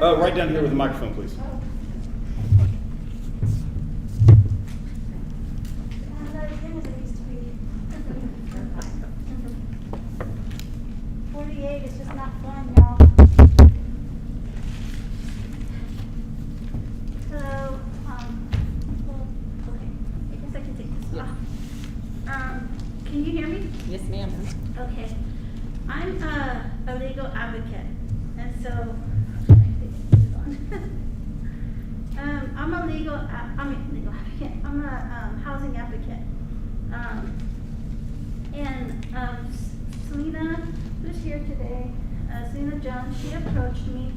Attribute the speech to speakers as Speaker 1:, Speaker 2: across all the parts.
Speaker 1: Right down here with the microphone, please.
Speaker 2: Oh. 48 is just not fun, y'all. So, well, okay, I guess I can take this off. Can you hear me?
Speaker 3: Yes, ma'am.
Speaker 2: Okay. I'm a legal advocate, and so I'm a legal advocate. I'm a housing advocate. Selena, who's here today, Selena Jones, she approached me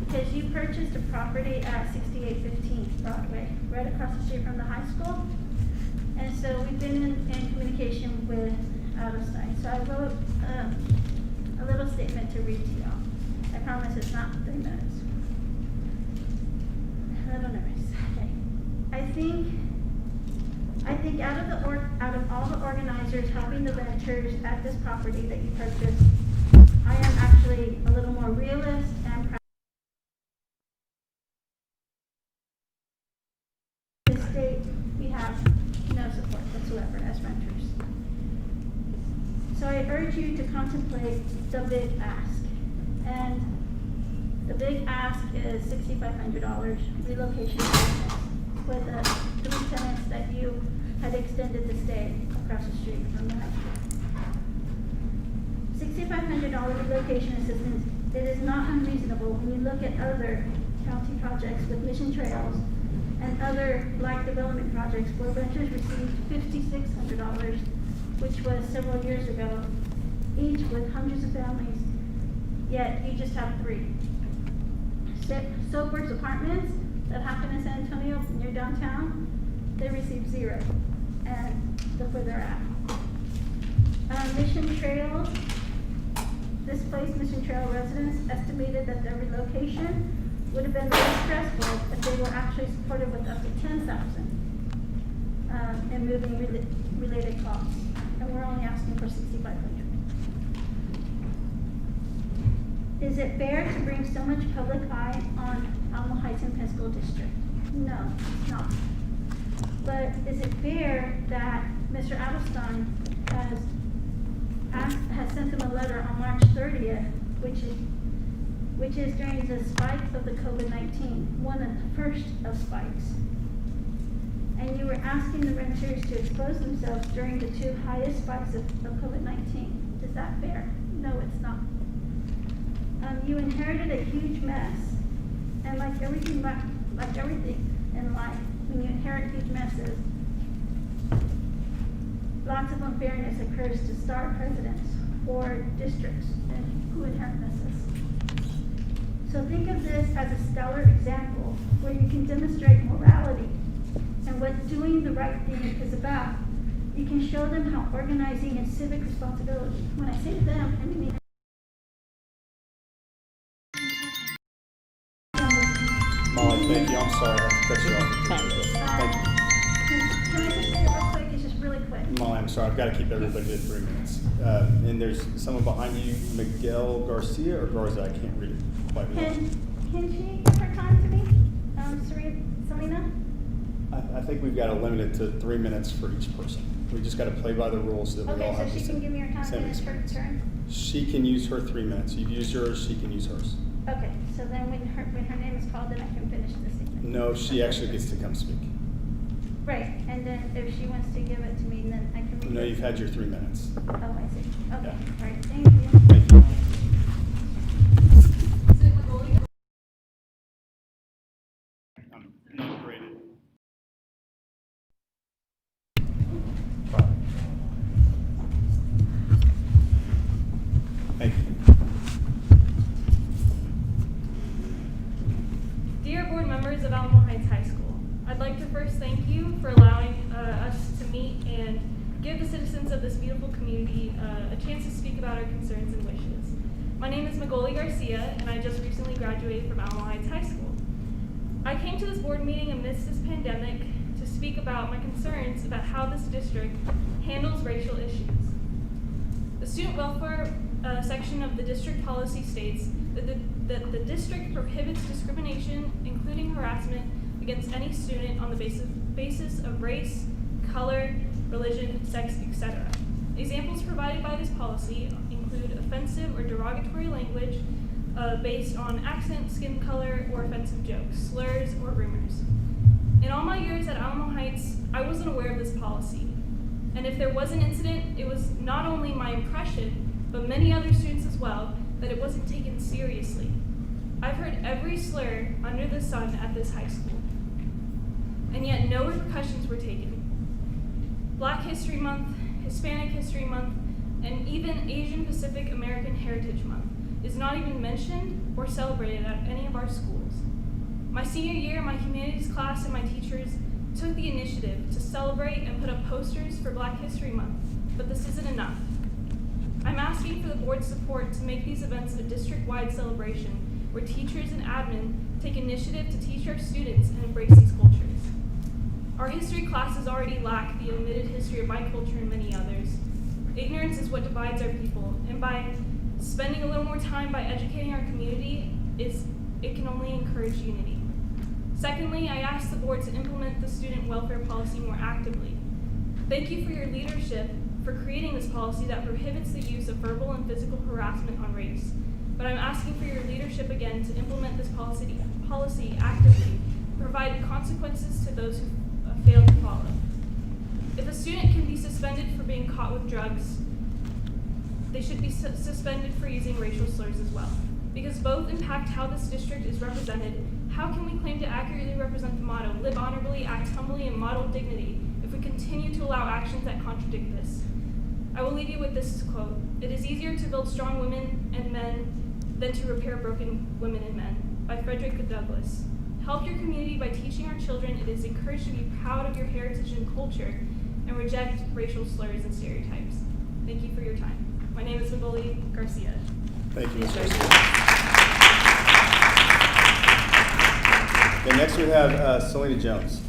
Speaker 2: because you purchased a property at 6815 Broadway, right across the street from the high school. And so we've been in communication with AHISD. So I wrote a little statement to read to y'all. I promise it's not 3 minutes. A little nervous. Okay. I think out of all the organizers helping the renters at this property that you purchased, I am actually a little more realist and proud. In this state, we have no support whatsoever as renters. So I urge you to contemplate the big ask. And the big ask is $6,500 relocation assistance with the 3 tenants that you had extended to stay across the street from the high school. $6,500 relocation assistance, it is not unreasonable when you look at other county projects with mission trails and other like development projects where renters received $5,600, which was several years ago, each with hundreds of families, yet you just have 3. Soper's Apartments that happen in San Antonio near downtown, they received 0, and look where they're at. Mission Trails, displaced Mission Trail residents estimated that their relocation would have been very stressful if they were actually supported with up to $10,000 in moving related costs, and we're only asking for $6,500. Is it fair to bring so much public eye on Alamo Heights and Penn School District? No, it's not. But is it fair that Mr. Adelstein has sent them a letter on March 30th, which is during the spike of the COVID-19, one of the first of spikes. And you were asking the renters to expose themselves during the 2 highest spikes of COVID-19. Is that fair? No, it's not. You inherited a huge mess, and like everything in life, when you inherit huge messes, lots of unfairness occurs to star presidents or districts and who inherit messes. So think of this as a stellar example where you can demonstrate morality and what doing the right thing is about. You can show them how organizing is civic responsibility. When I say them, I mean
Speaker 1: Molly, thank you. I'm sorry. I have to cut you off. Thank you.
Speaker 2: Can I just say it real quick? It's just really quick.
Speaker 1: Molly, I'm sorry. I've got to keep everybody to 3 minutes. And there's someone behind you, Miguel Garcia or Garza. I can't read it quite well.
Speaker 2: Can she give her time to me? Selena?
Speaker 1: I think we've got to limit it to 3 minutes for each person. We just got to play by the rules so that we all
Speaker 2: Okay,
Speaker 1: have
Speaker 2: so
Speaker 1: the
Speaker 2: she can give me her time
Speaker 1: same
Speaker 2: minutes for
Speaker 1: experience.
Speaker 2: turn?
Speaker 1: She can use her 3 minutes. You've used yours, she can use hers.
Speaker 2: Okay, so then when her name is called, then I can finish the statement.
Speaker 1: No, she actually gets to come speak.
Speaker 2: Right, and then if she wants to give it to me, then I can read
Speaker 1: No,
Speaker 2: it.
Speaker 1: you've had your 3 minutes.
Speaker 2: Oh, I see. Okay,
Speaker 1: Yeah.
Speaker 2: all right, thank you.
Speaker 1: Thank you. Not graded. Thank you.
Speaker 4: Dear board members of Alamo Heights High School, I'd like to first thank you for allowing us to meet and give the citizens of this beautiful community a chance to speak about our concerns and wishes. My name is Magoli Garcia, and I just recently graduated from Alamo Heights High School. I came to this board meeting amidst this pandemic to speak about my concerns about how this district handles racial issues. The student welfare section of the district policy states that the district prohibits discrimination, including harassment, against any student on the basis of race, color, religion, sex, etc. Examples provided by this policy include offensive or derogatory language based on accent, skin color, or offensive jokes, slurs, or rumors. In all my years at Alamo Heights, I wasn't aware of this policy. And if there was an incident, it was not only my impression, but many other students as well, that it wasn't taken seriously. I've heard every slur under the sun at this high school, and yet no repercussions were taken. Black History Month, Hispanic History Month, and even Asian Pacific American Heritage Month is not even mentioned or celebrated at any of our schools. My senior year, my humanities class and my teachers took the initiative to celebrate and put up posters for Black History Month, but this isn't enough. I'm asking for the board's support to make these events a district-wide celebration where teachers and admin take initiative to teach our students and embrace these cultures. Our history classes already lack the omitted history of my culture and many others. Ignorance is what divides our people, and by spending a little more time by educating our community, it can only encourage unity. Secondly, I ask the board to implement the student welfare policy more actively. Thank you for your leadership for creating this policy that prohibits the use of verbal and physical harassment on race. But I'm asking for your leadership again to implement this policy actively, provide consequences to those who fail to follow. If a student can be suspended for being caught with drugs, they should be suspended for using racial slurs as well. Because both impact how this district is represented, how can we claim to accurately represent the motto, live honorably, act humbly, and model dignity, if we continue to allow actions that contradict this? I will leave you with this quote: "It is easier to build strong women and men than to repair broken women and men," by Frederick Douglass. Help your community by teaching our children it is encouraged to be proud of your heritage and culture and reject racial slurs and stereotypes. Thank you for your time. My name is Magoli Garcia.
Speaker 1: Thank you, Ms. Garcia. Okay, next we have Selena Jones.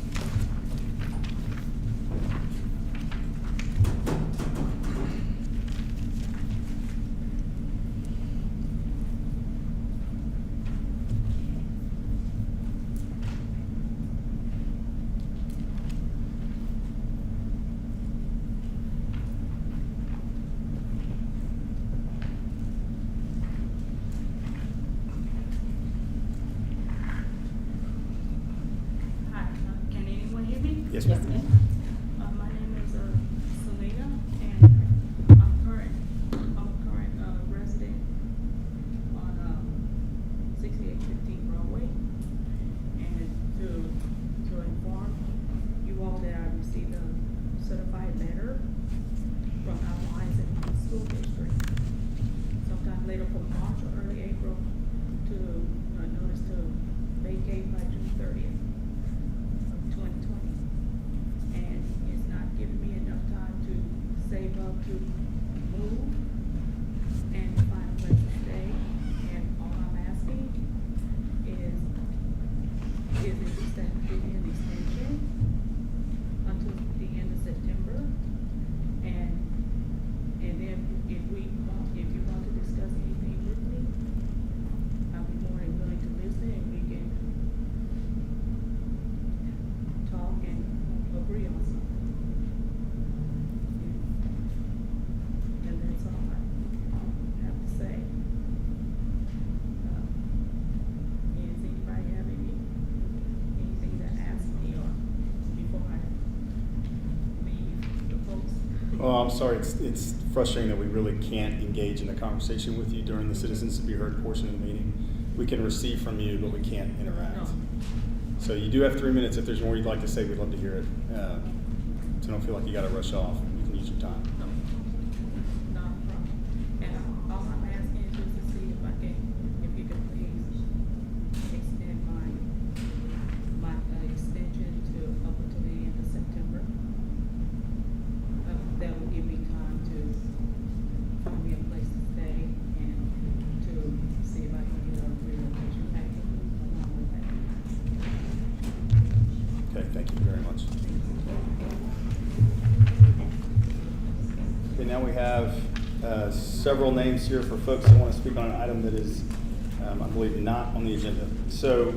Speaker 1: Yes, ma'am.
Speaker 3: My name is Selena, and I'm a current resident on 6815 Broadway. And to inform you all that I received a certified letter from Alamo Heights School District sometime later from March or early April to notice to vacate by June 30th. 2020, and it's not giving me enough time to save up to move and find a place to stay. And all I'm asking is it that give me an extension until the end of September, and then if you want to discuss anything with me, I'll be more than willing to listen, and we can talk and agree on something. And that's all I have to say. Does anybody have anything to ask me or before I leave the post?
Speaker 1: Oh, I'm sorry. It's frustrating that we really can't engage in a conversation with you during the citizens to be heard portion of the meeting. We can receive from you, but we can't interact.
Speaker 3: No.
Speaker 1: So you do have 3 minutes. If there's more you'd like to say, we'd love to hear it. So don't feel like you got to rush off. You can use your time.
Speaker 3: No, not a problem. And all I'm asking is just to see if you can please extend my extension to up until the end of September. That will give me time to find me a place to stay and to see if I can get a relocation package along with that.
Speaker 1: Okay, thank you very much. several names here for folks that want to speak on an item that is, I believe, not on the agenda. So,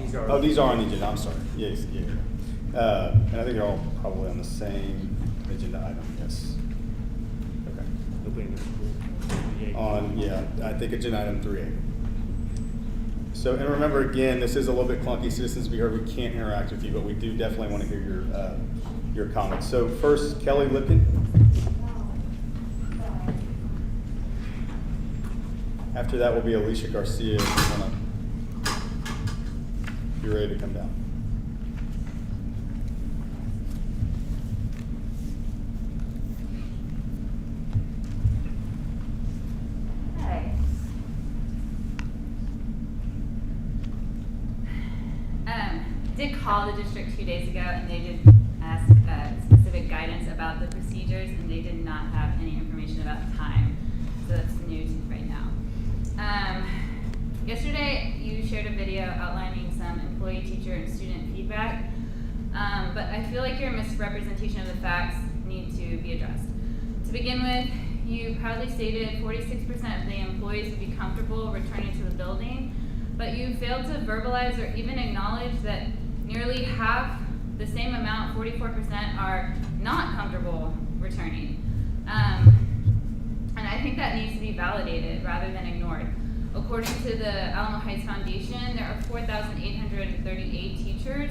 Speaker 1: these are on the agenda. I'm sorry. Yes, yeah. And I think they're all probably on the same agenda item. Yes. Okay. I think agenda item 3A. So, and remember again, this is a little bit clunky. Citizens be heard. We can't interact with you, but we do definitely want to hear your comments. So first, Kelly Lipkin. After that will be Alicia Garcia. If you're ready to come down.
Speaker 5: Did call the district 2 days ago, and they did ask specific guidance about the procedures, and they did not have any information about time. So that's new right now. Yesterday, you shared a video outlining some employee, teacher, and student feedback, but I feel like your misrepresentation of the facts need to be addressed. To begin with, you proudly stated 46% of the employees would be comfortable returning to the building, but you failed to verbalize or even acknowledge that nearly half, the same amount, 44%, are not comfortable returning. And I think that needs to be validated rather than ignored. According to the Alamo Heights Foundation, there are 4,838 teachers.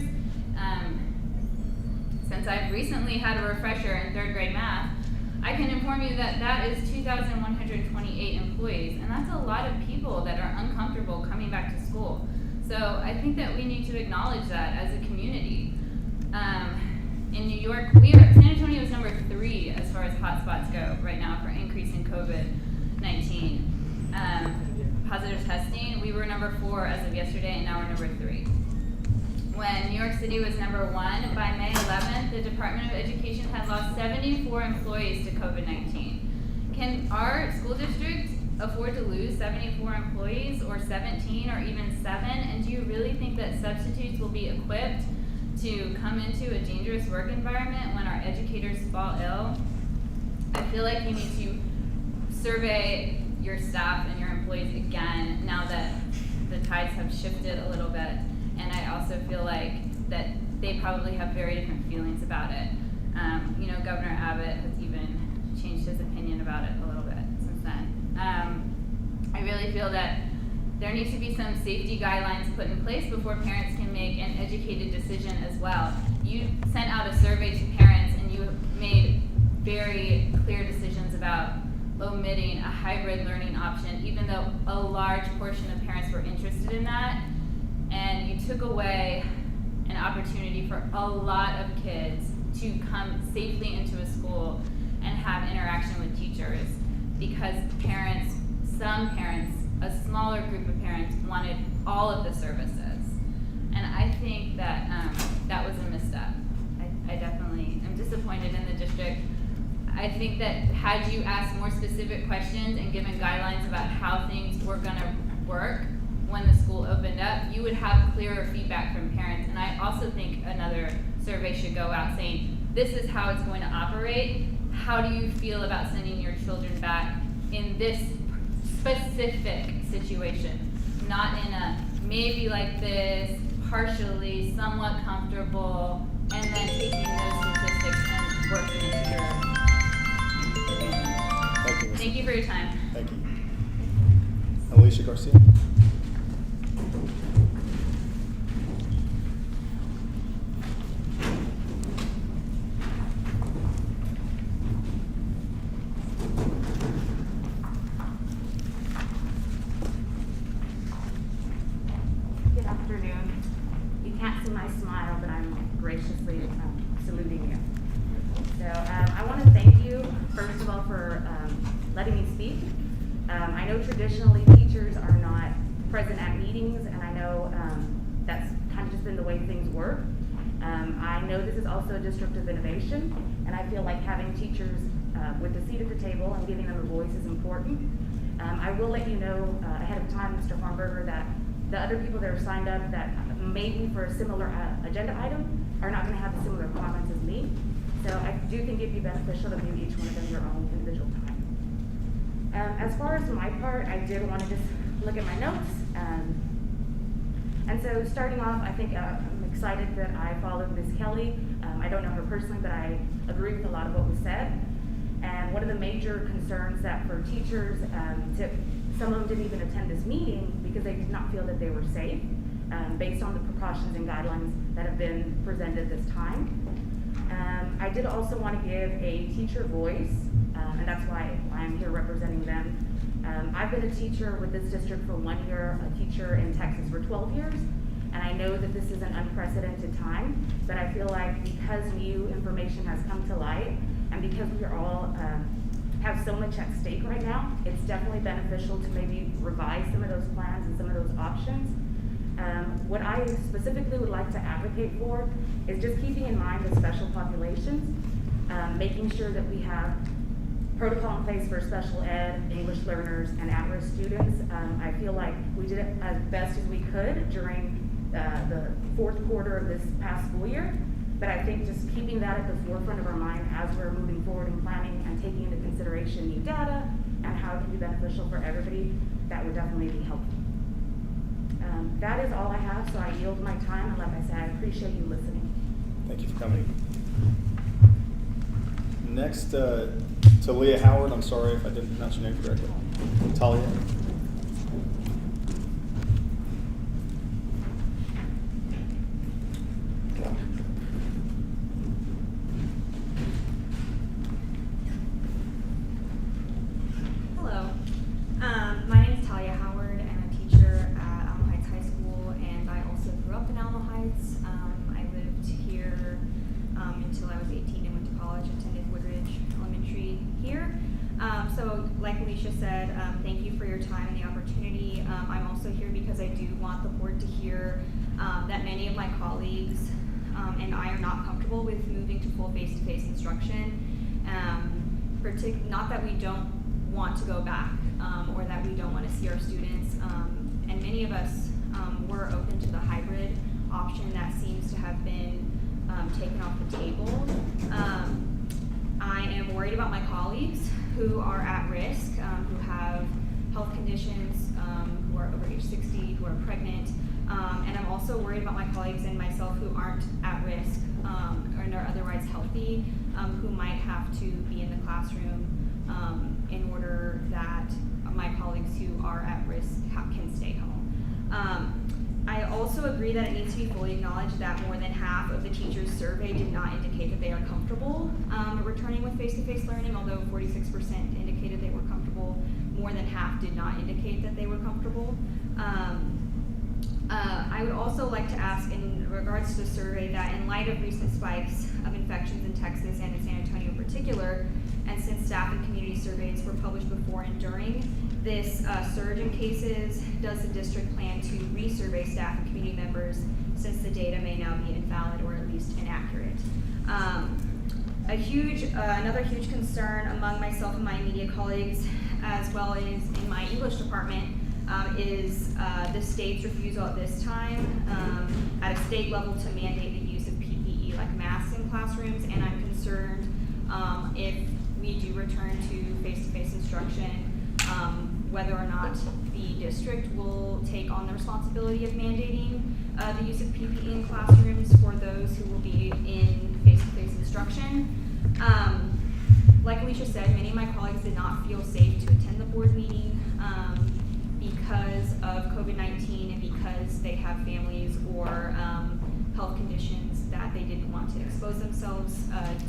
Speaker 5: Since I've recently had a refresher in 3rd grade math, I can inform you that that is 2,128 employees, and that's a lot of people that are uncomfortable coming back to school. So I think that we need to acknowledge that as a community. In New York, San Antonio is number 3 as far as hotspots go right now for increasing COVID-19. Positive testing, we were number 4 as of yesterday, and now we're number 3. When New York City was number 1, by May 11th, the Department of Education had lost 74 employees to COVID-19. Can our school district afford to lose 74 employees, or 17, or even 7? And do you really think that substitutes will be equipped to come into a dangerous work environment when our educators fall ill? I feel like you need to survey your staff and your employees again now that the tides have shifted a little bit. And I also feel like that they probably have very different feelings about it. Governor Abbott has even changed his opinion about it a little bit since then. I really feel that there needs to be some safety guidelines put in place before parents can make an educated decision as well. You sent out a survey to parents, and you made very clear decisions about omitting a hybrid learning option, even though a large portion of parents were interested in that. And you took away an opportunity for a lot of kids to come safely into a school and have interaction with teachers, because some parents, a smaller group of parents, wanted all of the services. And I think that that was a misstep. I definitely am disappointed in the district. I think that had you asked more specific questions and given guidelines about how things were gonna work when the school opened up, you would have clearer feedback from parents. And I also think another survey should go out saying, this is how it's going to operate. How do you feel about sending your children back in this specific situation? Not in a maybe like this, partially, somewhat comfortable, and then taking those statistics and working into your advantage. Thank you for your time.
Speaker 1: Thank you. Alicia Garcia.
Speaker 6: Good afternoon. You can't see my smile, but I'm graciously saluting you. So I want to thank you, first of all, for letting me speak. I know traditionally teachers are not present at meetings, and I know that's kind of just been the way things work. I know this is also a district of innovation, and I feel like having teachers with a seat at the table and giving them a voice is important. I will let you know ahead of time, Mr. Farnberger, that the other people that are signed up that maybe for a similar agenda item are not going to have similar comments as me. So I do think it'd be beneficial to give each one of them their own individual time. As far as my part, I did want to just look at my notes. And so starting off, I think I'm excited that I followed Ms. Kelly. I don't know her personally, but I agree with a lot of what was said. And one of the major concerns that for teachers, some of them didn't even attend this meeting because they did not feel that they were safe based on the precautions and guidelines that have been presented this time. I did also want to give a teacher voice, and that's why I'm here representing them. I've been a teacher with this district for 1 year, a teacher in Texas for 12 years, and I know that this is an unprecedented time, but I feel like because new information has come to light, and because we are all have so much at stake right now, it's definitely beneficial to maybe revise some of those plans and some of those options. What I specifically would like to advocate for is just keeping in mind the special populations, making sure that we have protocol in place for special ed, English learners, and at-risk students. I feel like we did it as best as we could during the fourth quarter of this past school year, but I think just keeping that at the forefront of our mind as we're moving forward and planning and taking into consideration new data and how it can be beneficial for everybody, that would definitely be helpful. That is all I have, so I yield my time, and like I said, I appreciate you listening.
Speaker 1: Thank you for coming. Next, Talia Howard. I'm sorry if I didn't pronounce your name correctly. Talia.
Speaker 7: Hello. My name is Talia Howard, and I'm a teacher at Alamo Heights High School, and I also grew up in Alamo Heights. I lived here until I was 18 and went to college, attended Woodridge Elementary here. So like Alicia said, thank you for your time and the opportunity. I'm also here because I do want the board to hear that many of my colleagues and I are not comfortable with moving to full face-to-face instruction. Not that we don't want to go back or that we don't want to see our students, and many of us were open to the hybrid option that seems to have been taken off the table. I am worried about my colleagues who are at risk, who have health conditions, who are over age 60, who are pregnant, and I'm also worried about my colleagues and myself who aren't at risk and are otherwise healthy, who might have to be in the classroom in order that my colleagues who are at risk can stay home. I also agree that it needs to be fully acknowledged that more than half of the teachers surveyed did not indicate that they are comfortable returning with face-to-face learning, although 46% indicated they were comfortable. More than half did not indicate that they were comfortable. I would also like to ask in regards to the survey that in light of recent spikes of infections in Texas and in San Antonio in particular, and since staff and community surveys were published before and during this surge in cases, does the district plan to resurvey staff and community members since the data may now be invalid or at least inaccurate? Another huge concern among myself and my immediate colleagues, as well as in my English department, is the state's refusal at this time at a state level to mandate the use of PPE like masks in classrooms, and I'm concerned if we do return to face-to-face instruction, whether or not the district will take on the responsibility of mandating the use of PPE in classrooms for those who will be in face-to-face instruction. Like Alicia said, many of my colleagues did not feel safe to attend the board meeting because of COVID-19 and because they have families or health conditions that they didn't want to expose themselves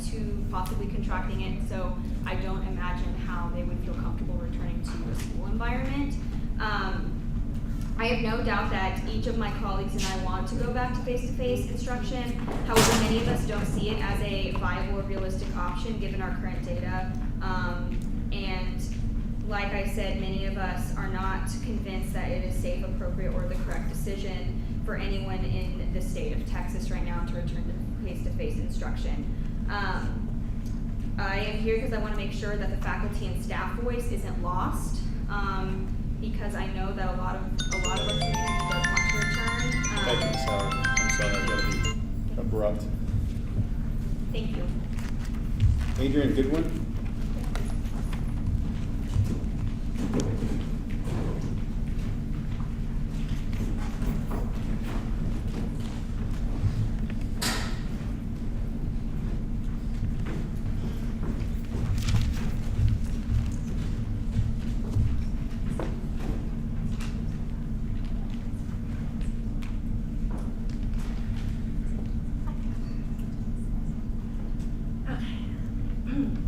Speaker 7: to possibly contracting it. So I don't imagine how they would feel comfortable returning to a school environment. I have no doubt that each of my colleagues and I want to go back to face-to-face instruction. However, many of us don't see it as a viable or realistic option given our current data. And like I said, many of us are not convinced that it is safe, appropriate, or the correct decision for anyone in the state of Texas right now to return to face-to-face instruction. I am here because I want to make sure that the faculty and staff voice isn't lost, because I know that a lot of our community does want to return.
Speaker 1: Thank you, Ms. Howard. I'm sorry, I've got to be abrupt.
Speaker 7: Thank you.
Speaker 1: Adrian Goodwin.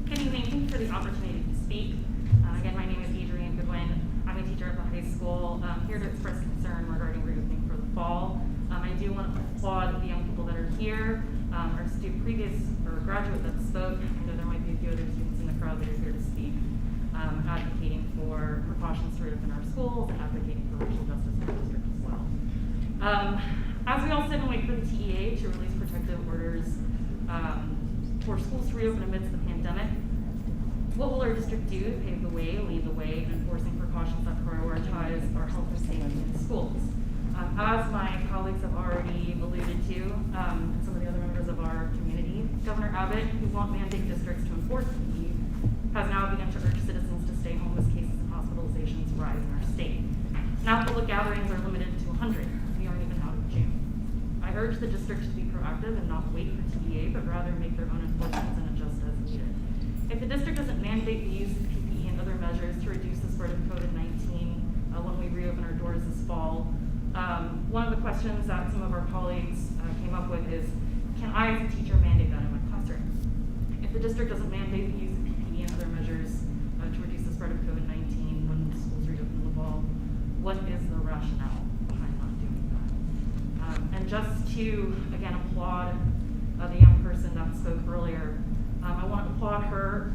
Speaker 6: Good evening. Thank you for the opportunity to speak. Again, my name is Adrian Goodwin. I'm a teacher at the high school. I'm here to express concern regarding reopening for the fall. I do want to applaud the young people that are here, our previous or graduate that spoke. I know there might be a few other students in the crowd that are here to speak, advocating for precautions to reopen our schools and advocating for racial justice in the district as well. As we all sit and wait for the TEA to release protective orders for schools to reopen amidst the pandemic, what will our district do to pave the way, lead the way in enforcing precautions that prioritize our health and safety in schools? As my colleagues have already alluded to, and some of the other members of our community, Governor Abbott, who won't mandate districts to enforce PPE, has now begun to urge citizens to stay home as cases and hospitalizations rise in our state. Now public gatherings are limited to 100. We aren't even out of June. I urge the districts to be proactive and not wait for TEA, but rather make their own enforcements and adjust as needed. If the district doesn't mandate the use of PPE and other measures to reduce the spread of COVID-19 when we reopen our doors this fall, one of the questions that some of our colleagues came up with is, can I as a teacher mandate that in my classroom? If the district doesn't mandate the use of PPE and other measures to reduce the spread of COVID-19 when schools reopen in the fall, what is the rationale behind not doing that? And just to, again, applaud the young person that spoke earlier, I want to applaud her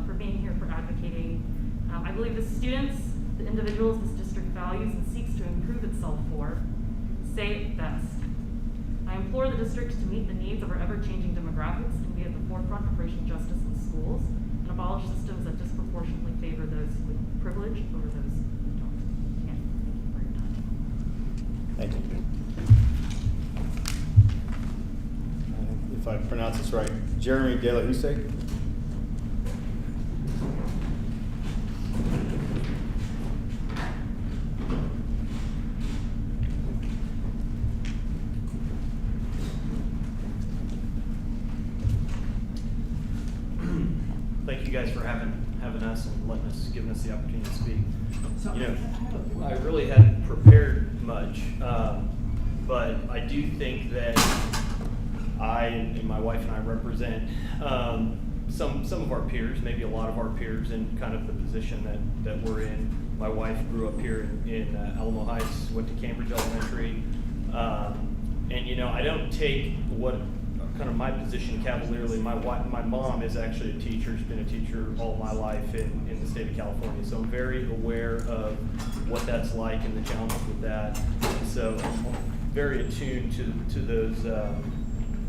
Speaker 6: for being here, for advocating. I believe the students, the individuals this district values and seeks to improve itself for, say it best. I implore the district to meet the needs of our ever-changing demographics and be at the forefront of racial justice in schools and abolish systems that disproportionately favor those with privilege over those who don't. Again, thank you for your time.
Speaker 1: Thank you. If I pronounce this right, Jeremy De La Huse.
Speaker 8: Thank you guys for having us and giving us the opportunity to speak. You know, I really hadn't prepared much, but I do think that I and my wife and I represent some of our peers, maybe a lot of our peers, in kind of the position that we're in. My wife grew up here in Alamo Heights, went to Cambridge Elementary, and you know, I don't take what kind of my position cavalierly. My mom is actually a teacher. She's been a teacher all my life in the state of California, so I'm very aware of what that's like and the challenges with that. So I'm very attuned to those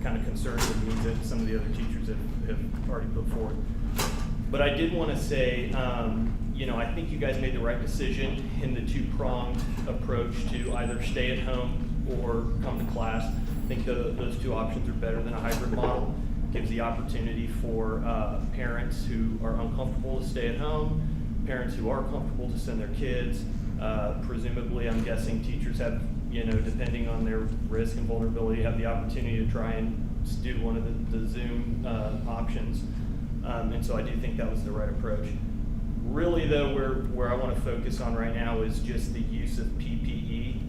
Speaker 8: kind of concerns and needs that some of the other teachers have already put forward. But I did want to say, you know, I think you guys made the right decision in the two-pronged approach to either stay at home or come to class. I think those two options are better than a hybrid model. It gives the opportunity for parents who are uncomfortable to stay at home, parents who are comfortable to send their kids. Presumably, I'm guessing teachers have, you know, depending on their risk and vulnerability, have the opportunity to try and do one of the Zoom options. And so I do think that was the right approach. Really, though, where I want to focus on right now is just the use of PPE.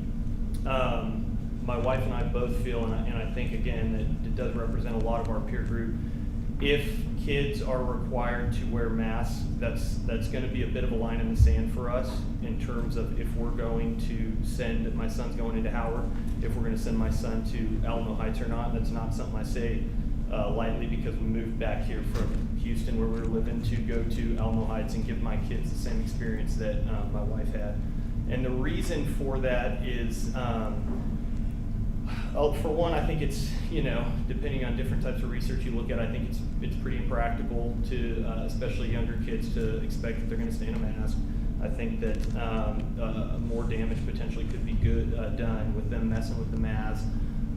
Speaker 8: My wife and I both feel, and I think, again, that it does represent a lot of our peer group, if kids are required to wear masks, that's going to be a bit of a line in the sand for us in terms of if we're going to send, my son's going into Howard, if we're going to send my son to Alamo Heights or not. That's not something I say lightly, because we moved back here from Houston, where we were living, to go to Alamo Heights and give my kids the same experience that my wife had. And the reason for that is, for one, I think it's, you know, depending on different types of research you look at, I think it's pretty impractical to, especially younger kids, to expect that they're going to stay in a mask. I think that more damage potentially could be done with them messing with the mask.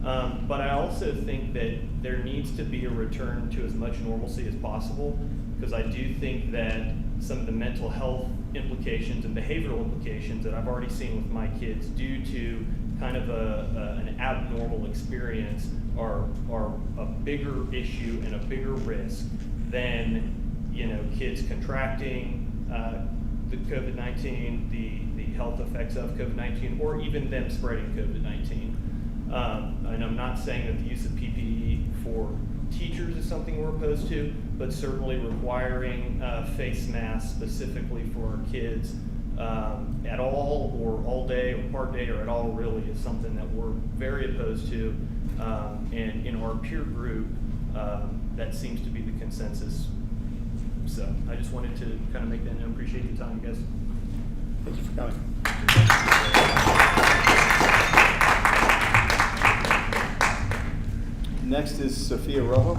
Speaker 8: But I also think that there needs to be a return to as much normalcy as possible, because I do think that some of the mental health implications and behavioral implications that I've already seen with my kids due to kind of an abnormal experience are a bigger issue and a bigger risk than, you know, kids contracting the COVID-19, the health effects of COVID-19, or even them spreading COVID-19. And I'm not saying that the use of PPE for teachers is something we're opposed to, but certainly requiring face masks specifically for our kids at all, or all day, or part day, or at all really is something that we're very opposed to. And in our peer group, that seems to be the consensus. So I just wanted to kind of make that known. Appreciate your time, guys.
Speaker 1: Thank you for coming. Next is Sophia Rojo.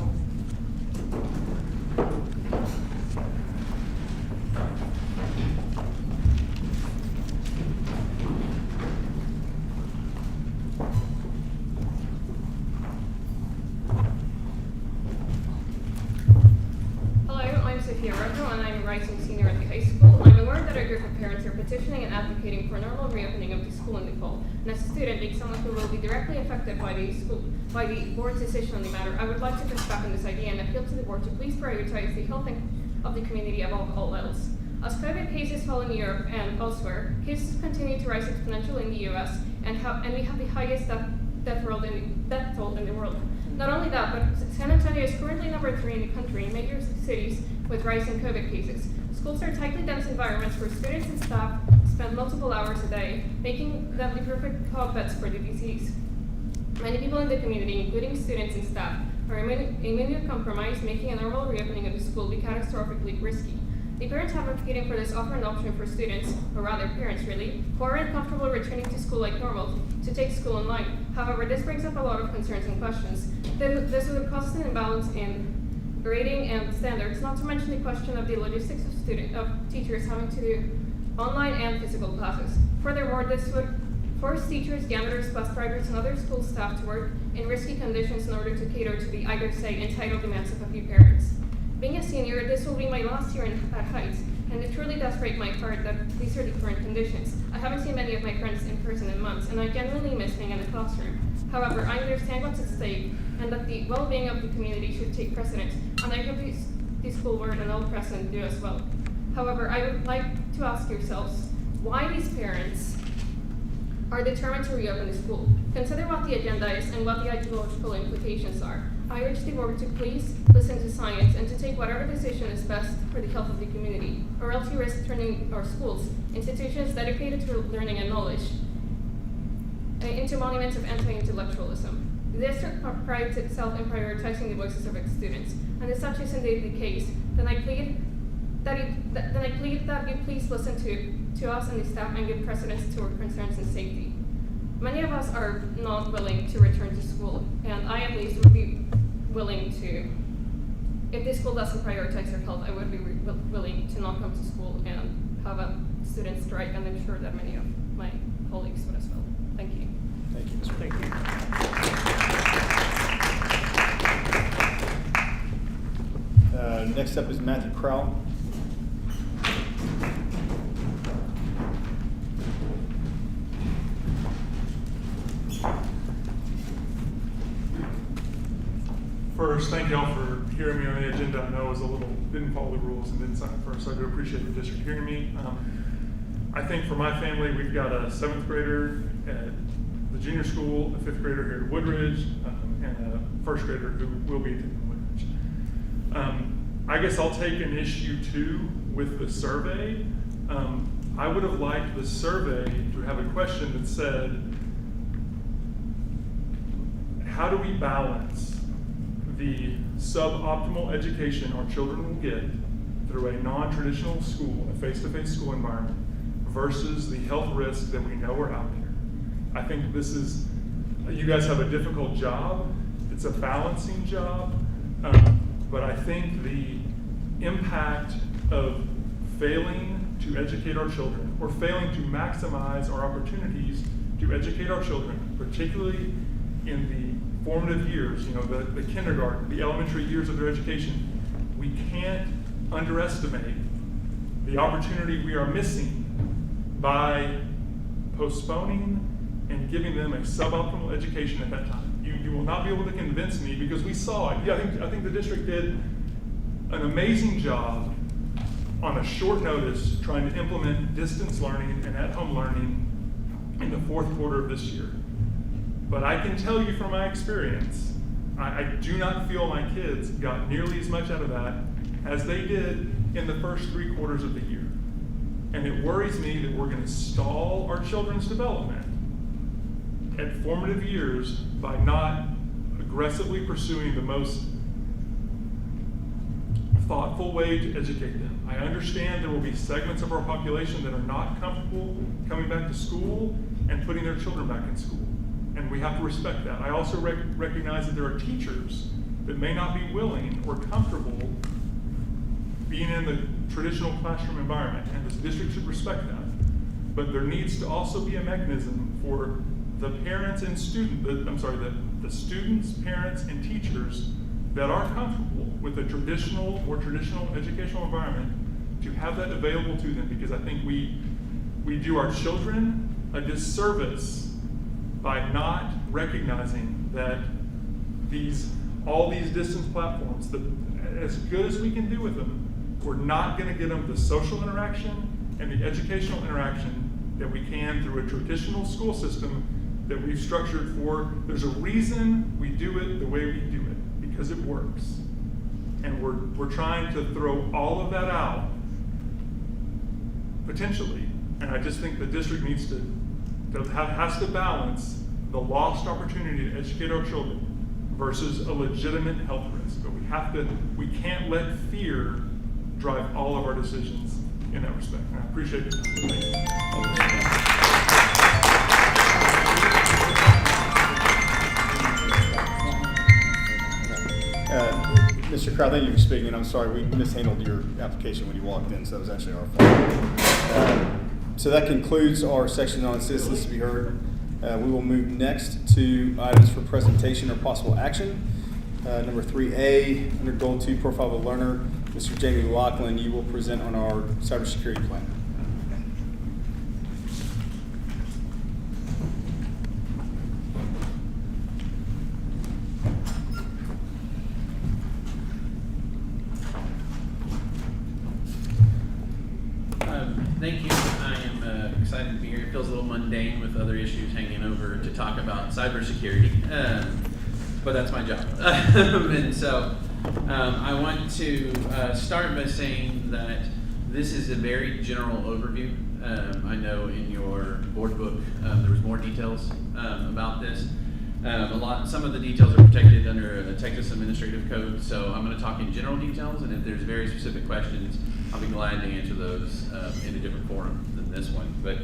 Speaker 9: Sophia Rojo, and I'm a rising senior at the high school. I'm aware that a group of parents are petitioning and advocating for normal reopening of the school in the fall. And as a student, being someone who will be directly affected by the board's decision on the matter, I would like to push back on this idea and appeal to the board to please prioritize the health of the community above all else. As COVID cases fall in Europe and elsewhere, cases continue to rise exponentially in the US, and we have the highest death toll in the world. Not only that, but San Antonio is currently number 3 in the country in major cities with rising COVID cases. Schools are tightly dense environments where students and staff spend multiple hours a day, making them the perfect hotbeds for the disease. Many people in the community, including students and staff, are immunocompromised, making a normal reopening of the school be catastrophically risky. The parents advocating for this offer an option for students, or rather parents really, who aren't comfortable returning to school like normal, to take school online. However, this brings up a lot of concerns and questions. This would cause an imbalance in grading and standards, not to mention the question of the logistics of teachers having to do online and physical classes. Furthermore, this would force teachers, janitors, bus drivers, and other school staff to work in risky conditions in order to cater to the, either say, entitled demands of a few parents. Being a senior, this will be my last year at Heights, and it truly does break my heart that these are the current conditions. I haven't seen many of my friends in person in months, and I genuinely miss being in the classroom. However, I understand what's at stake, and that the well-being of the community should take precedence, and I hope the school board and all present do as well. However, I would like to ask yourselves why these parents are determined to reopen the school. Consider what the agenda is and what the ideological implications are. I urge the board to please listen to science and to take whatever decision is best for the health of the community, or else you risk turning our schools, institutions dedicated to learning and knowledge, into monuments of anti-intellectualism. The district prides itself in prioritizing the voices of its students, and if such is indeed the case, then I plead that you please listen to us and the staff and give precedence to our concerns and safety. Many of us are not willing to return to school, and I at least would be willing to, if this school doesn't prioritize their health, I would be willing to not come to school and have a student strike, and I'm sure that many of my colleagues would as well. Thank you.
Speaker 1: Thank you, Ms. Thank you. Next up is Matthew Crowell.
Speaker 10: First, thank y'all for hearing me on the agenda. I know I was didn't follow the rules and didn't sign up first, so I do appreciate the district hearing me. I think for my family, we've got a 7th grader at the junior school, a 5th grader here at Woodridge, and a 1st grader who will be attending Woodridge. I guess I'll take an issue too with the survey. I would have liked the survey to have a question that said, how do we balance the suboptimal education our children will get through a non-traditional school, a face-to-face school environment, versus the health risks that we know are out there. I think you guys have a difficult job. It's a balancing job, but I think the impact of failing to educate our children, or failing to maximize our opportunities to educate our children, particularly in the formative years, the kindergarten, the elementary years of their education, we can't underestimate the opportunity we are missing by postponing and giving them a suboptimal education at that time. You will not be able to convince me, because we saw it. Yeah, I think the district did an amazing job on a short notice trying to implement distance learning and at-home learning in the fourth quarter of this year. But I can tell you from my experience, I do not feel my kids got nearly as much out of that as they did in the first 3 quarters of the year. And it worries me that we're going to stall our children's development at formative years by not aggressively pursuing the most thoughtful way to educate them. I understand there will be segments of our population that are not comfortable coming back to school and putting their children back in school, and we have to respect that. I also recognize that there are teachers that may not be willing or comfortable being in the traditional classroom environment, and this district should respect that. But there needs to also be a mechanism for the parents and the students, parents, and teachers that are comfortable with a more traditional educational environment to have that available to them, because I think we do our children a disservice by not recognizing that all these distance platforms, as good as we can do with them, we're not going to get them the social interaction and the educational interaction that we can through a traditional school system that we've structured for. There's a reason we do it the way we do it, because it works. And we're trying to throw all of that out, potentially. And I just think the district has to balance the lost opportunity to educate our children versus a legitimate health risk. But we can't let fear drive all of our decisions in that respect. And I appreciate it.
Speaker 1: Mr. Crowd, thank you for speaking, and I'm sorry we mishandled your application when you walked in, so that was actually our fault. So that concludes our section on citizens to be heard. We will move next to items for presentation or possible action. Number 3A, under Goal 2, Profile of a Learner, Mr. Jamie Laughlin, you will present on our cybersecurity plan.
Speaker 11: Thank you. I am excited to be here. It feels a little mundane with other issues hanging over to talk about cybersecurity, but that's my job. And so I want to start by saying that this is a very general overview. I know in your board book there was more details about this. Some of the details are protected under the Texas Administrative Code, so I'm going to talk in general details, and if there's very specific questions, I'll be glad to answer those in a different forum than this one. But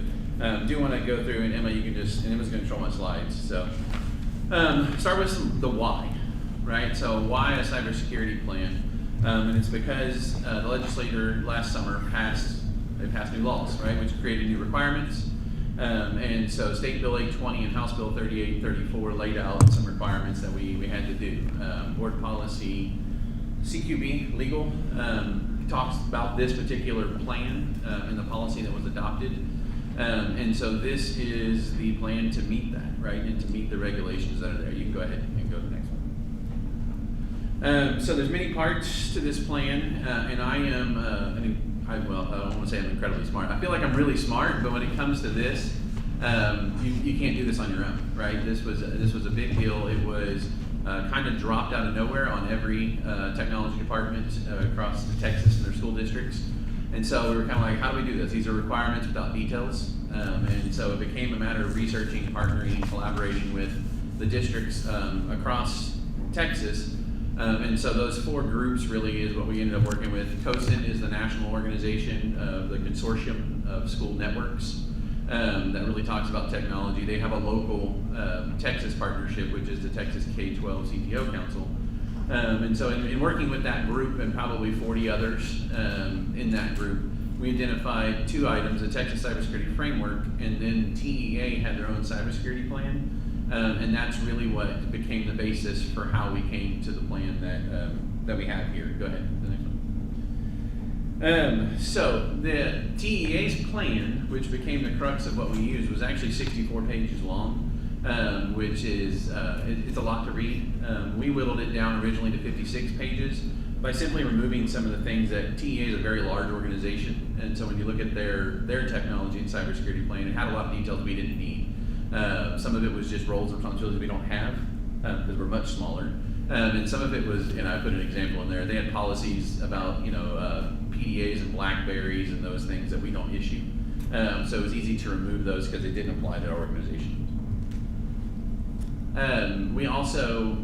Speaker 11: do want to go through, and Emma's going to control my slides. So start with the why, right? So why a cybersecurity plan? And it's because the legislature last summer passed new laws, right, which created new requirements. And so State Bill 820 and House Bill 3834 laid out some requirements that we had to do. Board policy CQB legal talks about this particular plan and the policy that was adopted. And so this is the plan to meet that, right, and to meet the regulations that are there. You can go ahead and go to the next one. So there's many parts to this plan, and I am I don't want to say I'm incredibly smart. I feel like I'm really smart, but when it comes to this, you can't do this on your own, right? This was a big deal. It was kind of dropped out of nowhere on every technology department across Texas and their school districts. And so we were kind of like, how do we do this? These are requirements without details. And so it became a matter of researching, partnering, collaborating with the districts across Texas. And so those 4 groups really is what we ended up working with. COSIN is the national organization of the consortium of school networks that really talks about technology. They have a local Texas partnership, which is the Texas K-12 CTO Council. And so in working with that group and probably 40 others in that group, we identified 2 items, the Texas Cybersecurity Framework, and then TEA had their own cybersecurity plan. And that's really what became the basis for how we came to the plan that we have here. Go ahead, the next one. So the TEA's plan, which became the crux of what we used, was actually 64 pages long, which is it's a lot to read. We whittled it down originally to 56 pages by simply removing some of the things that TEA is a very large organization, and so when you look at their technology and cybersecurity plan, it had a lot of details we didn't need. Some of it was just roles and responsibilities we don't have because we're much smaller, and some of it was, and I put an example in there. They had policies about PDAs and BlackBerries and those things that we don't issue, so it was easy to remove those because they didn't apply to our organization. We also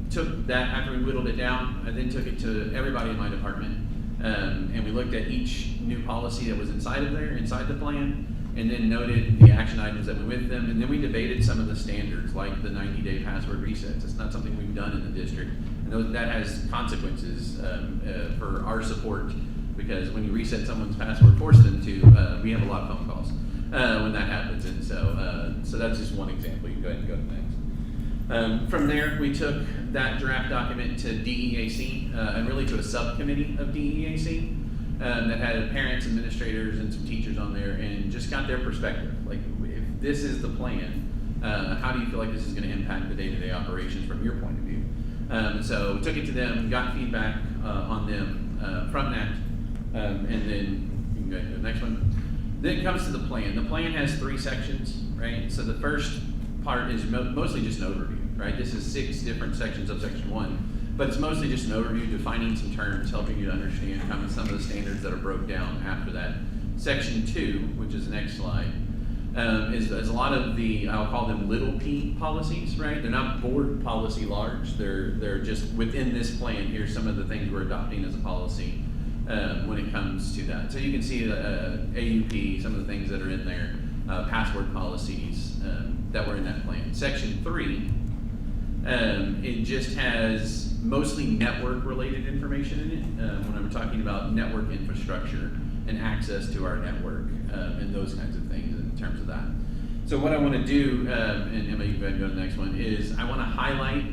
Speaker 11: took that after we whittled it down. I then took it to everybody in my department, and we looked at each new policy that was inside the plan, and then noted the action items that went with them, and then we debated some of the standards, like the 90-day password resets. It's not something we've done in the district, and that has consequences for our support, because when you reset someone's password, force them to, we have a lot of phone calls when that happens, and so that's just one example. You can go ahead and go to the next. From there, we took that draft document to DEAC, and really to a subcommittee of DEAC that had parents, administrators, and some teachers on there, and just got their perspective. Like, if this is the plan, how do you feel like this is going to impact the day-to-day operations from your point of view? So we took it to them, got feedback on them from that, and then you can go ahead and do the next one. Then it comes to the plan. The plan has 3 sections, right? So the first part is mostly just an overview, right? This is 6 different sections of section 1, but it's mostly just an overview, defining some terms, helping you to understand kind of some of the standards that are broke down after that. Section 2, which is the next slide, is a lot of the, I'll call them little p policies, right? They're not board policy large, they're just within this plan. Here's some of the things we're adopting as a policy when it comes to that. So you can see AUP, some of the things that are in there, password policies that were in that plan. Section 3, it just has mostly network related information in it when I'm talking about network infrastructure and access to our network and those kinds of things in terms of that. So what I want to do, and Emma, you can go ahead and go to the next one, is I want to highlight,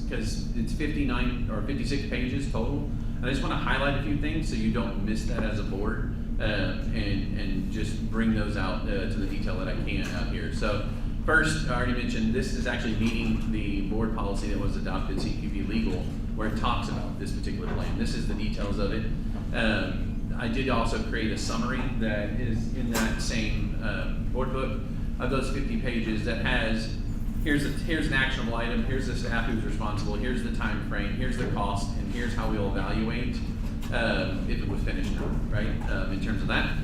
Speaker 11: because it's 59 or 56 pages total, I just want to highlight a few things so you don't miss that as a board, and just bring those out to the detail that I can out here. So first, I already mentioned, this is actually meeting the board policy that was adopted, CQB Legal, where it talks about this particular plan. This is the details of it. I did also create a summary that is in that same board book of those 50 pages that has, here's an actionable item, here's the staff who's responsible, here's the time frame, here's the cost, and here's how we'll evaluate if it was finished or not, right, in terms of that.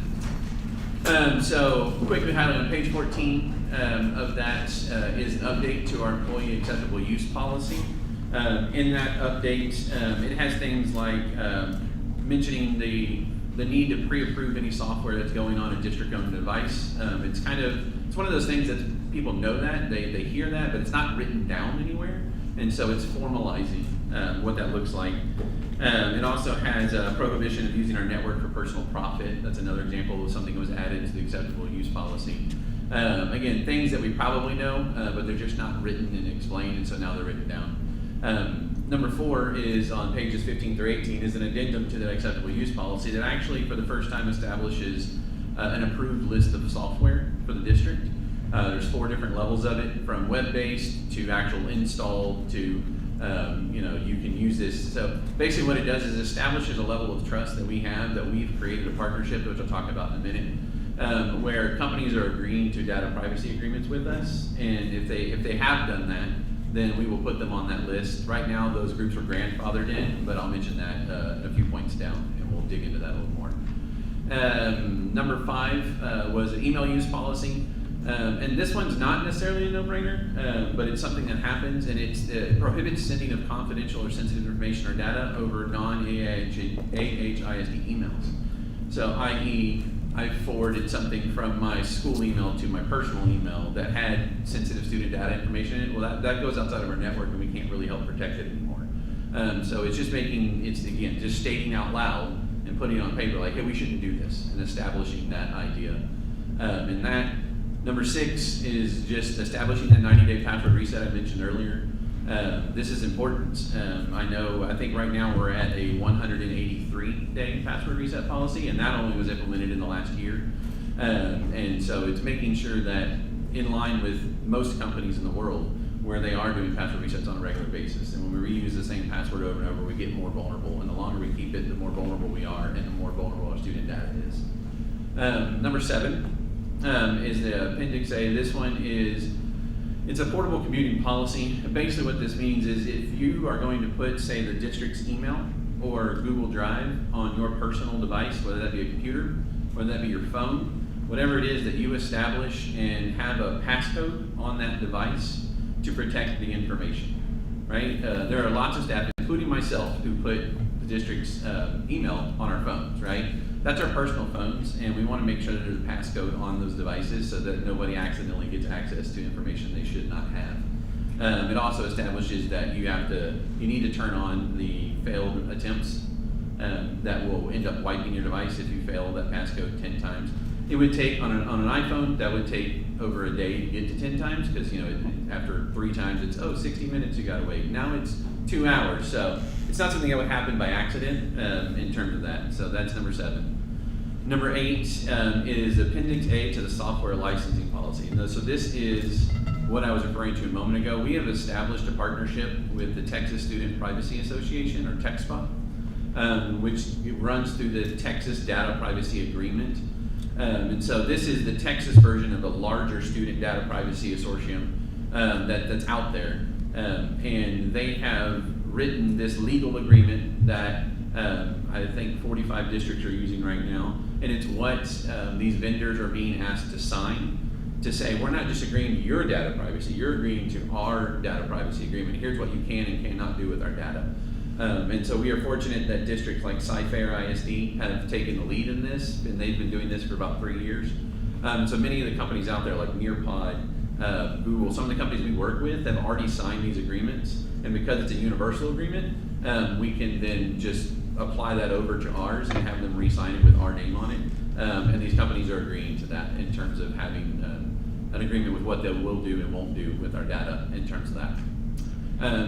Speaker 11: So quickly highlight on page 14 of that is an update to our employee acceptable use policy. In that update, it has things like mentioning the need to pre-approve any software that's going on a district-owned device. It's one of those things that people know that, they hear that, but it's not written down anywhere, and so it's formalizing what that looks like. It also has a prohibition of using our network for personal profit. That's another example of something that was added to the acceptable use policy. Again, things that we probably know, but they're just not written and explained, and so now they're written down. Number 4 is on pages 15 through 18 is an addendum to the acceptable use policy that actually for the first time establishes an approved list of software for the district. There's 4 different levels of it, from web-based to actual install to you can use this. So basically what it does is establishes a level of trust that we have, that we've created a partnership, which I'll talk about in a minute, where companies are agreeing to data privacy agreements with us, and if they have done that, then we will put them on that list. Right now, those groups are grandfathered in, but I'll mention that a few points down, and we'll dig into that a little more. Number 5 was an email use policy. And this one's not necessarily a no-brainer, but it's something that happens, and it prohibits sending of confidential or sensitive information or data over non-AHISD emails. So, i.e., I forwarded something from my school email to my personal email that had sensitive student data information in it. Well, that goes outside of our network, and we can't really help protect it anymore. So it's just just stating out loud and putting it on paper, like, hey, we shouldn't do this, and establishing that idea. And that Number 6 is just establishing that 90-day password reset I mentioned earlier. This is important. I think right now we're at a 183-day password reset policy, and that only was implemented in the last year. And so it's making sure that in line with most companies in the world where they are doing password resets on a regular basis. And when we reuse the same password over and over, we get more vulnerable. And the longer we keep it, the more vulnerable we are, and the more vulnerable our student data is. Number 7 is the Appendix A. This one it's a portable commuting policy. Basically what this means is if you are going to put, say, the district's email or Google Drive on your personal device, whether that be a computer, whether that be your phone, whatever it is that you establish and have a passcode on that device to protect the information, right? There are lots of staff, including myself, who put the district's email on our phones, right? That's our personal phones, and we want to make sure that there's a passcode on those devices so that nobody accidentally gets access to information they should not have. It also establishes that you need to turn on the failed attempts that will end up wiping your device if you fail that passcode 10 times. It would take, on an iPhone, that would take over a day to get to 10 times because, after 3 times it's, 60 minutes you gotta wait. Now it's 2 hours, so it's not something that would happen by accident in terms of that. So that's number 7. Number 8 is Appendix A to the software licensing policy. And so this is what I was referring to a moment ago. We have established a partnership with the Texas Student Privacy Association, or TXPA, which runs through the Texas Data Privacy Agreement. And so this is the Texas version of the larger student data privacy consortium that's out there. And they have written this legal agreement that I think 45 districts are using right now. And it's what these vendors are being asked to sign to say, we're not just agreeing to your data privacy, you're agreeing to our data privacy agreement. Here's what you can and cannot do with our data. And so we are fortunate that districts like AHISD have taken the lead in this, and they've been doing this for about 3 years. So many of the companies out there like Nearpod, Google, some of the companies we work with have already signed these agreements, and because it's a universal agreement, we can then just apply that over to ours and have them re-sign it with our name on it. And these companies are agreeing to that in terms of having an agreement with what they will do and won't do with our data in terms of that.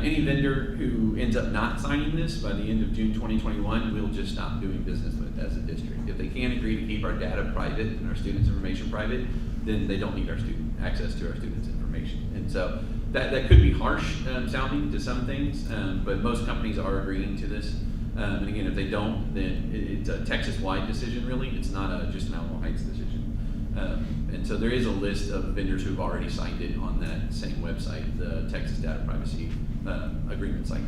Speaker 11: Any vendor who ends up not signing this by the end of June 2021, we'll just stop doing business with as a district. If they can't agree to keep our data private and our students' information private, then they don't need our access to our students' information. And so that could be harsh sounding to some things, but most companies are agreeing to this. And again, if they don't, then it's a Texas-wide decision, really. It's not just an Alamo Heights decision. And so there is a list of vendors who've already signed it on that same website, the Texas Data Privacy Agreement site.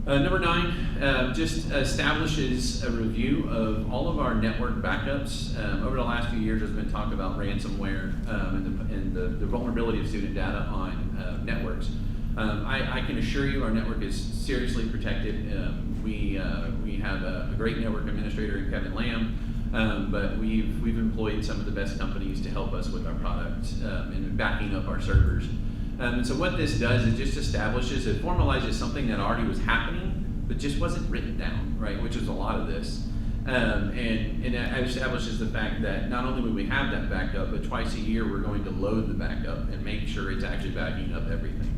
Speaker 11: Number 9 just establishes a review of all of our network backups. Over the last few years, there's been talk about ransomware and the vulnerability of student data on networks. I can assure you our network is seriously protected. We have a great network administrator in Kevin Lamb, but we've employed some of the best companies to help us with our product and backing up our servers. And so what this does is just it formalizes something that already was happening, but just wasn't written down, right? Which is a lot of this. And it establishes the fact that not only will we have that backup, but twice a year we're going to load the backup and make sure it's actually backing up everything.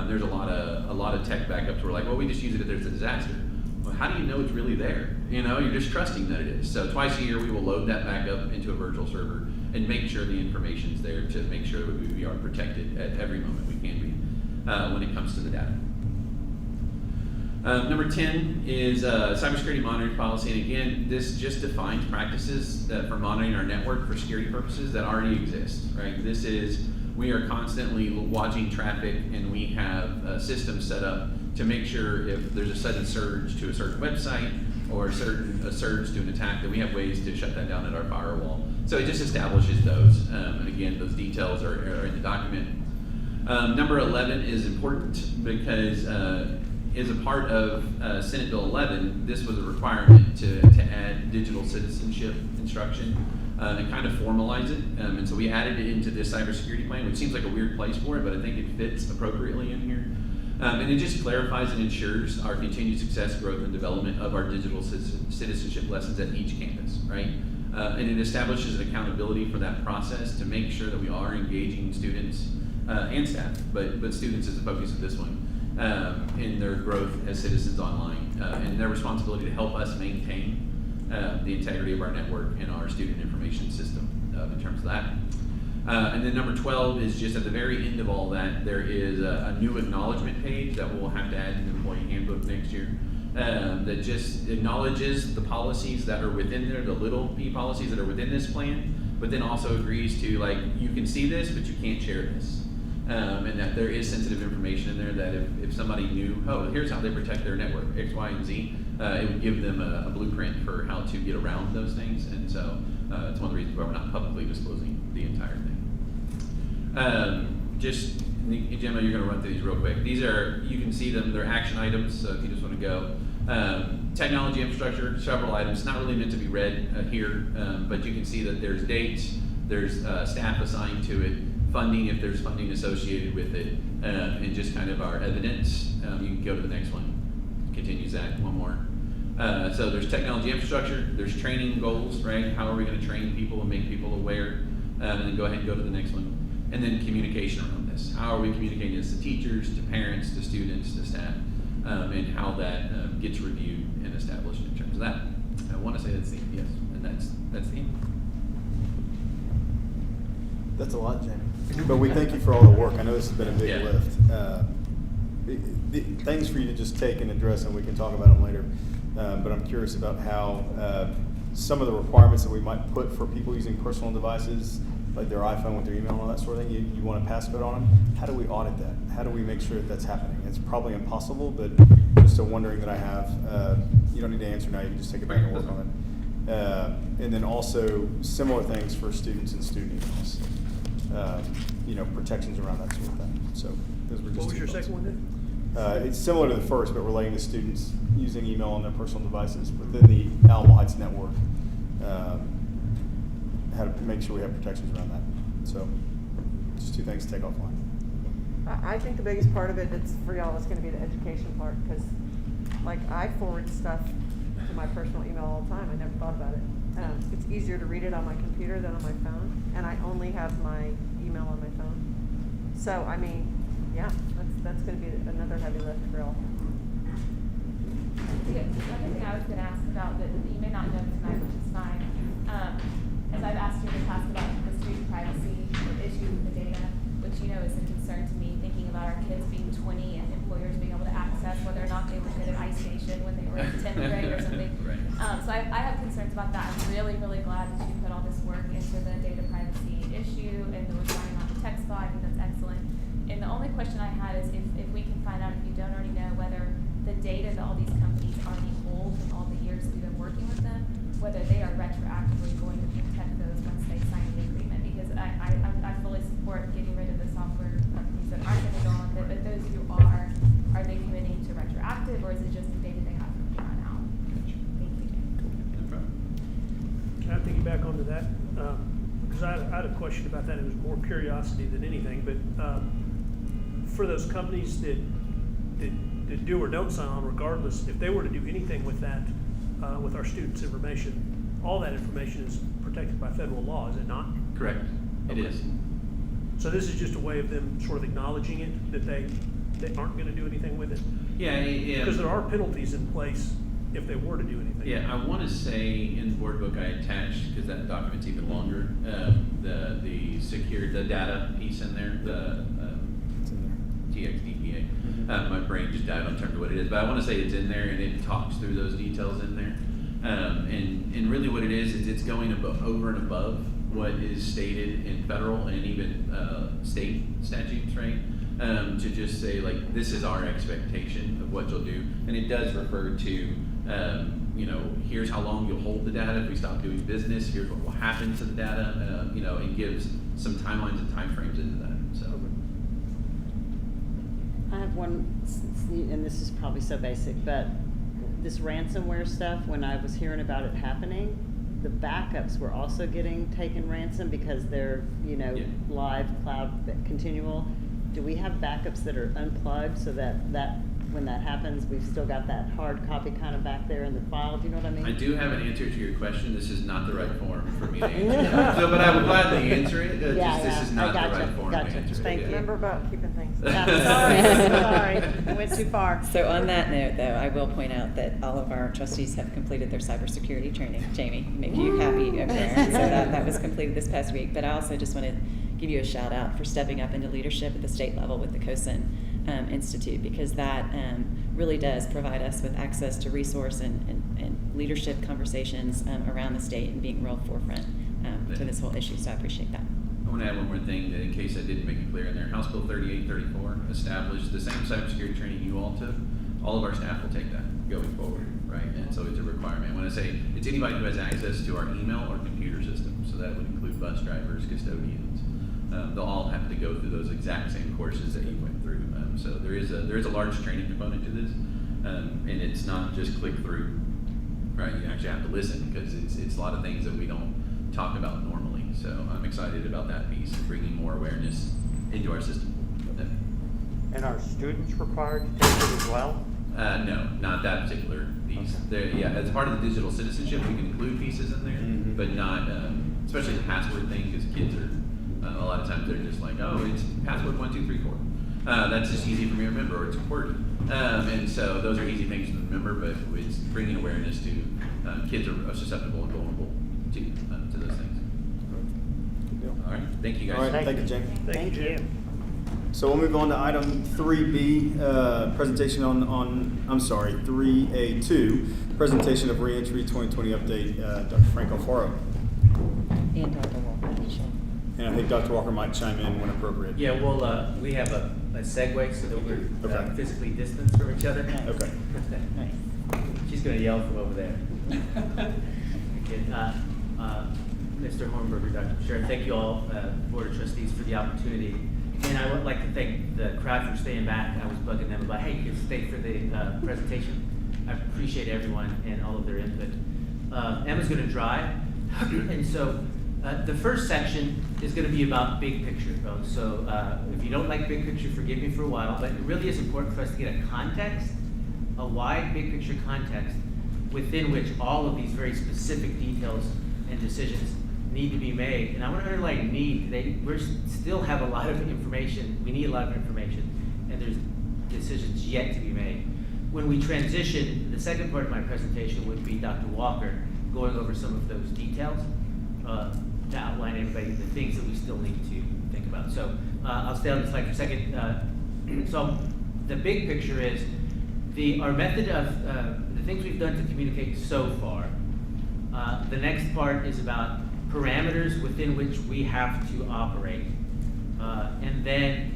Speaker 11: There's a lot of tech backups where like, well, we just use it if there's a disaster. Well, how do you know it's really there? You're just trusting that it is. So twice a year we will load that backup into a virtual server and make sure the information's there to make sure that we are protected at every moment we can be when it comes to the data. Number 10 is cybersecurity monitoring policy, and again, this just defines practices that for monitoring our network for security purposes that already exist, right? We are constantly watching traffic, and we have systems set up to make sure if there's a sudden surge to a certain website or a surge to an attack, that we have ways to shut that down at our firewall. So it just establishes those, and again, those details are in the document. Number 11 is important because as a part of Senate Bill 11, this was a requirement to add digital citizenship instruction and kind of formalize it. And so we added it into this cybersecurity plan, which seems like a weird place for it, but I think it fits appropriately in here. And it just clarifies and ensures our continued success, growth, and development of our digital citizenship lessons at each campus, right? And it establishes an accountability for that process to make sure that we are engaging students and staff, but students is the focus of this one, in their growth as citizens online, and their responsibility to help us maintain the integrity of our network and our student information system in terms of that. And then number 12 is just at the very end of all that, there is a new acknowledgement page that we'll have to add in the employee handbook next year, that just acknowledges the policies that are within there, the little p policies that are within this plan, but then also agrees to, like, you can see this, but you can't share this. And that there is sensitive information in there that if somebody knew, oh, here's how they protect their network, X, Y, and Z, it would give them a blueprint for how to get around those things. And so it's one of the reasons why we're not publicly disclosing the entire thing. Just, Gemma, you're going to run through these real quick. These are, you can see them, they're action items, so if you just want to go. Technology infrastructure, several items, not really meant to be read here, but you can see that there's dates, there's staff assigned to it, funding if there's funding associated with it, and just kind of our evidence. You can go to the next one, continues that one more. So there's technology infrastructure, there's training goals, right? How are we going to train people and make people aware? And then go ahead and go to the next one. And then communication around this. How are we communicating this to teachers, to parents, to students, to staff, and how that gets reviewed and established in terms of that. I want to say that's the end, yes, and that's the end.
Speaker 1: That's a lot, Jamie. But we thank you for all the work. I know this has been a big
Speaker 11: Yeah.
Speaker 1: lift. Things for you to just take and address, and we can talk about them later. But I'm curious about how some of the requirements that we might put for people using personal devices, like their iPhone with their email and all that sort of thing, you want a passcode on them. How do we audit that? How do we make sure that that's happening? It's probably impossible, but just a wondering that I have. You don't need to answer now. You can just take it back and work on it. And then also similar things for students and student emails. Protections around that sort of thing. So those were just
Speaker 12: What was
Speaker 1: two
Speaker 12: your
Speaker 1: thoughts.
Speaker 12: second one then?
Speaker 1: It's similar to the first, but relating to students using email on their personal devices within the Alamo Heights network. How to make sure we have protections around that. So just two things to take offline.
Speaker 13: I think the biggest part of it is for y'all is going to be the education part, because like I forward stuff to my personal email all the time. I never thought about it. It's easier to read it on my computer than on my phone, and I only have my email on my phone. So I mean, yeah, that's going to be another heavy lift for y'all.
Speaker 6: The other thing I was going to ask about that you may not know tonight, which is fine, as I've asked you in the past about the student privacy issue with the data, which is a concern to me, thinking about our kids being 20 and employers being able to access whether or not they were good at ice station when they were in 10th grade or something.
Speaker 11: Right.
Speaker 6: So I have concerns about that. I'm really, really glad that you put all this work into the data privacy issue and the requirement on the text law. I think that's excellent. And the only question I had is if we can find out, if you don't already know, whether the data that all these companies already hold from all the years that we've been working with them, whether they are retroactively going to protect those once they sign the agreement. Because I fully support getting rid of the software companies that aren't going to go on, but those who are they committing to retroactive, or is it just the data they have from here on out? Thank you, Jane.
Speaker 11: No problem.
Speaker 12: Can I piggyback onto that? Because I had a question about that. It was more curiosity than anything. But for those companies that do or don't sign on, regardless, if they were to do anything with that, with our students' information, all that information is protected by federal law, is it not?
Speaker 11: Correct. It is.
Speaker 12: So this is just a way of them sort of acknowledging it, that they aren't going to do anything with it?
Speaker 11: Yeah.
Speaker 12: Because there are penalties in place if they were to do anything.
Speaker 11: Yeah, I want to say in the board book I attached, because that document's even longer, the data piece in there,
Speaker 1: It's in there.
Speaker 11: TXDPA. My brain just died on terms of what it is, but I want to say it's in there and it talks through those details in there. And really what it is it's going over and above what is stated in federal and even state statutes, right? To just say, like, this is our expectation of what you'll do. And it does refer to, here's how long you'll hold the data if we stop doing business, here's what will happen to the data, and gives some timelines and timeframes into that, so.
Speaker 14: I have one, and this is probably so basic, but this ransomware stuff, when I was hearing about it happening, the backups were also getting taken ransom because they're, live, cloud, continual. Do we have backups that are unplugged so that when that happens, we've still got that hard copy kind of back there in the file, do you know what I mean?
Speaker 11: I do have an answer to your question. This is not the right forum for me to answer. So, but I would gladly answer it. This is not the right forum to answer it.
Speaker 14: Thank you.
Speaker 13: Remember about keeping things.
Speaker 14: Sorry, I went too far.
Speaker 15: So on that note, though, I will point out that all of our trustees have completed their cybersecurity training. Jamie, make you happy over there. So that was completed this past week. But I also just want to give you a shout out for stepping up into leadership at the state level with the COSIN Institute, because that really does provide us with access to resource and leadership conversations around the state and being real forefront to this whole issue. So I appreciate that.
Speaker 11: I want to add one more thing that in case I didn't make it clear in there. House Bill 3834 established the same cybersecurity training you all took. All of our staff will take that going forward, right? And so it's a requirement. When I say it's anybody who has access to our email or computer system, so that would include bus drivers, custodians. They'll all have to go through those exact same courses that you went through. So there is a large training component to this, and it's not just click through, right? You actually have to listen because it's a lot of things that we don't talk about normally. So I'm excited about that piece and bringing more awareness into our system.
Speaker 16: And are students required to take it as well?
Speaker 11: No, not that particular piece.
Speaker 16: Okay.
Speaker 11: Yeah, as part of the digital citizenship, we can include pieces in there, but not, especially the password thing, because kids are, a lot of times they're just like, oh, it's password 1234. That's just easy for me to remember, or it's QWERTY. And so those are easy things to remember, but it's bringing awareness to kids are susceptible and vulnerable to those things. All right, thank you guys.
Speaker 1: All right, thank you, Jamie.
Speaker 12: Thank you.
Speaker 1: So we'll move on to item 3B, presentation on 3A2, presentation of reentry 2020 update, Dr. Frank Alfaro.
Speaker 15: And Dr. Walker, Michelle.
Speaker 1: And I think Dr. Walker might chime in when appropriate.
Speaker 17: Yeah, well, we have a segue so that we're
Speaker 1: Okay.
Speaker 17: physically distanced from each other.
Speaker 1: Okay.
Speaker 17: She's going to yell from over there. Okay, Mr. Hornberger, Dr. Bashir, thank you all, Board of Trustees, for the opportunity. And I would like to thank the crowd for staying back. I was bugging them about, hey, you can stay for the presentation. I appreciate everyone and all of their input. Emma's going to drive, and so the first section is going to be about big picture, folks. So if you don't like big picture, forgive me for a while, but it really is important for us to get a context, a wide big picture context, within which all of these very specific details and decisions need to be made. And I want to underline need. We still have a lot of information. We need a lot of information, and there's decisions yet to be made. When we transition, the second part of my presentation would be Dr. Walker going over some of those details to outline everybody the things that we still need to think about. So I'll stay on this slide for a second. So the big picture is our method of the things we've done to communicate so far. The next part is about parameters within which we have to operate. And then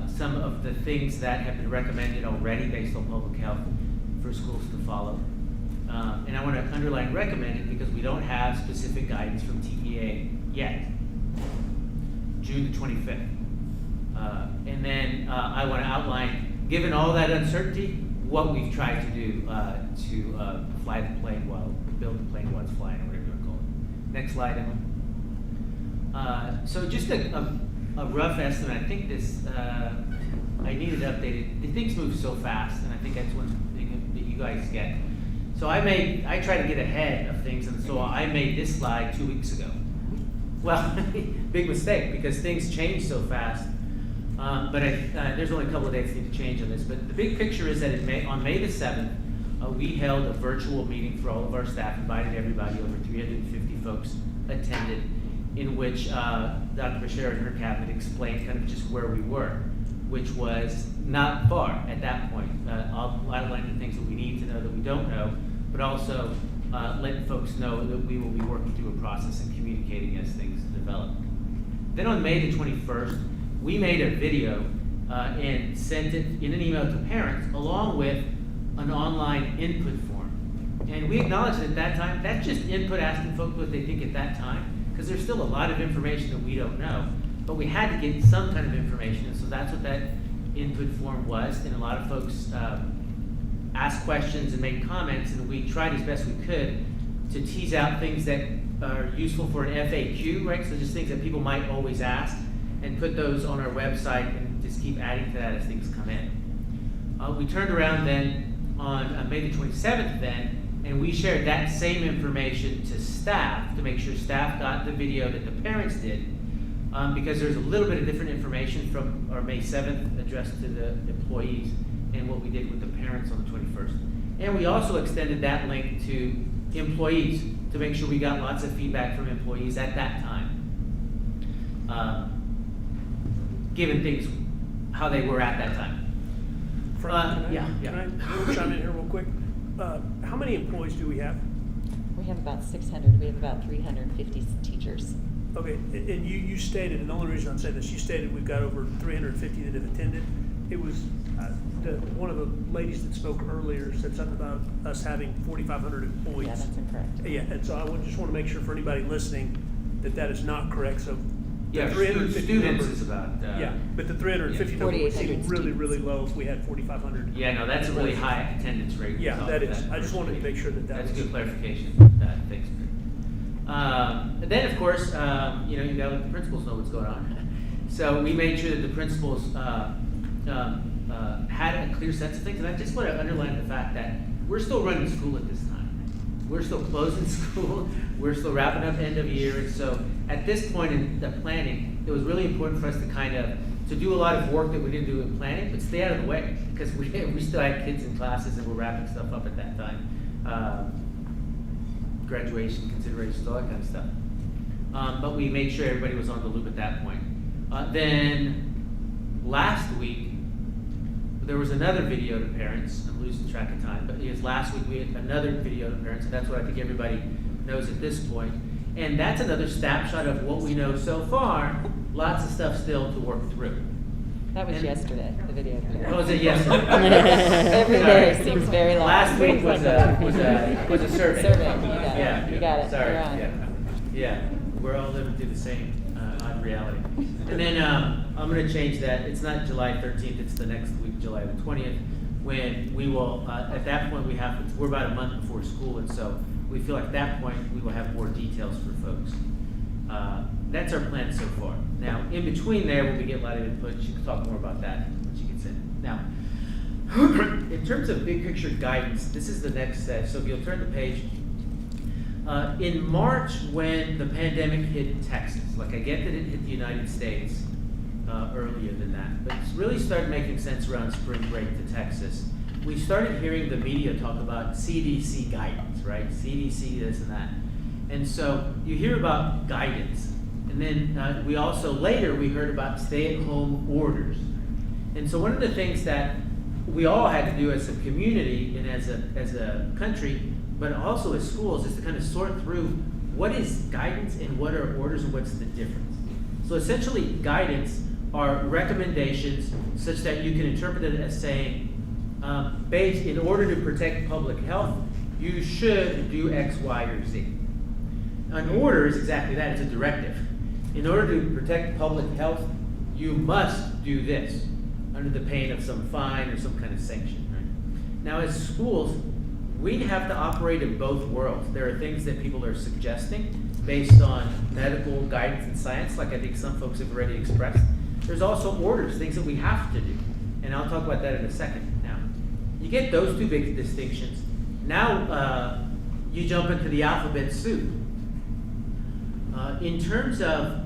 Speaker 17: some of the things that have been recommended already based on public health for schools to follow. And I want to underline recommended because we don't have specific guidance from TEA yet. June the 25th. And then I want to outline, given all that uncertainty, what we've tried to do to fly the plane while, build the plane while it's flying, or whatever you want to call it. Next slide, Emma. So just a rough estimate. I think this, I needed updated. The things move so fast, and I think that's one thing that you guys get. So I tried to get ahead of things, and so I made this slide 2 weeks ago. Well, big mistake, because things change so fast. But there's only a couple of dates that need to change on this. But the big picture is that on May the 7th, we held a virtual meeting for all of our staff, invited everybody, over 350 folks attended, in which Dr. Bashir and her cabinet explained kind of just where we were, which was not far at that point. I'll outline the things that we need to know that we don't know, but also letting folks know that we will be working through a process and communicating as things develop. Then on May the 21st, we made a video and sent it in an email to parents along with an online input form. And we acknowledged at that time, that's just input asking folks what they think at that time, because there's still a lot of information that we don't know. But we had to get some kind of information, and so that's what that input form was. And a lot of folks asked questions and made comments, and we tried as best we could to tease out things that are useful for an FAQ, right? So just things that people might always ask, and put those on our website and just keep adding to that as things come in. We turned around then on May the 27th then, and we shared that same information to staff to make sure staff got the video that the parents did, because there's a little bit of different information from our May 7th addressed to the employees and what we did with the parents on the 21st. And we also extended that link to employees to make sure we got lots of feedback from employees at that time, given things how they were at that time.
Speaker 12: Frank,
Speaker 17: yeah.
Speaker 12: Can I chime in here real quick? How many employees do we have?
Speaker 15: We have about 600. We have about 350 teachers.
Speaker 12: Okay, and you stated, and the only reason I'm saying this, you stated we've got over 350 that have attended. It was, one of the ladies that spoke earlier said something about us having 4,500 employees.
Speaker 15: Yeah, that's incorrect.
Speaker 12: Yeah, and so I just want to make sure for anybody listening that is not correct. So
Speaker 17: Yeah,
Speaker 12: the 350
Speaker 17: students
Speaker 12: number,
Speaker 17: is about.
Speaker 12: yeah, but the 350 number would seem
Speaker 15: 4,800
Speaker 12: really, really
Speaker 15: students.
Speaker 12: low if we had 4,500.
Speaker 17: Yeah, no, that's a really high attendance rate.
Speaker 12: Yeah,
Speaker 17: off
Speaker 12: that is.
Speaker 17: that
Speaker 12: I just
Speaker 17: first
Speaker 12: wanted to
Speaker 17: week.
Speaker 12: make sure that
Speaker 17: That's
Speaker 12: was.
Speaker 17: good clarification. Thanks. And then, of course, you gotta let the principals know what's going on. So we made sure that the principals had a clear sense of things, and I just want to underline the fact that we're still running school at this time. We're still closing school. We're still wrapping up end of year, and so at this point in the planning, it was really important for us to to do a lot of work that we didn't do in planning, but stay out of the way, because we still had kids in classes and we're wrapping stuff up at that time. Graduation considerations, all that kind of stuff. But we made sure everybody was on the loop at that point. Then last week, there was another video to parents. I'm losing track of time, but last week we had another video to parents, and that's what I think everybody knows at this point. And that's another snapshot of what we know so far. Lots of stuff still to work through.
Speaker 15: That was yesterday, the video.
Speaker 17: Oh, was it yesterday?
Speaker 15: Every day seems very long.
Speaker 17: Last week was a survey.
Speaker 15: Survey, you got it.
Speaker 17: Yeah,
Speaker 15: You got it.
Speaker 17: Sorry.
Speaker 15: You're on.
Speaker 17: Yeah. We're all living through the same odd reality. And then I'm going to change that. It's not July 13th. It's the next week, July the 20th, when we will. At that point, we're about a month before school, and so we feel like at that point we will have more details for folks. That's our plan so far. Now, in between there, when we get a lot of input, she can talk more about that when she gets in. Now, in terms of big picture guidance, this is the next set. So if you'll turn the page. In March, when the pandemic hit Texas, like I get that it hit the United States earlier than that, but it's really started making sense around spring break to Texas. We started hearing the media talk about CDC guidance, right? CDC this and that. And so you hear about guidance. And then we heard about stay-at-home orders. And so one of the things that we all had to do as a community and as a country, but also as schools, is to kind of sort through what is guidance and what are orders and what's the difference. So essentially, guidance are recommendations such that you can interpret it as saying, in order to protect public health, you should do X, Y, or Z. An order is exactly that, it's a directive. In order to protect public health, you must do this under the pain of some fine or some kind of sanction, right? Now, as schools, we have to operate in both worlds. There are things that people are suggesting based on medical guidance and science, like I think some folks have already expressed. There's also orders, things that we have to do. And I'll talk about that in a second. Now, you get those two big distinctions. Now, you jump into the alphabet soup. In terms of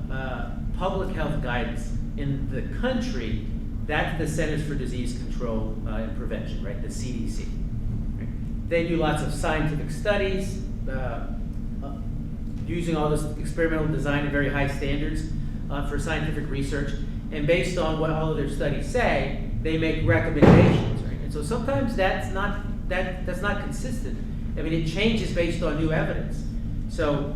Speaker 17: public health guidance in the country, that's the Centers for Disease Control and Prevention, right? The CDC. Right? They do lots of scientific studies, using all this experimental design and very high standards for scientific research. And based on what all of their studies say, they make recommendations, right? And so sometimes that's not consistent. I mean, it changes based on new evidence. So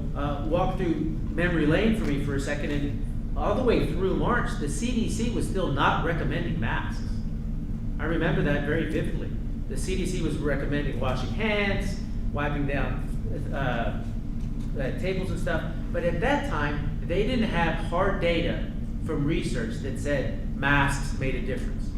Speaker 17: walk through memory lane for me for a second, and all the way through March, the CDC was still not recommending masks. I remember that very vividly. The CDC was recommending washing hands, wiping down tables and stuff, but at that time, they didn't have hard data from research that said masks made a difference.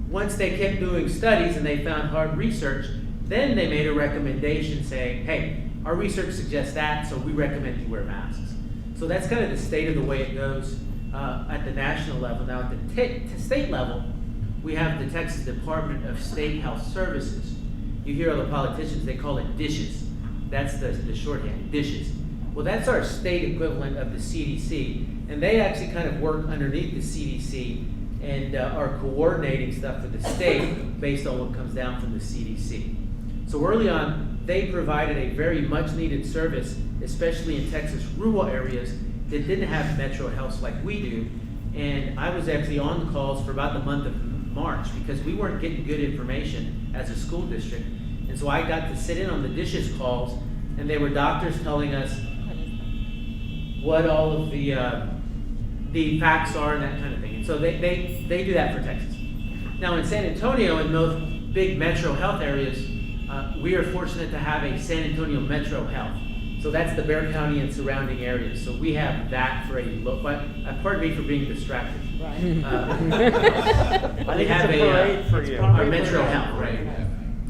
Speaker 17: Once they kept doing studies and they found hard research, then they made a recommendation saying, hey, our research suggests that, so we recommend you wear masks. So that's kind of the state of the way it goes at the national level. Now at the state level, we have the Texas Department of State Health Services. You hear all the politicians, they call it DISHES. That's the shorthand, DISHES. Well, that's our state equivalent of the CDC, and they actually kind of work underneath the CDC and are coordinating stuff for the state based on what comes down from the CDC. So early on, they provided a very much needed service, especially in Texas rural areas that didn't have metro health like we do. And I was actually on the calls for about the month of March because we weren't getting good information as a school district. And so I got to sit in on the DISHES calls, and they were doctors telling us what all of the facts are and that kind of thing. And so they do that for Texas. Now in San Antonio and most big metro health areas, we are fortunate to have a San Antonio Metro Health. So that's the Bexar County and surrounding areas. So we have that for a look. Pardon me for being distracted.
Speaker 14: Right.
Speaker 16: I think it's a parade for you.
Speaker 17: Our Metro Health, right?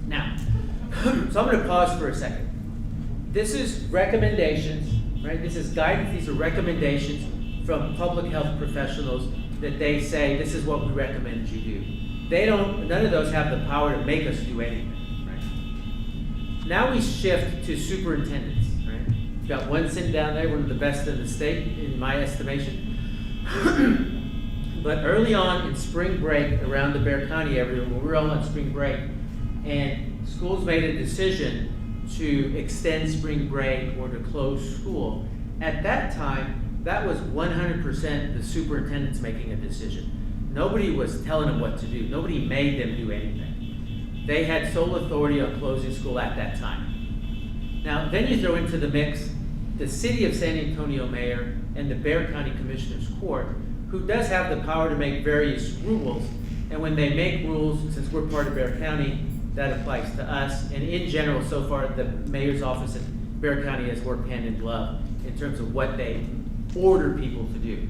Speaker 17: Now, so I'm going to pause for a second. This is recommendations, right? This is guidance. These are recommendations from public health professionals that they say this is what we recommend you do. None of those have the power to make us do anything. Now we shift to superintendents, right? We've got one sitting down there, one of the best in the state, in my estimation. But early on in spring break around the Bexar County area, when we were all on spring break, and schools made a decision to extend spring break or to close school, at that time, that was 100% the superintendents making a decision. Nobody was telling them what to do. Nobody made them do anything. They had sole authority on closing school at that time. Now, then you throw into the mix the City of San Antonio Mayor and the Bexar County Commissioner's Court, who does have the power to make various rules. And when they make rules, since we're part of Bexar County, that applies to us. And in general, so far, the Mayor's office in Bexar County has worked hand in glove in terms of what they order people to do.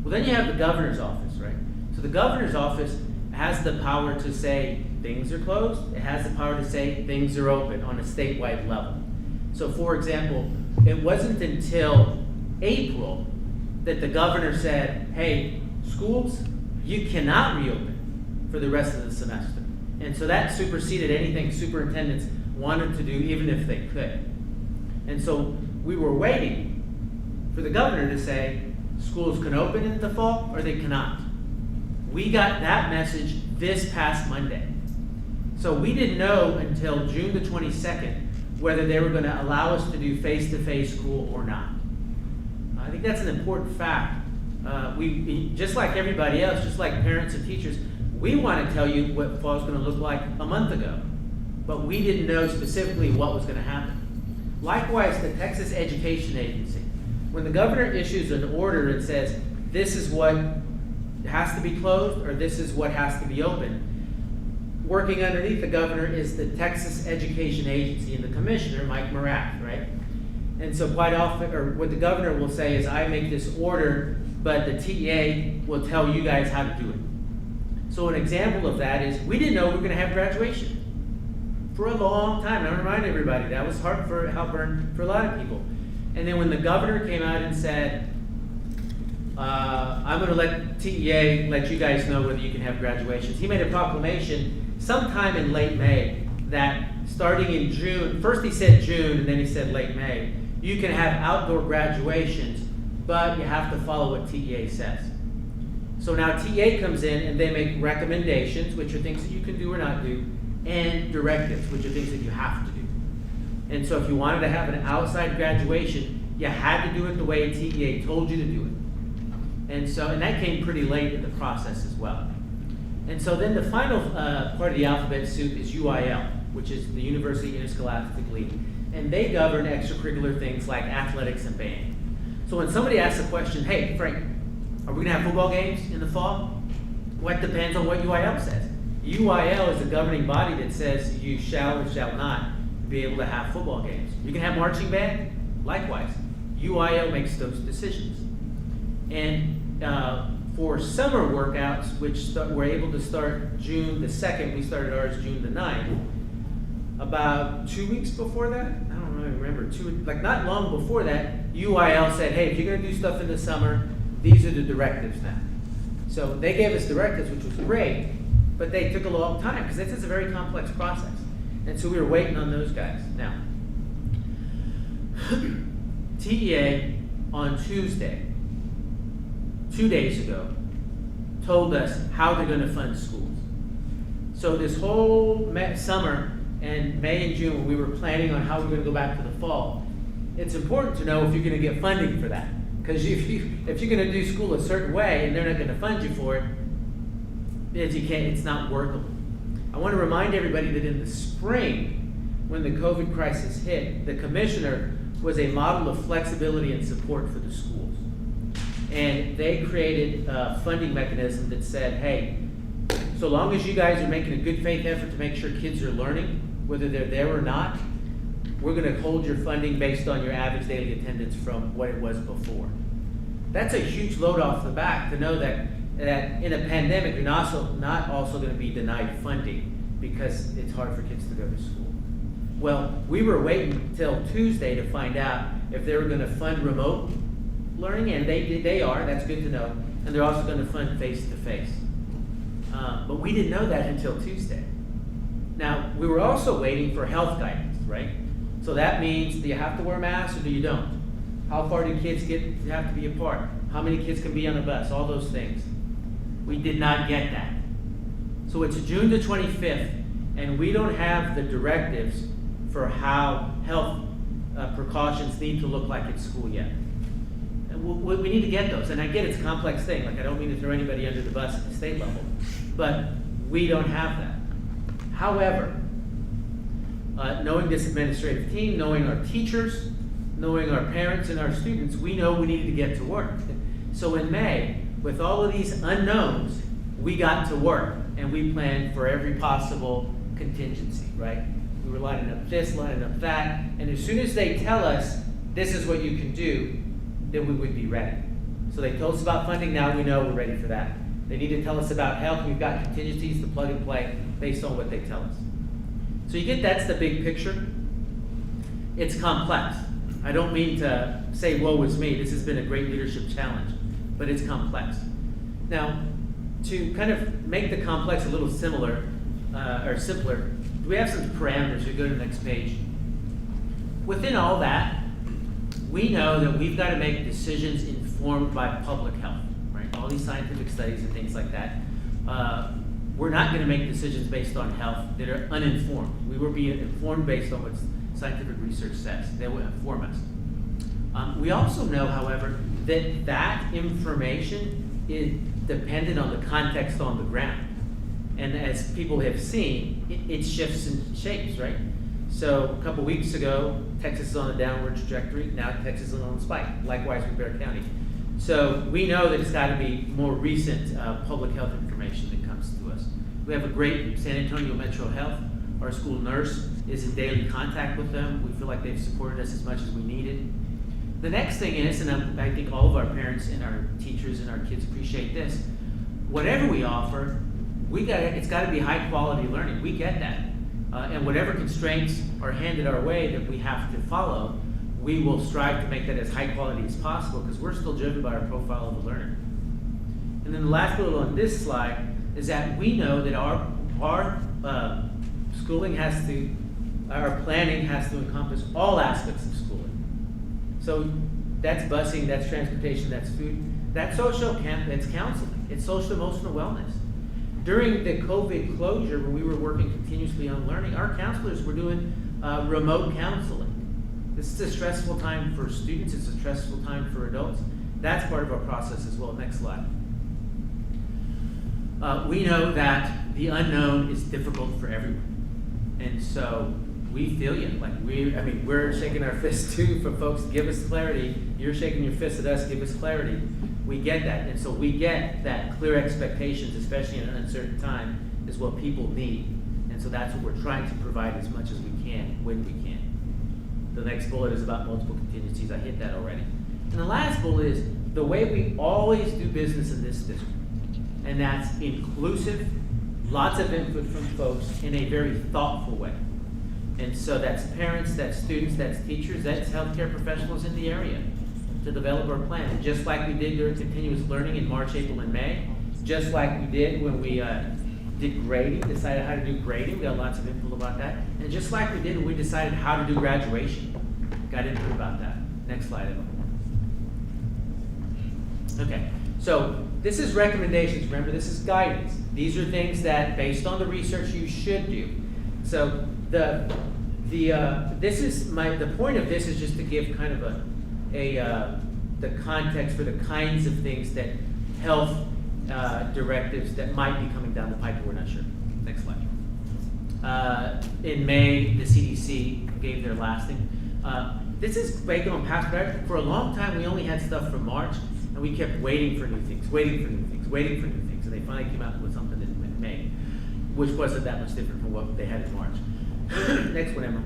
Speaker 17: Well, then you have the Governor's office, right? So the Governor's office has the power to say things are closed. It has the power to say things are open on a statewide level. So for example, it wasn't until April that the governor said, hey, schools, you cannot reopen for the rest of the semester. And so that superseded anything superintendents wanted to do, even if they could. And so we were waiting for the governor to say, schools can open in the fall or they cannot. We got that message this past Monday. So we didn't know until June the 22nd whether they were going to allow us to do face-to-face school or not. I think that's an important fact. We, just like everybody else, just like parents and teachers, we want to tell you what fall is going to look like a month ago, but we didn't know specifically what was going to happen. Likewise, the Texas Education Agency, when the governor issues an order and says, this is what has to be closed or this is what has to be open, working underneath the governor is the Texas Education Agency and the commissioner, Mike Marath, right? And so quite often, or what the governor will say is, I make this order, but the TEA will tell you guys how to do it. So an example of that is, we didn't know we were gonna have graduation for a long time. And I remind everybody, that was hard for Halburn for a lot of people. And then when the governor came out and said, I'm gonna let TEA let you guys know whether you can have graduations. He made a proclamation sometime in late May that starting in June, first he said June and then he said late May, you can have outdoor graduations, but you have to follow what TEA says. So now TEA comes in and they make recommendations, which are things that you can do or not do, and directives, which are things that you have to do. And so if you wanted to have an outside graduation, you had to do it the way TEA told you to do it. And so, and that came pretty late in the process as well. And so then the final part of the alphabet soup is UIL, which is the University Interscholastic League. And they govern extracurricular things like athletics and band. So when somebody asks a question, hey, Frank, are we gonna have football games in the fall? Well, it depends on what UIL says. UIL is a governing body that says you shall or shall not be able to have football games. You can have marching band, likewise. UIL makes those decisions. And for summer workouts, which we're able to start June the 2nd, we started ours June the 9th. About 2 weeks before that, I don't really remember, not long before that, UIL said, hey, if you're gonna do stuff in the summer, these are the directives now. So they gave us directives, which was great, but they took a long time because this is a very complex process. And so we were waiting on those guys. Now, TEA on Tuesday, 2 days ago, told us how they're going to fund schools. So this whole summer and May and June, when we were planning on how we're going to go back to the fall, it's important to know if you're going to get funding for that. Because if you're going to do school a certain way and they're not going to fund you for it, it's not workable. I want to remind everybody that in the spring, when the COVID crisis hit, the commissioner was a model of flexibility and support for the schools. And they created a funding mechanism that said, hey, so long as you guys are making a good faith effort to make sure kids are learning, whether they're there or not, we're going to hold your funding based on your average daily attendance from what it was before. That's a huge load off the back to know that in a pandemic, you're not also going to be denied funding because it's hard for kids to go to school. Well, we were waiting until Tuesday to find out if they were going to fund remote learning, and they are, that's good to know, and they're also going to fund face-to-face. But we didn't know that until Tuesday. Now, we were also waiting for health guidance, right? So that means, do you have to wear masks or do you don't? How far do kids have to be apart? How many kids can be on a bus? All those things. We did not get that. So it's June the 25th, and we don't have the directives for how health precautions need to look like at school yet. And we need to get those. And I get it's a complex thing. Like, I don't mean to throw anybody under the bus at the state level, but we don't have that. However, knowing this administrative team, knowing our teachers, knowing our parents and our students, we know we needed to get to work. So in May, with all of these unknowns, we got to work and we planned for every possible contingency, right? We were lining up this, lining up that, and as soon as they tell us this is what you can do, then we would be ready. So they told us about funding, now we know we're ready for that. They need to tell us about health, we've got contingencies to plug and play based on what they tell us. So you get that's the big picture. It's complex. I don't mean to say woe is me, this has been a great leadership challenge, but it's complex. Now, to kind of make the complex a little similar, or simpler, we have some parameters. You go to the next page. Within all that, we know that we've got to make decisions informed by public health, right? All these scientific studies and things like that. We're not going to make decisions based on health that are uninformed. We will be informed based on what scientific research says. They will inform us. We also know, however, that that information is dependent on the context on the ground. And as people have seen, it shifts and shapes, right? So a couple weeks ago, Texas is on a downward trajectory. Now Texas is on a spike. Likewise with Bear County. So we know that it's got to be more recent public health information that comes to us. We have a great San Antonio Metro Health. Our school nurse is in daily contact with them. We feel like they've supported us as much as we needed. The next thing is, and I think all of our parents and our teachers and our kids appreciate this, whatever we offer, it's got to be high quality learning. We get that. And whatever constraints are handed our way that we have to follow, we will strive to make that as high quality as possible because we're still driven by our profile of the learner. And then the last little on this slide is that we know that our schooling our planning has to encompass all aspects of schooling. So that's busing, that's transportation, that's food, that's that's counseling, it's social emotional wellness. During the COVID closure, when we were working continuously on learning, our counselors were doing remote counseling. This is a stressful time for students, it's a stressful time for adults. That's part of our process as well. Next slide. We know that the unknown is difficult for everyone. And so we feel you. Like we're shaking our fists too for folks to give us clarity. You're shaking your fist at us, give us clarity. We get that. And so we get that clear expectations, especially in an uncertain time, is what people need. And so that's what we're trying to provide as much as we can, when we can. The next bullet is about multiple contingencies. I hit that already. And the last bullet is the way we always do business in this district. And that's inclusive, lots of input from folks in a very thoughtful way. And so that's parents, that's students, that's teachers, that's healthcare professionals in the area to develop our plan. Just like we did during continuous learning in March, April, and May, just like we did when we did grading, decided how to do grading. We got lots of info about that. And just like we did when we decided how to do graduation, got input about that. Next slide, Emma. Okay, so this is recommendations. Remember, this is guidance. These are things that, based on the research, you should do. So the point of this is just to give kind of the context for the kinds of things that health directives that might be coming down the pipe, but we're not sure. Next slide. In May, the CDC gave their last thing. This is based on past practice. For a long time, we only had stuff from March, and we kept waiting for new things, and they finally came out with something in May, which wasn't that much different from what they had in March. Next one, Emma.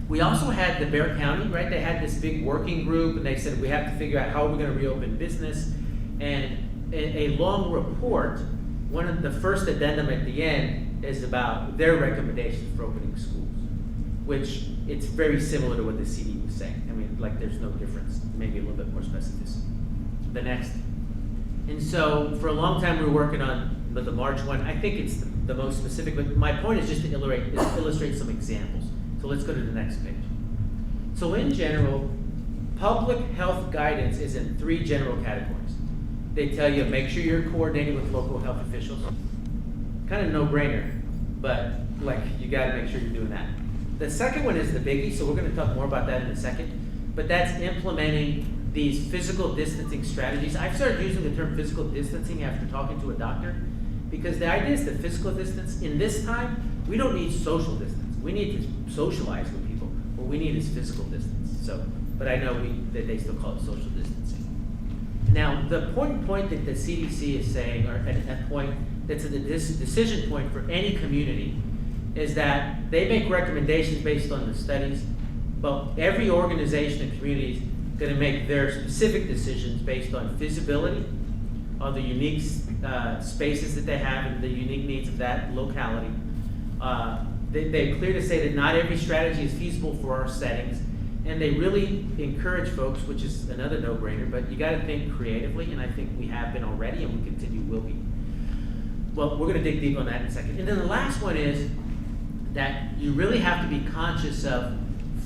Speaker 17: We also had the Bexar County, right? They had this big working group, and they said we have to figure out how we're going to reopen business. And a long report, one of the first addendum at the end is about their recommendations for opening schools, which it's very similar to what the CD was saying. I mean, like there's no difference, maybe a little bit more specificity. The next. And so for a long time we were working on the March one. I think it's the most specific, but my point is just to illustrate some examples. So let's go to the next page. So in general, public health guidance is in 3 general categories. They tell you make sure you're coordinating with local health officials. Kind of no-brainer, but like you got to make sure you're doing that. The second one is the biggie, so we're going to talk more about that in a second, but that's implementing these physical distancing strategies. I've started using the term physical distancing after talking to a doctor, because the idea is that physical distance, in this time, we don't need social distance. We need to socialize with people. What we need is physical distance. So, but I know that they still call it social distancing. Now, the important point that the CDC is saying, or a point that's a decision point for any community, is that they make recommendations based on the studies, but every organization and community is going to make their specific decisions based on feasibility, on the unique spaces that they have and the unique needs of that locality. They clearly say that not every strategy is feasible for our settings, and they really encourage folks, which is another no-brainer, but you got to think creatively, and I think we have been already, and we continue will be. Well, we're going to dig deep on that in a second. And then the last one is that you really have to be conscious of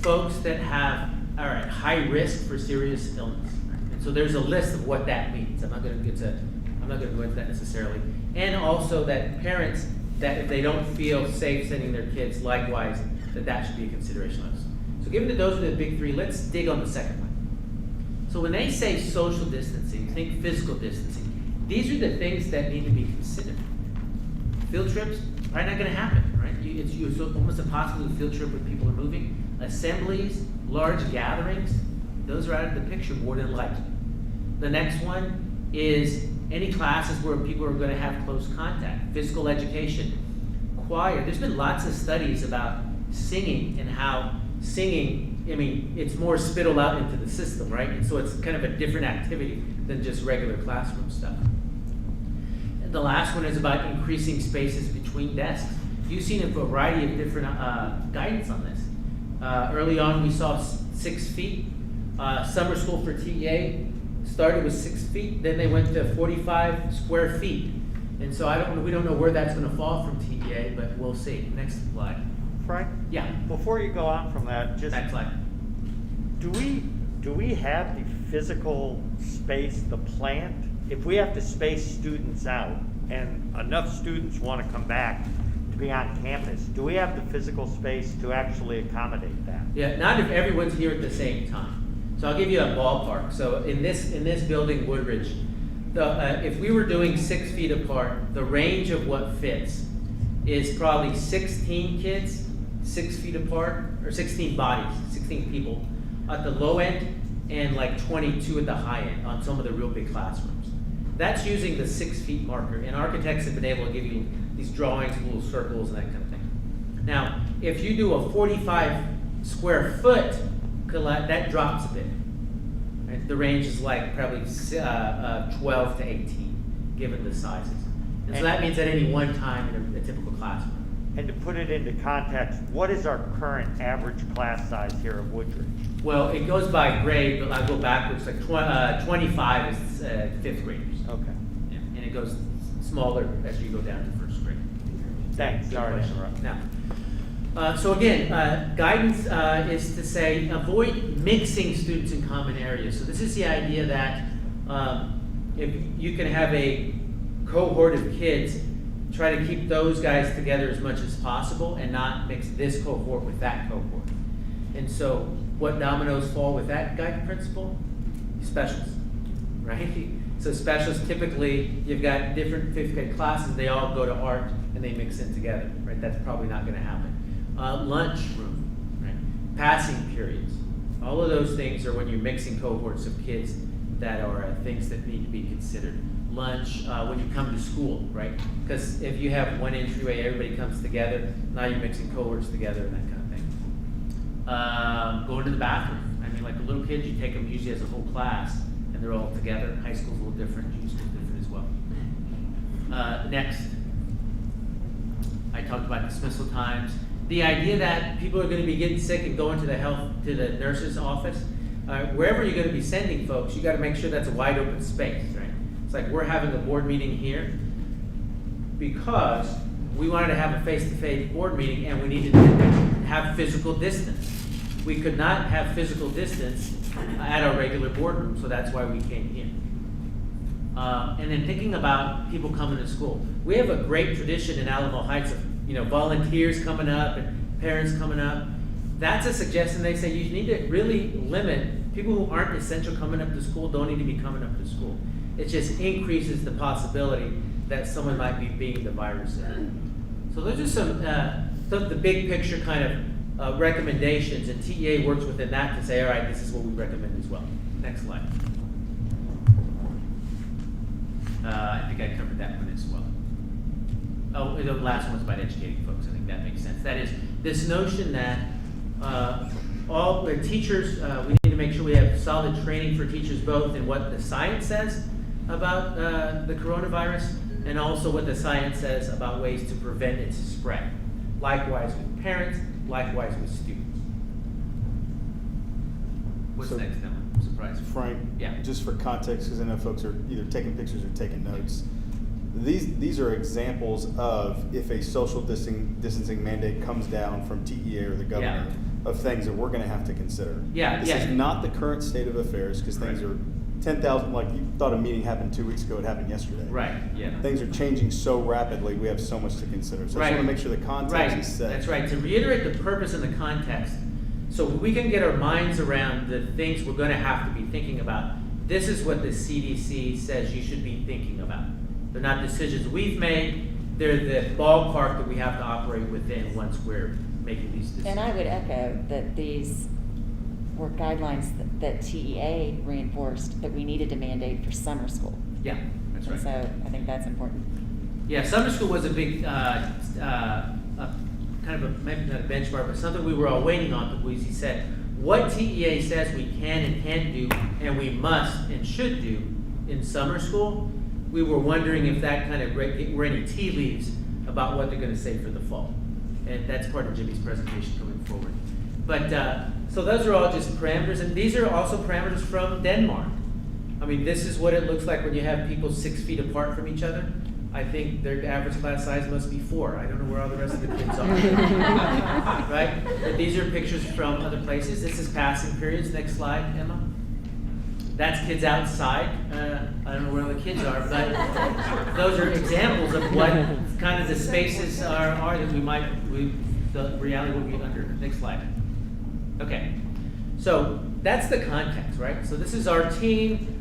Speaker 17: folks that have high risk for serious illness. And so there's a list of what that means. I'm not going to go into that necessarily. And also that parents, that if they don't feel safe sending their kids, likewise, that should be a consideration of us. So given that those are the big 3, let's dig on the second one. So when they say social distancing, think physical distancing. These are the things that need to be considered. Field trips, probably not going to happen, right? It's almost impossible to field trip when people are moving. Assemblies, large gatherings, those are out of the picture more than likely. The next one is any classes where people are going to have close contact. Physical education, choir. There's been lots of studies about singing and how singing, I mean, it's more spittle out into the system, right? And so it's kind of a different activity than just regular classroom stuff. And the last one is about increasing spaces between desks. You've seen a variety of different guidance on this. Early on, we saw 6 feet. Summer school for TEA started with 6 feet, then they went to 45 square feet. And so we don't know where that's going to fall from TEA, but we'll see. Next slide.
Speaker 16: Frank?
Speaker 17: Yeah.
Speaker 16: Before you go on from that, just
Speaker 17: next slide.
Speaker 16: Do we have the physical space, the plant? If we have to space students out and enough students want to come back to be on campus, do we have the physical space to actually accommodate that?
Speaker 17: Yeah, not if everyone's here at the same time. So I'll give you a ballpark. So in this building, Woodridge, if we were doing 6 feet apart, the range of what fits is probably 16 kids, 6 feet apart, or 16 bodies, 16 people at the low end, and like 22 at the high end on some of the real big classrooms. That's using the 6 feet marker, and architects have been able to give you these drawings, little circles, and that kind of thing. Now, if you do a 45 square foot, that drops a bit. Right? The range is like probably 12 to 18, given the sizes. And so that means at any one time in a typical classroom.
Speaker 16: And to put it into context, what is our current average class size here at Woodridge?
Speaker 17: Well, it goes by grade, but I'll go backwards. Like 25 is 5th graders.
Speaker 16: Okay.
Speaker 17: Yeah. And it goes smaller as you go down to first grade.
Speaker 16: Thanks,
Speaker 17: Good
Speaker 16: sorry to
Speaker 17: question.
Speaker 16: interrupt.
Speaker 17: Now, so again, guidance is to say avoid mixing students in common areas. So this is the idea that if you can have a cohort of kids, try to keep those guys together as much as possible and not mix this cohort with that cohort. And so what dominoes fall with that guiding principle? Specials, right? So specials, typically you've got different fifth grade classes, they all go to art and they mix in together, right? That's probably not gonna happen. Lunch room, right? Passing periods. All of those things are when you're mixing cohorts of kids that are things that need to be considered. Lunch, when you come to school, right? Because if you have one entryway, everybody comes together, now you're mixing cohorts together and that kind of thing. Going to the bathroom. I mean, like the little kids, you take them usually as a whole class and they're all together. High school's a little different, junior school's different as well. Next, I talked about dismissal times. The idea that people are going to be getting sick and going to the nurse's office, wherever you're going to be sending folks, you got to make sure that's a wide open space, right? It's like we're having a board meeting here because we wanted to have a face-to-face board meeting and we needed to have physical distance. We could not have physical distance at our regular boardroom, so that's why we came here. And then thinking about people coming to school. We have a great tradition in Alamo Heights of volunteers coming up and parents coming up. That's a suggestion. They say you need to really limit people who aren't essential coming up to school. Don't need to be coming up to school. It just increases the possibility that someone might be being the virus in. So those are some the big picture kind of recommendations, and TEA works within that to say, all right, this is what we recommend as well. Next slide. I think I covered that one as well. Oh, the last one's about educating folks. I think that makes sense. That is this notion that all the teachers, we need to make sure we have solid training for teachers both in what the science says about the coronavirus and also what the science says about ways to prevent its spread. Likewise with parents, likewise with students. What's next, Emma? I'm surprised.
Speaker 1: Frank,
Speaker 17: Yeah.
Speaker 1: just for context, because I know folks are either taking pictures or taking notes. These are examples of if a social distancing mandate comes down from TEA or the governor of things that we're going to have to consider. This is not the current state of affairs because things are 10,000, like you thought a meeting happened 2 weeks ago, it happened yesterday.
Speaker 17: Right, yeah.
Speaker 1: Things are changing so rapidly, we have so much to consider. So I just want to make sure the context is set.
Speaker 17: That's right. To reiterate the purpose and the context, so we can get our minds around the things we're going to have to be thinking about. This is what the CDC says you should be thinking about. They're not decisions we've made. They're the ballpark that we have to operate within once we're making these decisions.
Speaker 15: And I would echo that these were guidelines that TEA reinforced that we needed to mandate for summer school.
Speaker 17: Yeah, that's right.
Speaker 15: And so I think that's important.
Speaker 17: Yeah, summer school was a big, kind of a, maybe not a benchmark, but something we were all waiting on because he said, what TEA says we can and can't do and we must and should do in summer school, we were wondering if that kind of were any tea leaves about what they're going to say for the fall. And that's part of Jimmy's presentation coming forward. But, so those are all just parameters, and these are also parameters from Denmark. I mean, this is what it looks like when you have people 6 feet apart from each other. I think their average class size must be 4. I don't know where all the rest of the kids are. Right? But these are pictures from other places. This is passing periods. Next slide, Emma. That's kids outside. I don't know where all the kids are, but those are examples of what kind of the spaces are that the reality will be under. Next slide. Okay. So that's the context, right? So this is our team.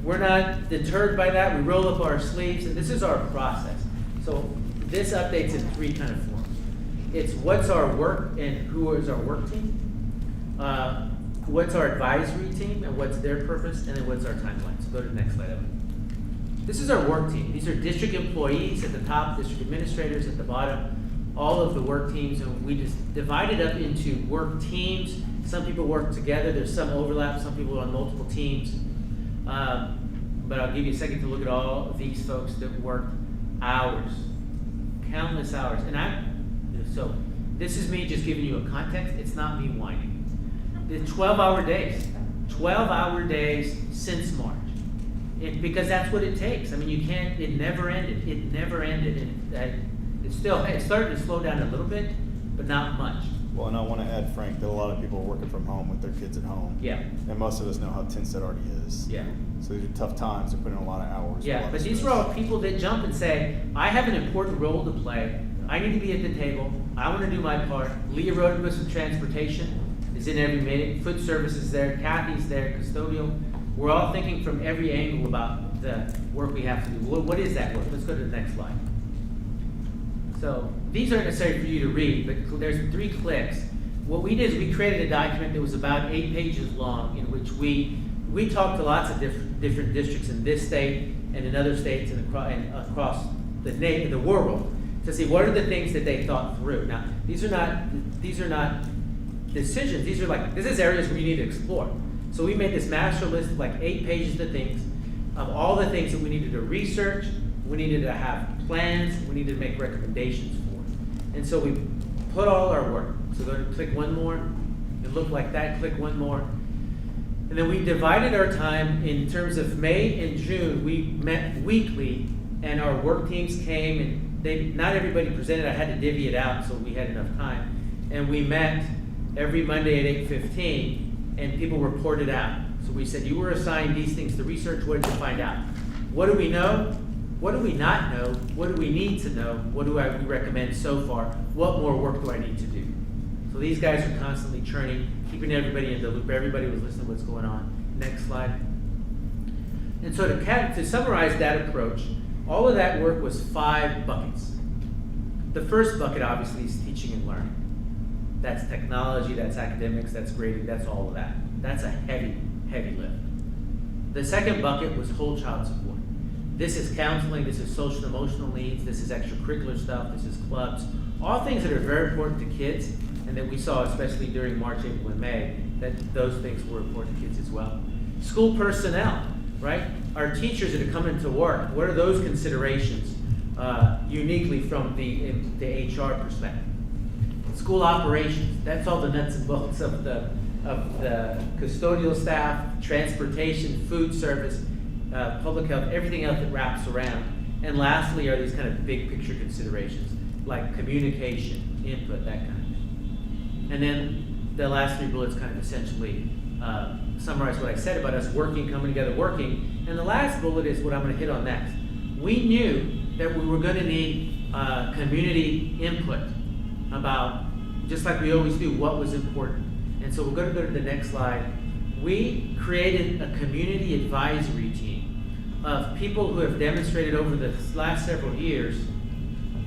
Speaker 17: We're not deterred by that. We roll up our sleeves, and this is our process. So this updates in 3 kind of forms. It's what's our work and who is our work team. What's our advisory team and what's their purpose, and then what's our timeline. So go to the next slide. This is our work team. These are district employees at the top, district administrators at the bottom, all of the work teams, and we just divide it up into work teams. Some people work together. There's some overlap. Some people are on multiple teams. But I'll give you a second to look at all of these folks that work hours, countless hours. So this is me just giving you a context. It's not me whining. The 12-hour days, 12-hour days since March. because that's what it takes. I mean, you can't, it never ended. It never ended. And it's starting to slow down a little bit, but not much.
Speaker 1: Well, and I want to add, Frank, that a lot of people are working from home with their kids at home.
Speaker 17: Yeah.
Speaker 1: And most of us know how tense that already is.
Speaker 17: Yeah.
Speaker 1: So these are tough times. They're putting in a lot of hours. a
Speaker 17: Yeah,
Speaker 1: lot
Speaker 17: but
Speaker 1: of
Speaker 17: these are
Speaker 1: stress.
Speaker 17: all people that jump and say, I have an important role to play. I need to be at the table. I want to do my part. Leah Roden with some transportation is in every meeting. Food service is there. Kathy's there. Custodial. We're all thinking from every angle about the work we have to do. What is that work? Let's go to the next slide. So these aren't necessary for you to read, but there's 3 clicks. What we did is we created a document that was about 8 pages long, in which we talked to lots of different districts in this state and in other states and across the world to see what are the things that they thought through. Now, these are not decisions. These are like, this is areas where you need to explore. So we made this master list of like 8 pages of things, of all the things that we needed to research, we needed to have plans, we needed to make recommendations for. And so we put all our work. So go to click one more, it looked like that, click one more. And then we divided our time in terms of May and June. We met weekly, and our work teams came, and not everybody presented. I had to divvy it out so we had enough time. And we met every Monday at 8:15, and people reported out. So we said, you were assigned these things to research. What did you find out? What do we know? What do we not know? What do we need to know? What do we recommend so far? What more work do I need to do? So these guys are constantly churning, keeping everybody in the loop. Everybody was listening to what's going on. Next slide. And so to summarize that approach, all of that work was 5 buckets. The first bucket, obviously, is teaching and learning. That's technology, that's academics, that's grading, that's all of that. That's a heavy, heavy lift. The second bucket was whole child support. This is counseling, this is social and emotional needs, this is extracurricular stuff, this is clubs, all things that are very important to kids, and that we saw especially during March, April, and May, that those things were important to kids as well. School personnel, right? Our teachers that are coming to work, what are those considerations uniquely from the HR perspective? School operations, that's all the nuts and bolts of the custodial staff, transportation, food service, public health, everything else that wraps around. And lastly are these kind of big picture considerations, like communication, input, that kind of thing. And then the last 3 bullets kind of essentially summarize what I said about us working, coming together, working. And the last bullet is what I'm going to hit on next. We knew that we were going to need community input about, just like we always do, what was important. And so we're going to go to the next slide. We created a community advisory team of people who have demonstrated over the last several years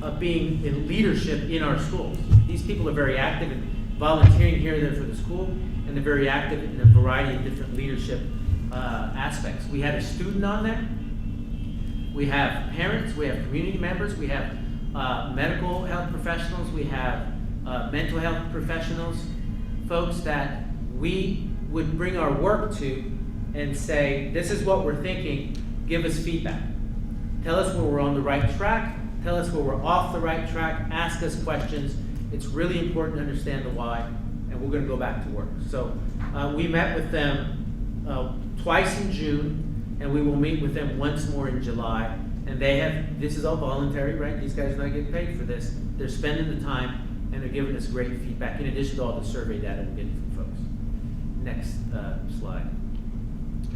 Speaker 17: of being in leadership in our schools. These people are very active in volunteering here and there for the school, and they're very active in a variety of different leadership aspects. We had a student on there. We have parents, we have community members, we have medical health professionals, we have mental health professionals, folks that we would bring our work to and say, this is what we're thinking, give us feedback. Tell us where we're on the right track, tell us where we're off the right track, ask us questions. It's really important to understand the why, and we're going to go back to work. So we met with them twice in June, and we will meet with them once more in July. And they have, this is all voluntary, right? These guys are not getting paid for this. They're spending the time, and they're giving us great feedback, in addition to all the survey data we're getting from folks. Next slide.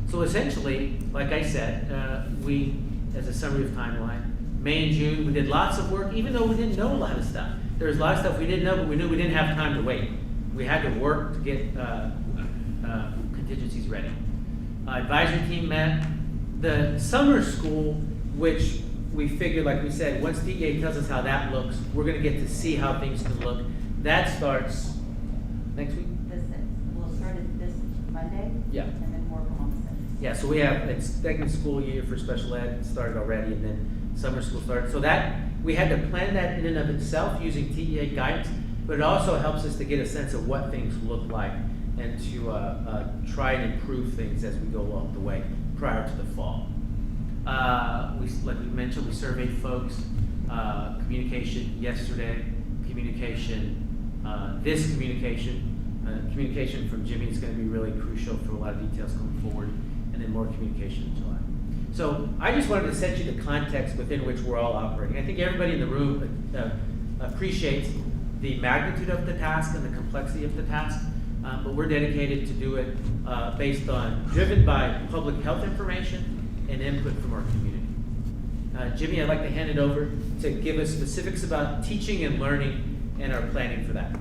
Speaker 17: So essentially, like I said, we, as a summary of timeline, May and June, we did lots of work, even though we didn't know a lot of stuff. There was a lot of stuff we didn't know, but we knew we didn't have time to wait. We had to work to get contingencies ready. Advisory team met. The summer school, which we figured, like we said, once DEA tells us how that looks, we're going to get to see how things can look. That starts next week?
Speaker 18: We'll start it this Monday.
Speaker 17: Yeah.
Speaker 18: And then work on the 6th.
Speaker 17: Yeah, so we have, it's second school year for special ed started already, and then summer school started. So that, we had to plan that in and of itself using TEA guidance, but it also helps us to get a sense of what things look like and to try and improve things as we go along the way prior to the fall. Like we mentioned, we surveyed folks, communication yesterday, communication from Jimmy is going to be really crucial for a lot of details going forward, and then more communication in July. So I just wanted to set you the context within which we're all operating. I think everybody in the room appreciates the magnitude of the task and the complexity of the task, but we're dedicated to do it driven by public health information and input from our community. Jimmy, I'd like to hand it over to give us specifics about teaching and learning and our planning for that.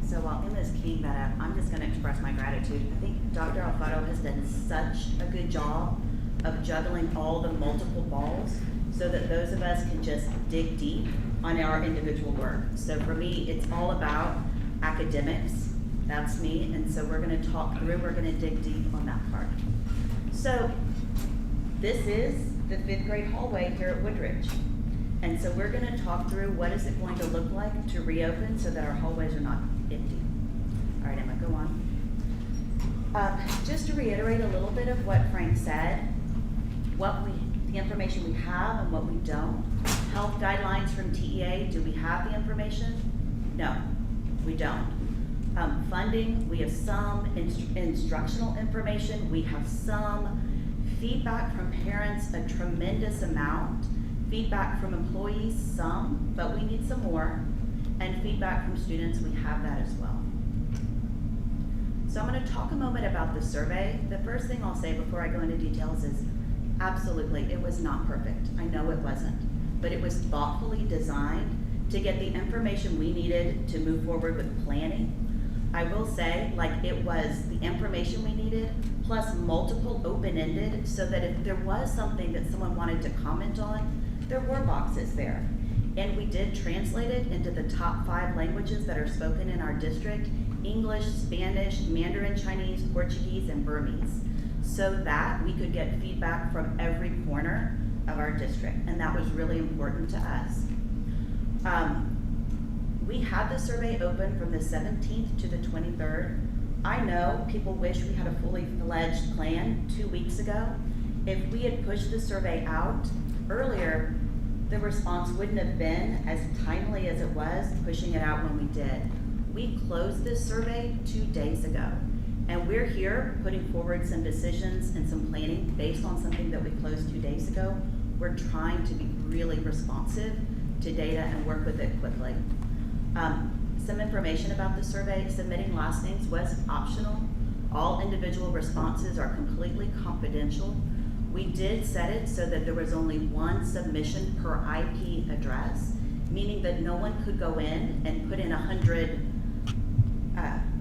Speaker 18: So while Emma's keying that up, I'm just going to express my gratitude. I think Dr. Alfaro has done such a good job of juggling all the multiple balls so that those of us can just dig deep on our individual work. So for me, it's all about academics. That's me. And so we're going to talk through, we're going to dig deep on that part. So this is the 5th grade hallway here at Woodridge. And so we're going to talk through what is it going to look like to reopen so that our hallways are not empty. All right, Emma, go on. Just to reiterate a little bit of what Frank said, the information we have and what we don't. Health guidelines from TEA, do we have the information? No, we don't. Funding, we have some. Instructional information, we have some. Feedback from parents, a tremendous amount. Feedback from employees, some, but we need some more. And feedback from students, we have that as well. So I'm going to talk a moment about the survey. The first thing I'll say before I go into details is absolutely, it was not perfect. I know it wasn't, but it was thoughtfully designed to get the information we needed to move forward with planning. I will say, like, it was the information we needed plus multiple open-ended so that if there was something that someone wanted to comment on, there were boxes there. And we did translate it into the top 5 languages that are spoken in our district: English, Spanish, Mandarin Chinese, Portuguese, and Burmese, so that we could get feedback from every corner of our district. And that was really important to us. We had the survey open from the 17th to the 23rd. I know people wish we had a fully fledged plan 2 weeks ago. If we had pushed the survey out earlier, the response wouldn't have been as timely as it was pushing it out when we did. We closed this survey 2 days ago, and we're here putting forward some decisions and some planning based on something that we closed 2 days ago. We're trying to be really responsive to data and work with it quickly. Some information about the survey: submitting last names was optional. All individual responses are completely confidential. We did set it so that there was only 1 submission per IP address, meaning that no one could go in and put in 100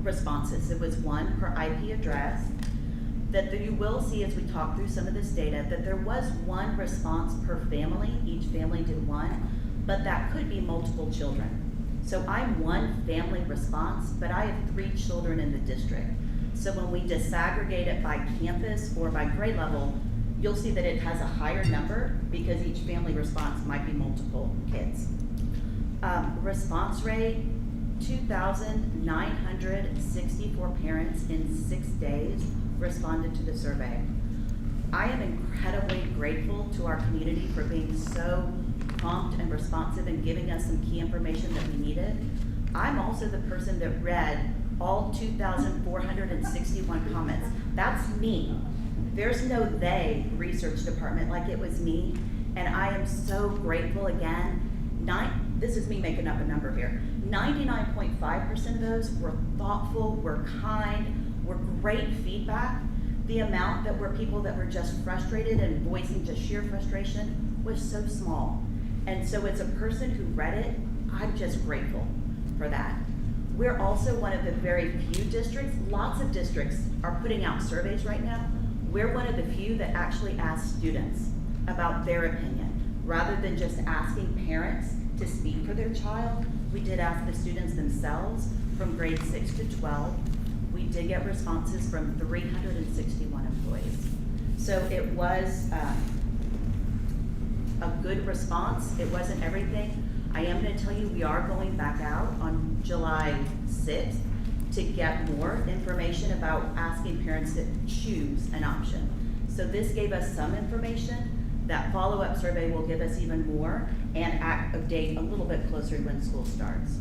Speaker 18: responses. It was 1 per IP address. That you will see as we talk through some of this data that there was 1 response per family. Each family did 1, but that could be multiple children. So I'm 1 family response, but I have 3 children in the district. So when we disaggregate it by campus or by grade level, you'll see that it has a higher number because each family response might be multiple kids. Response rate, 2,964 parents in 6 days responded to the survey. I am incredibly grateful to our community for being so prompt and responsive and giving us some key information that we needed. I'm also the person that read all 2,461 comments. That's me. There's no they research department like it was me, and I am so grateful again. This is me making up a number here. 99.5% of those were thoughtful, were kind, were great feedback. The amount that were people that were just frustrated and voicing just sheer frustration was so small. And so as a person who read it, I'm just grateful for that. We're also one of the very few districts, lots of districts are putting out surveys right now. We're one of the few that actually ask students about their opinion. Rather than just asking parents to speak for their child, we did ask the students themselves from grade 6 to 12. We did get responses from 361 employees. So it was a good response. It wasn't everything. I am going to tell you we are going back out on July 6th to get more information about asking parents to choose an option. So this gave us some information. That follow-up survey will give us even more and a date a little bit closer when school starts.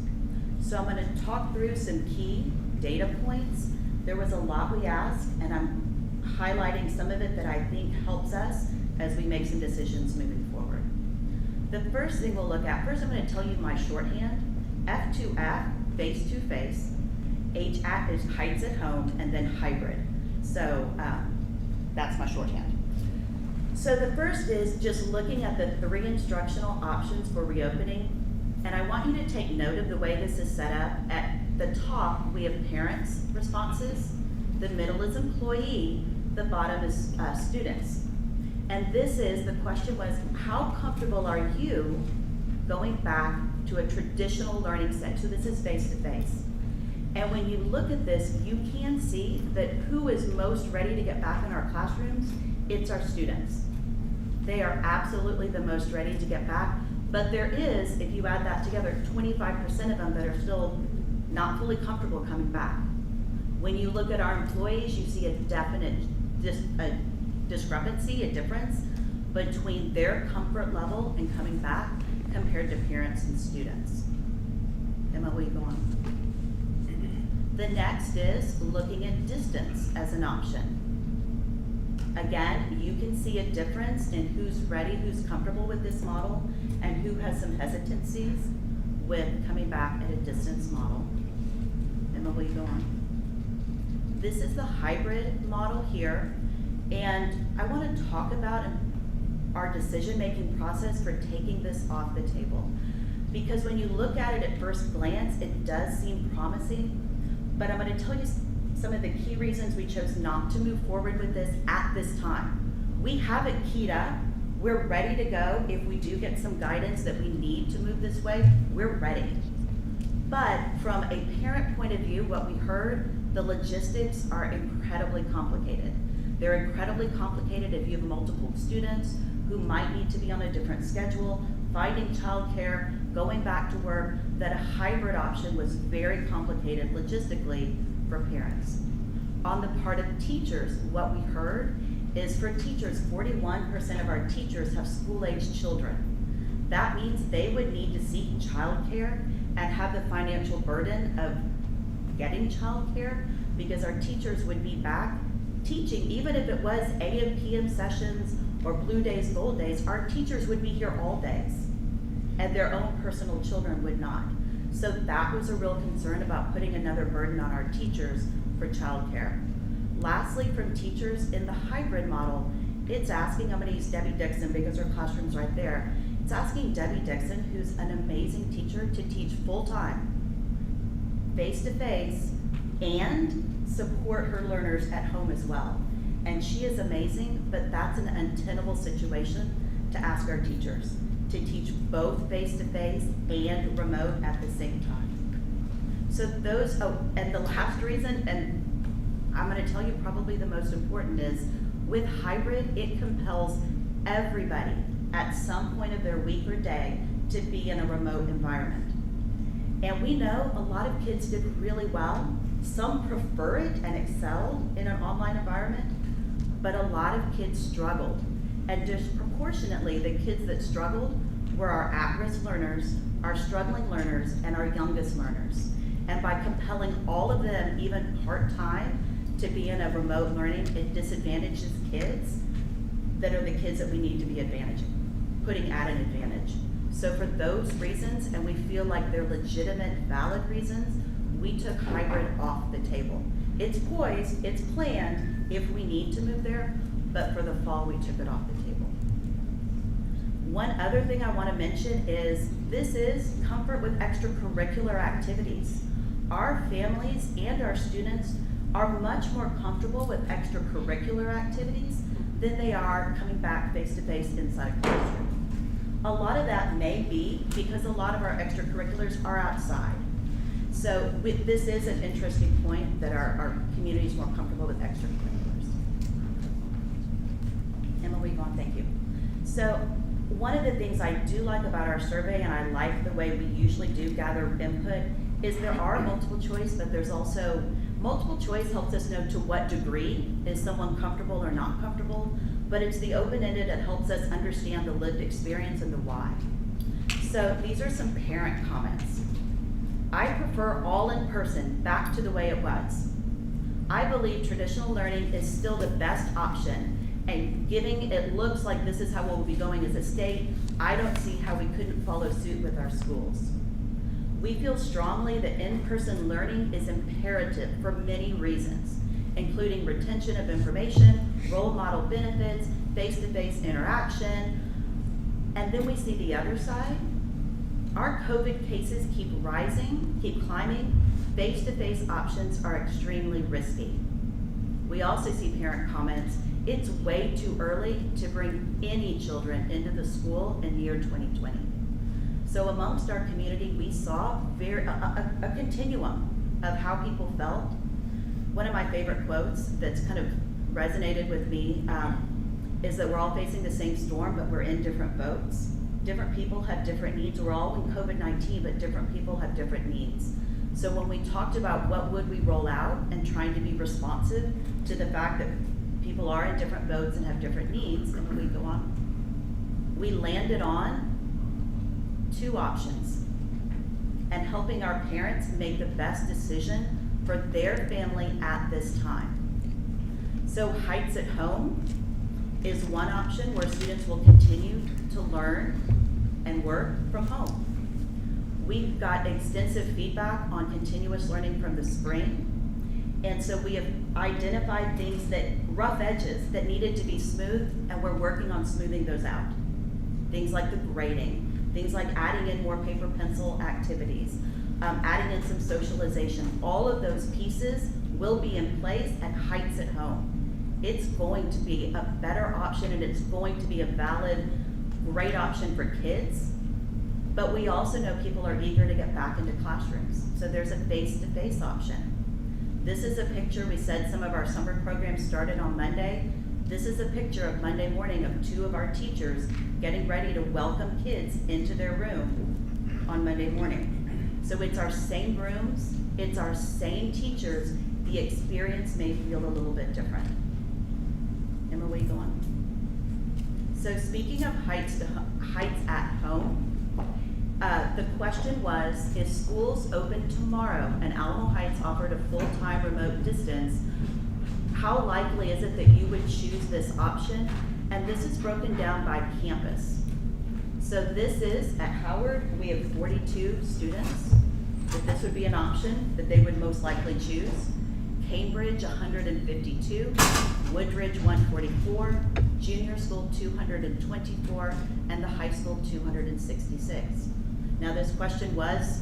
Speaker 18: So I'm gonna talk through some key data points. There was a lot we asked, and I'm highlighting some of it that I think helps us as we make some decisions moving forward. The first thing we'll look at, first I'm gonna tell you my shorthand. F2F, face-to-face. HAT is heights at home, and then hybrid. So that's my shorthand. So the first is just looking at the 3 instructional options for reopening. And I want you to take note of the way this is set up. At the top, we have parents' responses. The middle is employee. The bottom is students. And this is, the question was, how comfortable are you going back to a traditional learning setting? So this is face-to-face. And when you look at this, you can see that who is most ready to get back in our classrooms? It's our students. They are absolutely the most ready to get back. But there is, if you add that together, 25% of them that are still not fully comfortable coming back. When you look at our employees, you see a definite discrepancy, a difference between their comfort level in coming back compared to parents and students. Emma, will you go on? The next is looking at distance as an option. Again, you can see a difference in who's ready, who's comfortable with this model, and who has some hesitancies with coming back at a distance model. Emma, will you go on? This is the hybrid model here, and I want to talk about our decision-making process for taking this off the table. Because when you look at it at first glance, it does seem promising, but I'm going to tell you some of the key reasons we chose not to move forward with this at this time. We have it keyed up. We're ready to go. If we do get some guidance that we need to move this way, we're ready. But from a parent point of view, what we heard, the logistics are incredibly complicated. They're incredibly complicated if you have multiple students who might need to be on a different schedule, finding childcare, going back to work, that a hybrid option was very complicated logistically for parents. On the part of teachers, what we heard is for teachers, 41% of our teachers have school-aged children. That means they would need to seek childcare and have the financial burden of getting childcare because our teachers would be back teaching, even if it was AM, PM sessions or blue days, gold days, our teachers would be here all days and their own personal children would not. So that was a real concern about putting another burden on our teachers for childcare. Lastly, from teachers in the hybrid model, it's asking, I'm gonna use Debbie Dixon because her classroom's right there. It's asking Debbie Dixon, who's an amazing teacher, to teach full-time, face-to-face, and support her learners at home as well. And she is amazing, but that's an untenable situation to ask our teachers, to teach both face-to-face and remote at the same time. So those, and the last reason, and I'm gonna tell you probably the most important is, with hybrid, it compels everybody at some point of their week or day to be in a remote environment. And we know a lot of kids did really well. Some prefer it and excelled in an online environment, but a lot of kids struggled. And disproportionately, the kids that struggled were our at-risk learners, our struggling learners, and our youngest learners. And by compelling all of them, even part-time, to be in a remote learning, it disadvantages kids that are the kids that we need to be putting at an advantage. So for those reasons, and we feel like they're legitimate, valid reasons, we took hybrid off the table. It's poised, it's planned if we need to move there, but for the fall, we took it off the table. One other thing I want to mention is this is comfort with extracurricular activities. Our families and our students are much more comfortable with extracurricular activities than they are coming back face-to-face inside a classroom. A lot of that may be because a lot of our extracurriculars are outside. So this is an interesting point that our community is more comfortable with extracurriculars. Emma, will you go on? Thank you. So one of the things I do like about our survey, and I like the way we usually do gather input, is there are multiple choice, but there's also multiple choice helps us know to what degree is someone comfortable or not comfortable, but it's the open-ended that helps us understand the lived experience and the why. So these are some parent comments. I prefer all in person back to the way it was. I believe traditional learning is still the best option, and giving it looks like this is how we'll be going as a state, I don't see how we couldn't follow suit with our schools. We feel strongly that in-person learning is imperative for many reasons, including retention of information, role model benefits, face-to-face interaction. And then we see the other side. Our COVID cases keep rising, keep climbing. Face-to-face options are extremely risky. We also see parent comments, it's way too early to bring any children into the school in year 2020. So amongst our community, we saw a continuum of how people felt. One of my favorite quotes that's kind of resonated with me is that we're all facing the same storm, but we're in different boats. Different people have different needs. We're all in COVID-19, but different people have different needs. So when we talked about what would we roll out and trying to be responsive to the fact that people are in different boats and have different needs, and when we go on, we landed on 2 options and helping our parents make the best decision for their family at this time. So Heights at Home is one option where students will continue to learn and work from home. We've got extensive feedback on continuous learning from the spring. And so we have identified things rough edges that needed to be smooth, and we're working on smoothing those out. Things like the grading, things like adding in more paper pencil activities, adding in some socialization. All of those pieces will be in place at Heights at Home. It's going to be a better option, and it's going to be a valid, great option for kids. But we also know people are eager to get back into classrooms. So there's a face-to-face option. This is a picture, we said some of our summer programs started on Monday. This is a picture of Monday morning of 2 of our teachers getting ready to welcome kids into their room on Monday morning. So it's our same rooms, it's our same teachers. The experience may feel a little bit different. Emma, where you go on? So speaking of Heights at Home, the question was, is schools open tomorrow and Alamo Heights offered a full-time remote distance, how likely is it that you would choose this option? And this is broken down by campus. So this is, at Howard, we have 42 students, that this would be an option that they would most likely choose. Cambridge, 152, Woodridge, 144, junior school, 224, and the high school, 266. Now this question was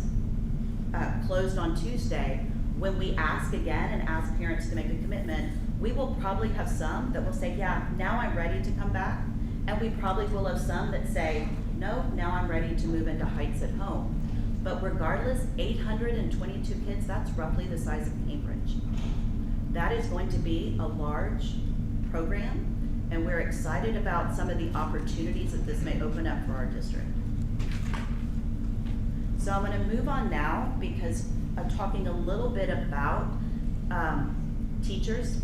Speaker 18: closed on Tuesday. When we ask again and ask parents to make a commitment, we will probably have some that will say, yeah, now I'm ready to come back. And we probably will have some that say, no, now I'm ready to move into Heights at Home. But regardless, 822 kids, that's roughly the size of Cambridge. That is going to be a large program, and we're excited about some of the opportunities that this may open up for our district. So I'm going to move on now because I'm talking a little bit about teachers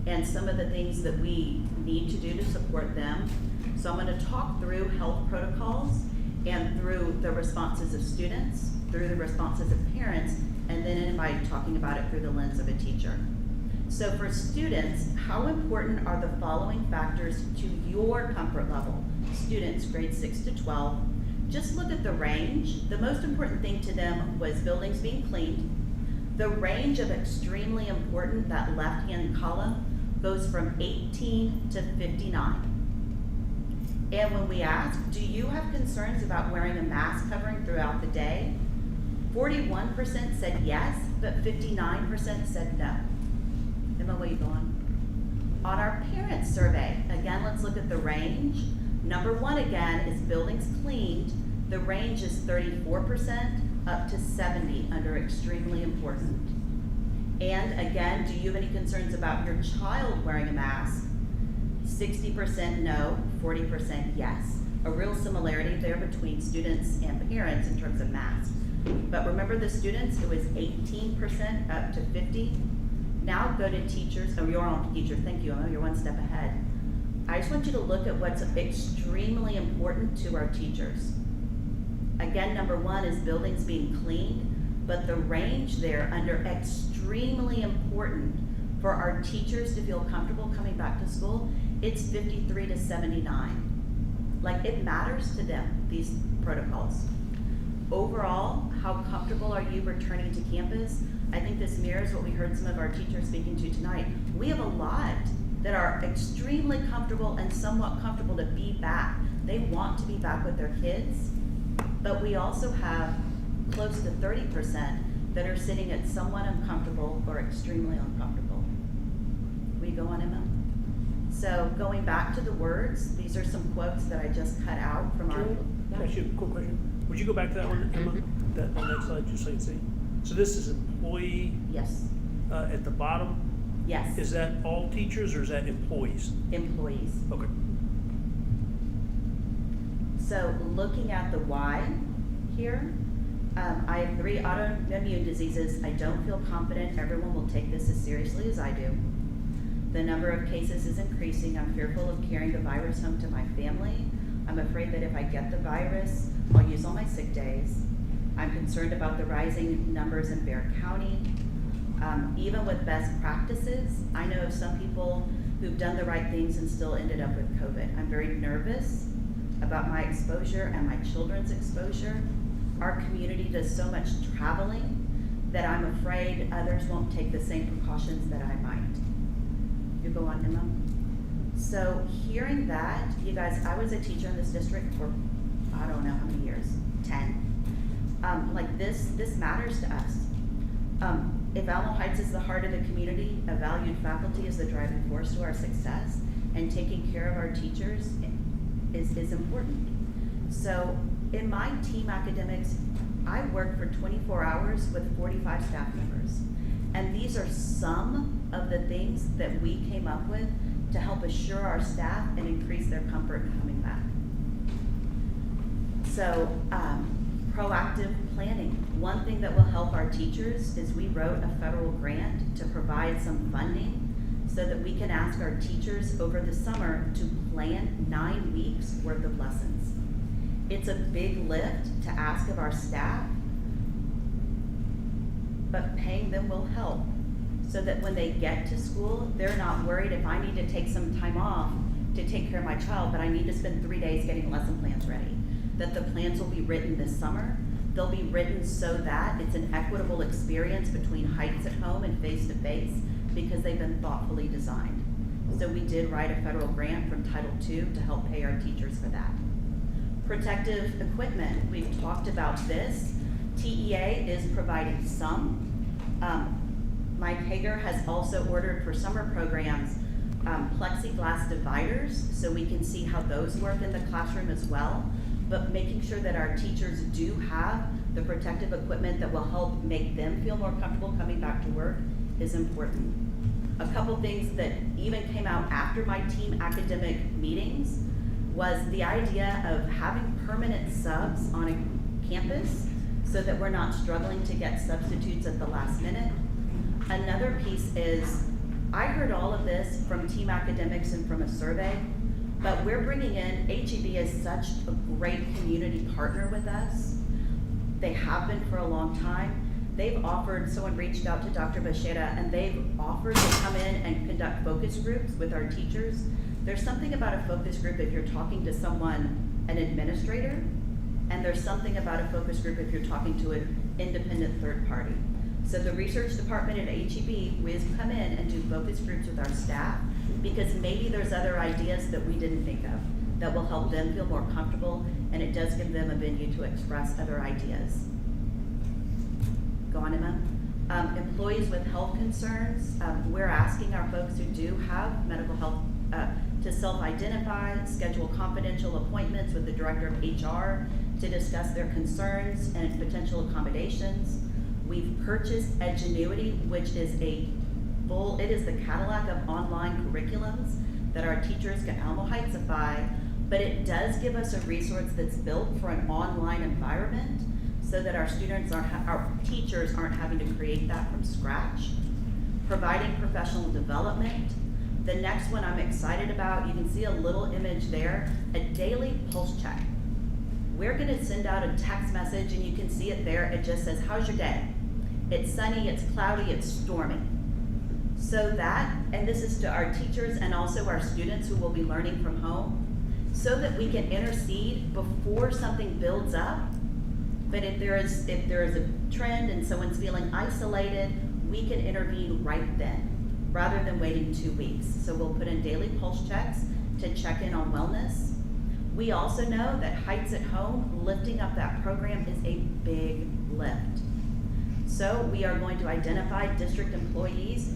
Speaker 18: and some of the things that we need to do to support them. So I'm going to talk through health protocols and through the responses of students, through the responses of parents, and then end by talking about it through the lens of a teacher. So for students, how important are the following factors to your comfort level? Students grades 6 to 12. Just look at the range. The most important thing to them was buildings being cleaned. The range of extremely important, that left-hand column, goes from 18 to 59. And when we ask, do you have concerns about wearing a mask covering throughout the day? 41% said yes, but 59% said no. Emma, where you going? On our parents survey, again, let's look at the range. Number 1 again is buildings cleaned. The range is 34% up to 70 under extremely important. And again, do you have any concerns about your child wearing a mask? 60% no, 40% yes. A real similarity there between students and parents in terms of masks. But remember the students, it was 18% up to 50. Now go to teachers. Oh, you're on teacher. Thank you, Emma. You're one step ahead. I just want you to look at what's extremely important to our teachers. Again, number 1 is buildings being cleaned, but the range there under extremely important for our teachers to feel comfortable coming back to school, it's 53 to 79. Like, it matters to them, these protocols. Overall, how comfortable are you returning to campus? I think this mirrors what we heard some of our teachers speaking to tonight. We have a lot that are extremely comfortable and somewhat comfortable to be back. They want to be back with their kids, but we also have close to 30% that are sitting at somewhat uncomfortable or extremely uncomfortable. Will you go on, Emma? So going back to the words, these are some quotes that I just cut out from our.
Speaker 12: Can I ask you a quick question? Would you go back to that one, Emma? That on that slide, just so you can see. So this is employee.
Speaker 18: Yes.
Speaker 12: At the bottom.
Speaker 18: Yes.
Speaker 12: Is that all teachers or is that employees?
Speaker 18: Employees.
Speaker 12: Okay.
Speaker 18: So looking at the why here, I have 3 autoimmune diseases. I don't feel confident everyone will take this as seriously as I do. The number of cases is increasing. I'm fearful of carrying the virus home to my family. I'm afraid that if I get the virus, I'll use all my sick days. I'm concerned about the rising numbers in Bexar County. Even with best practices, I know of some people who've done the right things and still ended up with COVID. I'm very nervous about my exposure and my children's exposure. Our community does so much traveling that I'm afraid others won't take the same precautions that I might. You go on, Emma. So hearing that, you guys, I was a teacher in this district for, I don't know how many years, 10. Like this matters to us. If Alamo Heights is the heart of the community, a valued faculty is the driving force to our success, and taking care of our teachers is important. So in my team academics, I work for 24 hours with 45 staff members. And these are some of the things that we came up with to help assure our staff and increase their comfort in coming back. So proactive planning. One thing that will help our teachers is we wrote a federal grant to provide some funding so that we can ask our teachers over the summer to plan 9 weeks worth of lessons. It's a big lift to ask of our staff, but paying them will help so that when they get to school, they're not worried if I need to take some time off to take care of my child, but I need to spend 3 days getting lesson plans ready. That the plans will be written this summer. They'll be written so that it's an equitable experience between Heights at home and face-to-face because they've been thoughtfully designed. So we did write a federal grant from Title II to help pay our teachers for that. Protective equipment, we've talked about this. TEA is providing some. Mike Hager has also ordered for summer programs plexiglass dividers so we can see how those work in the classroom as well. But making sure that our teachers do have the protective equipment that will help make them feel more comfortable coming back to work is important. A couple things that even came out after my team academic meetings was the idea of having permanent subs on a campus so that we're not struggling to get substitutes at the last minute. Another piece is, I heard all of this from team academics and from a survey, but we're bringing in, HEB is such a great community partner with us. They have been for a long time. They've offered, someone reached out to Dr. Basheda and they've offered to come in and conduct focus groups with our teachers. There's something about a focus group if you're talking to someone, an administrator, and there's something about a focus group if you're talking to an independent third party. So the research department at HEB, we come in and do focus groups with our staff because maybe there's other ideas that we didn't think of that will help them feel more comfortable, and it does give them a venue to express other ideas. Go on, Emma. Employees with health concerns, we're asking our folks who do have medical health to self-identify, schedule confidential appointments with the director of HR to discuss their concerns and potential accommodations. We've purchased Edgenuity, which is it is the Cadillac of online curriculums that our teachers can Alamo Heightsify, but it does give us a resource that's built for an online environment so that our teachers aren't having to create that from scratch. Providing professional development. The next one I'm excited about, you can see a little image there, a daily pulse check. We're gonna send out a text message and you can see it there, it just says, how's your day? It's sunny, it's cloudy, it's stormy. So that, and this is to our teachers and also our students who will be learning from home, so that we can intercede before something builds up. But if there is a trend and someone's feeling isolated, we can intervene right then, rather than waiting 2 weeks. So we'll put in daily pulse checks to check in on wellness. We also know that Heights at Home, lifting up that program is a big lift. So we are going to identify district employees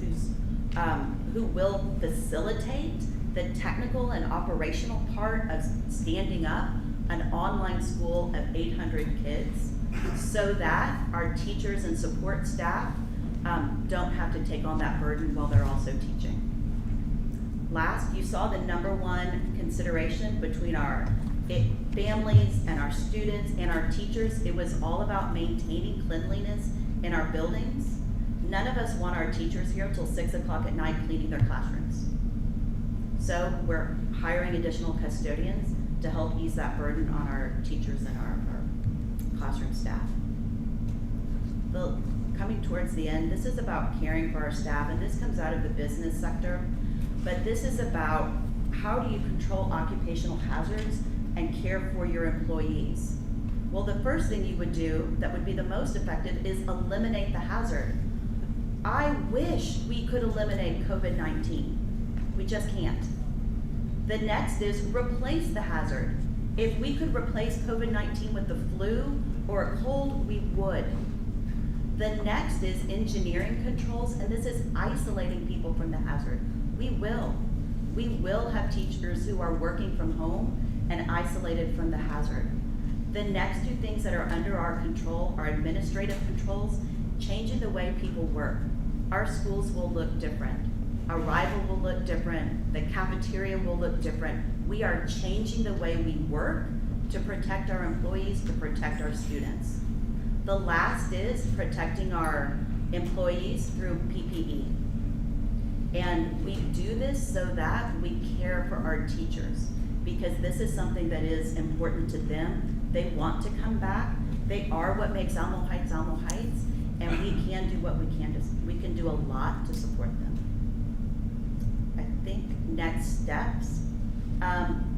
Speaker 18: who will facilitate the technical and operational part of standing up an online school of 800 kids, so that our teachers and support staff don't have to take on that burden while they're also teaching. Last, you saw the #1 consideration between our families and our students and our teachers. It was all about maintaining cleanliness in our buildings. None of us want our teachers here till 6 o'clock at night cleaning their classrooms. So we're hiring additional custodians to help ease that burden on our teachers and our classroom staff. Coming towards the end, this is about caring for our staff, and this comes out of the business sector, but this is about how do you control occupational hazards and care for your employees. Well, the first thing you would do that would be the most effective is eliminate the hazard. I wish we could eliminate COVID-19. We just can't. The next is replace the hazard. If we could replace COVID-19 with the flu or a cold, we would. The next is engineering controls, and this is isolating people from the hazard. We will have teachers who are working from home and isolated from the hazard. The next 2 things that are under our control are administrative controls, changing the way people work. Our schools will look different. Arrival will look different. The cafeteria will look different. We are changing the way we work to protect our employees, to protect our students. The last is protecting our employees through PPE. And we do this so that we care for our teachers, because this is something that is important to them. They want to come back. They are what makes Alamo Heights, and we can do what we can. We can do a lot to support them. I think next steps.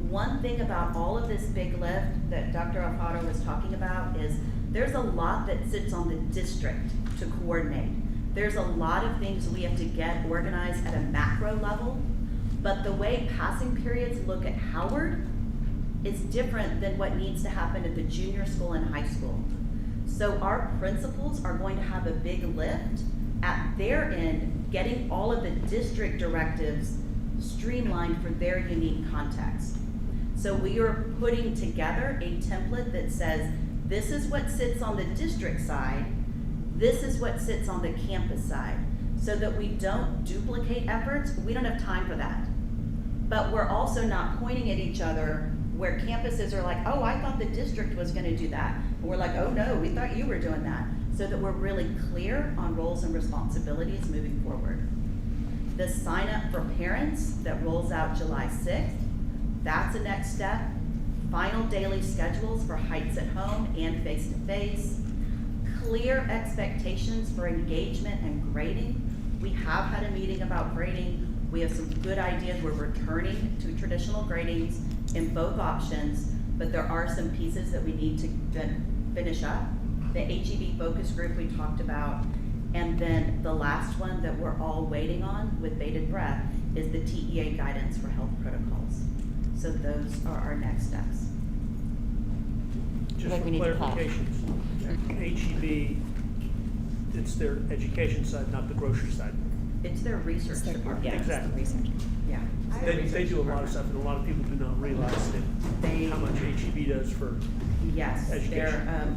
Speaker 18: One thing about all of this big lift that Dr. Alfaro was talking about is there's a lot that sits on the district to coordinate. There's a lot of things we have to get organized at a macro level, but the way passing periods look at Howard is different than what needs to happen at the junior school and high school. So our principals are going to have a big lift at their end, getting all of the district directives streamlined for their unique context. So we are putting together a template that says, this is what sits on the district side, this is what sits on the campus side, so that we don't duplicate efforts. We don't have time for that. But we're also not pointing at each other where campuses are like, oh, I thought the district was gonna do that. And we're like, oh no, we thought you were doing that. So that we're really clear on roles and responsibilities moving forward. The sign up for parents that rolls out July 6th, that's a next step. Final daily schedules for Heights at Home and face-to-face. Clear expectations for engagement and grading. We have had a meeting about grading. We have some good ideas. We're returning to traditional gradings in both options, but there are some pieces that we need to finish up. The HEB focus group we talked about, and then the last one that we're all waiting on with bated breath is the TEA guidance for health protocols. So those are our next steps.
Speaker 12: Just for clarifications, HEB, it's their education side, not the grocery side.
Speaker 18: It's their research department.
Speaker 12: Yeah, exactly.
Speaker 18: Yeah.
Speaker 12: They do a lot of stuff, and a lot of people do not realize how much HEB does for
Speaker 18: Yes,
Speaker 12: education.
Speaker 18: they're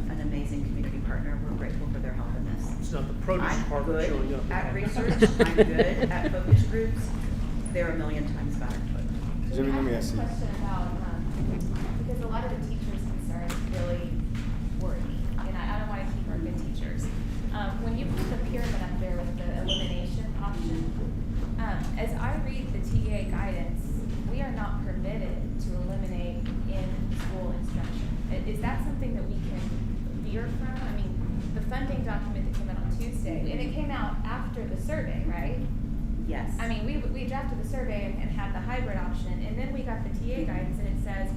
Speaker 18: an amazing community partner. We're grateful for their help in this.
Speaker 12: It's not the produce department showing up.
Speaker 18: At research, I'm good at focus groups. They're a million times better.
Speaker 1: Jimmy, let me ask you.
Speaker 7: I have a question about, because a lot of the teachers' concerns really worry me, and I don't want to keep our good teachers. When you put the pyramid up there with the elimination option, as I read the TEA guidance, we are not permitted to eliminate in-school instruction. Is that something that we can veer from? I mean,
Speaker 19: the funding document that came out on Tuesday, and it came out after the survey, right?
Speaker 18: Yes.
Speaker 19: I mean, we drafted the survey and had the hybrid option, and then we got the TA guidance, and it says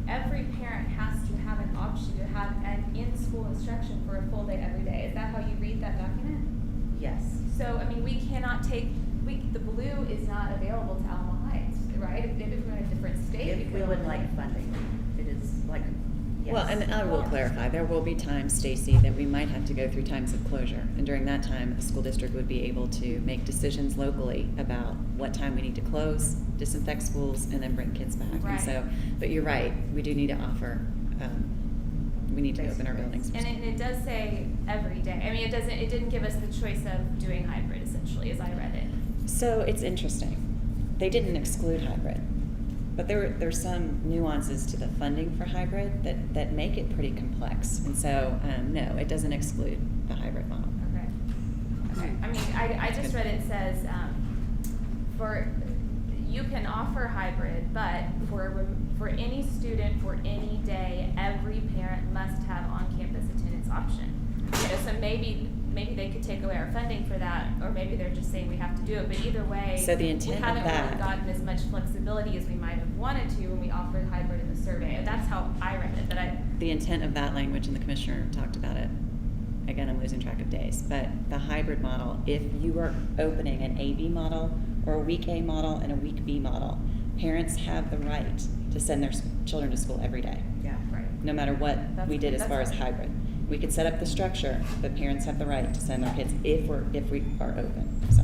Speaker 19: every parent has to have an option to have an in-school instruction for a full day every day. Is that how you read that document?
Speaker 18: Yes.
Speaker 19: So, I mean, we cannot take, the blue is not available to Alamo Heights, right? If we're in a different state.
Speaker 18: If we would like funding, it is like, yes.
Speaker 15: Well, and I will clarify, there will be times, Stacy, that we might have to go through times of closure. And during that time, the school district would be able to make decisions locally about what time we need to close, disinfect schools, and then bring kids back.
Speaker 19: Right.
Speaker 15: And so, but you're right, we do need to offer, we need to open our buildings.
Speaker 19: And it does say every day. I mean, it didn't give us the choice of doing hybrid, essentially, as I read it.
Speaker 15: So it's interesting. They didn't exclude hybrid, but there's some nuances to the funding for hybrid that make it pretty complex. And so, no, it doesn't exclude the hybrid model.
Speaker 19: Okay. I mean, I just read it says, you can offer hybrid, but for any student, for any day, every parent must have on-campus attendance option. You know, so maybe they could take away our funding for that, or maybe they're just saying we have to do it. But either way,
Speaker 15: So the intent
Speaker 19: we haven't
Speaker 15: of that,
Speaker 19: really gotten as much flexibility as we might have wanted to when we offered hybrid in the survey. And that's how I read it. But
Speaker 15: the intent of that language, and the commissioner talked about it. Again, I'm losing track of days, but the hybrid model, if you are opening an A-B model or a week A model and a week B model, parents have the right to send their children to school every day.
Speaker 18: Yeah, right.
Speaker 15: No matter what we did as
Speaker 19: that's
Speaker 15: far as
Speaker 19: right.
Speaker 15: hybrid. We could set up the structure, but parents have the right to send their kids if we are open, so.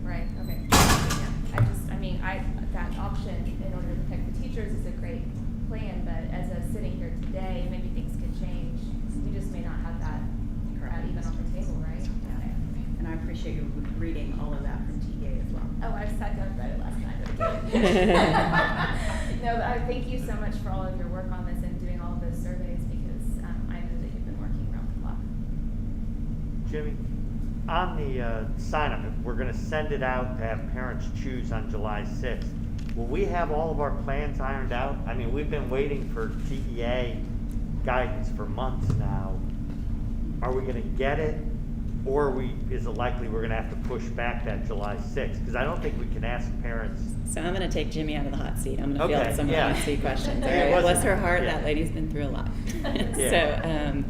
Speaker 19: Right, okay. Yeah. That option in order to protect the teachers is a great plan, but as a sitting here today, maybe things could change. We just may not have that even on the table, right? Okay.
Speaker 18: And I appreciate you reading all of that from TA as well.
Speaker 19: Oh, I sat down and read it last night. No, but thank you so much for all of your work on this and doing all of those surveys, because I know that you've been working around the clock.
Speaker 16: Jimmy, on the sign-up, we're going to send it out to have parents choose on July 6th. Will we have all of our plans ironed out? I mean, we've been waiting for TEA guidance for months now. Are we going to get it, or is it likely we're going to have to push back that July 6th? Because I don't think we can ask parents.
Speaker 15: So I'm going to take Jimmy out of the hot seat. I'm going to
Speaker 16: Okay,
Speaker 15: field some
Speaker 16: yeah.
Speaker 15: hot seat questions. All
Speaker 16: It
Speaker 15: right?
Speaker 16: wasn't-
Speaker 15: Bless her heart,
Speaker 16: yeah.
Speaker 15: that lady's been through a lot.
Speaker 16: Yeah.
Speaker 15: So,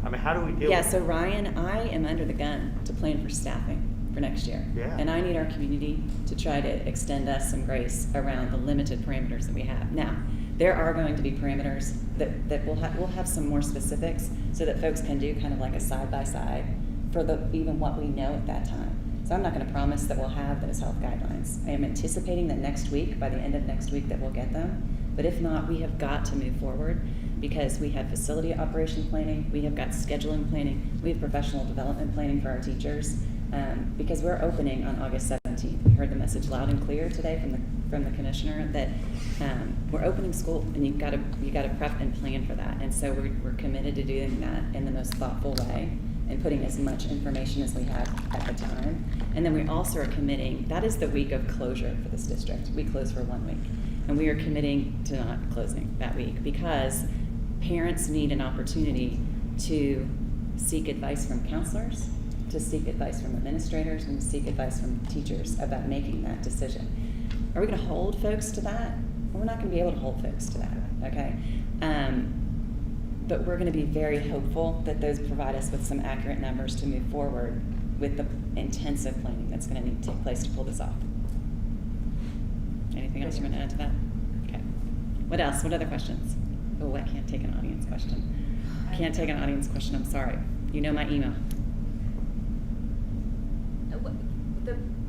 Speaker 16: I mean, how do we deal
Speaker 15: yeah,
Speaker 16: with
Speaker 15: so
Speaker 16: it?
Speaker 15: Ryan, I am under the gun to plan for staffing for next year.
Speaker 16: Yeah.
Speaker 15: And I need our community to try to extend us some grace around the limited parameters that we have. Now, there are going to be parameters that we'll have some more specifics so that folks can do kind of like a side-by-side for even what we know at that time. So I'm not going to promise that we'll have those health guidelines. I am anticipating that next week, by the end of next week, that we'll get them. But if not, we have got to move forward because we have facility operation planning, we have got scheduling planning, we have professional development planning for our teachers, because we're opening on August 17th. We heard the message loud and clear today from the commissioner that we're opening school, and you got to prep and plan for that. And so we're committed to doing that in the most thoughtful way and putting as much information as we have at the time. And then we also are committing, that is the week of closure for this district. We close for 1 week. And we are committing to not closing that week because parents need an opportunity to seek advice from counselors, to seek advice from administrators, and to seek advice from teachers about making that decision. Are we going to hold folks to that? Well, we're not going to be able to hold folks to that, okay? But we're going to be very hopeful that those provide us with some accurate numbers to move forward with the intensive planning that's going to need to take place to pull this off. Anything else you want to add to that? Okay. What else? What other questions? Oh, I can't take an audience question. I can't take an audience question. I'm sorry. You know my email.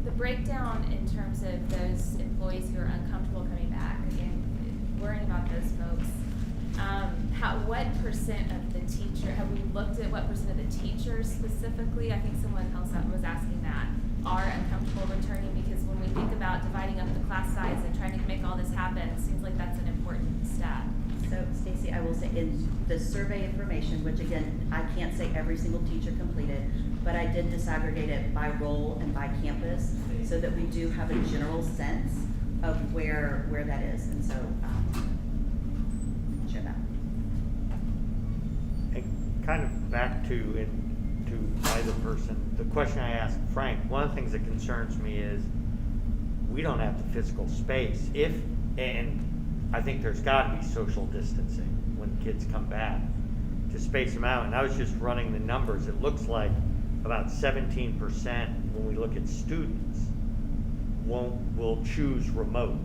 Speaker 19: The breakdown in terms of those employees who are uncomfortable coming back, again, worrying about those folks. What percent of the teacher, have we looked at what percent of the teachers specifically, I think someone else was asking that, are uncomfortable returning? Because when we think about dividing up the class size and trying to make all this happen, it seems like that's an important step.
Speaker 18: So, Stacy, I will say in the survey information, which again, I can't say every single teacher completed, but I did disaggregate it by role and by campus so that we do have a general sense of where that is. And so, share that.
Speaker 16: And kind of back to either person, the question I asked Frank, one of the things that concerns me is we don't have the physical space. And I think there's gotta be social distancing when kids come back to space them out. And I was just running the numbers. It looks like about 17% when we look at students will choose remote.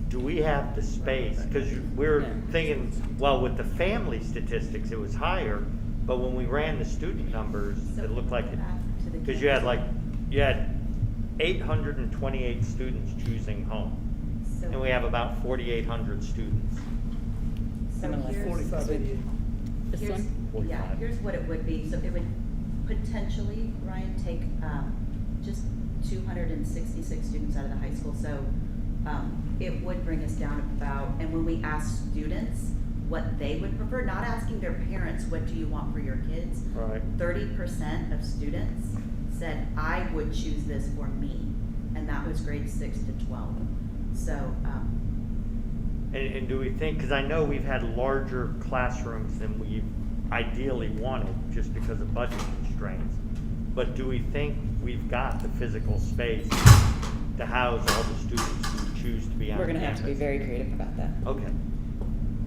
Speaker 16: Do we have the space? Because we're thinking, well, with the family statistics, it was higher, but when we ran the student numbers, it looked like it, because you had 828 students choosing home, and we have about 4,800 students.
Speaker 18: So here's,
Speaker 12: 4588.
Speaker 18: here's what it would be. So it would potentially, Ryan, take just 266 students out of the high school. So it would bring us down about, and when we ask students what they would prefer, not asking their parents, what do you want for your kids?
Speaker 16: Right.
Speaker 18: 30% of students said, I would choose this for me. And that was grades 6 to 12. So,
Speaker 16: And do we think, because I know we've had larger classrooms than we ideally wanted just because of budget constraints, but do we think we've got the physical space to house all the students who choose to be on campus?
Speaker 15: We're going to have to be very creative about that.
Speaker 16: Okay.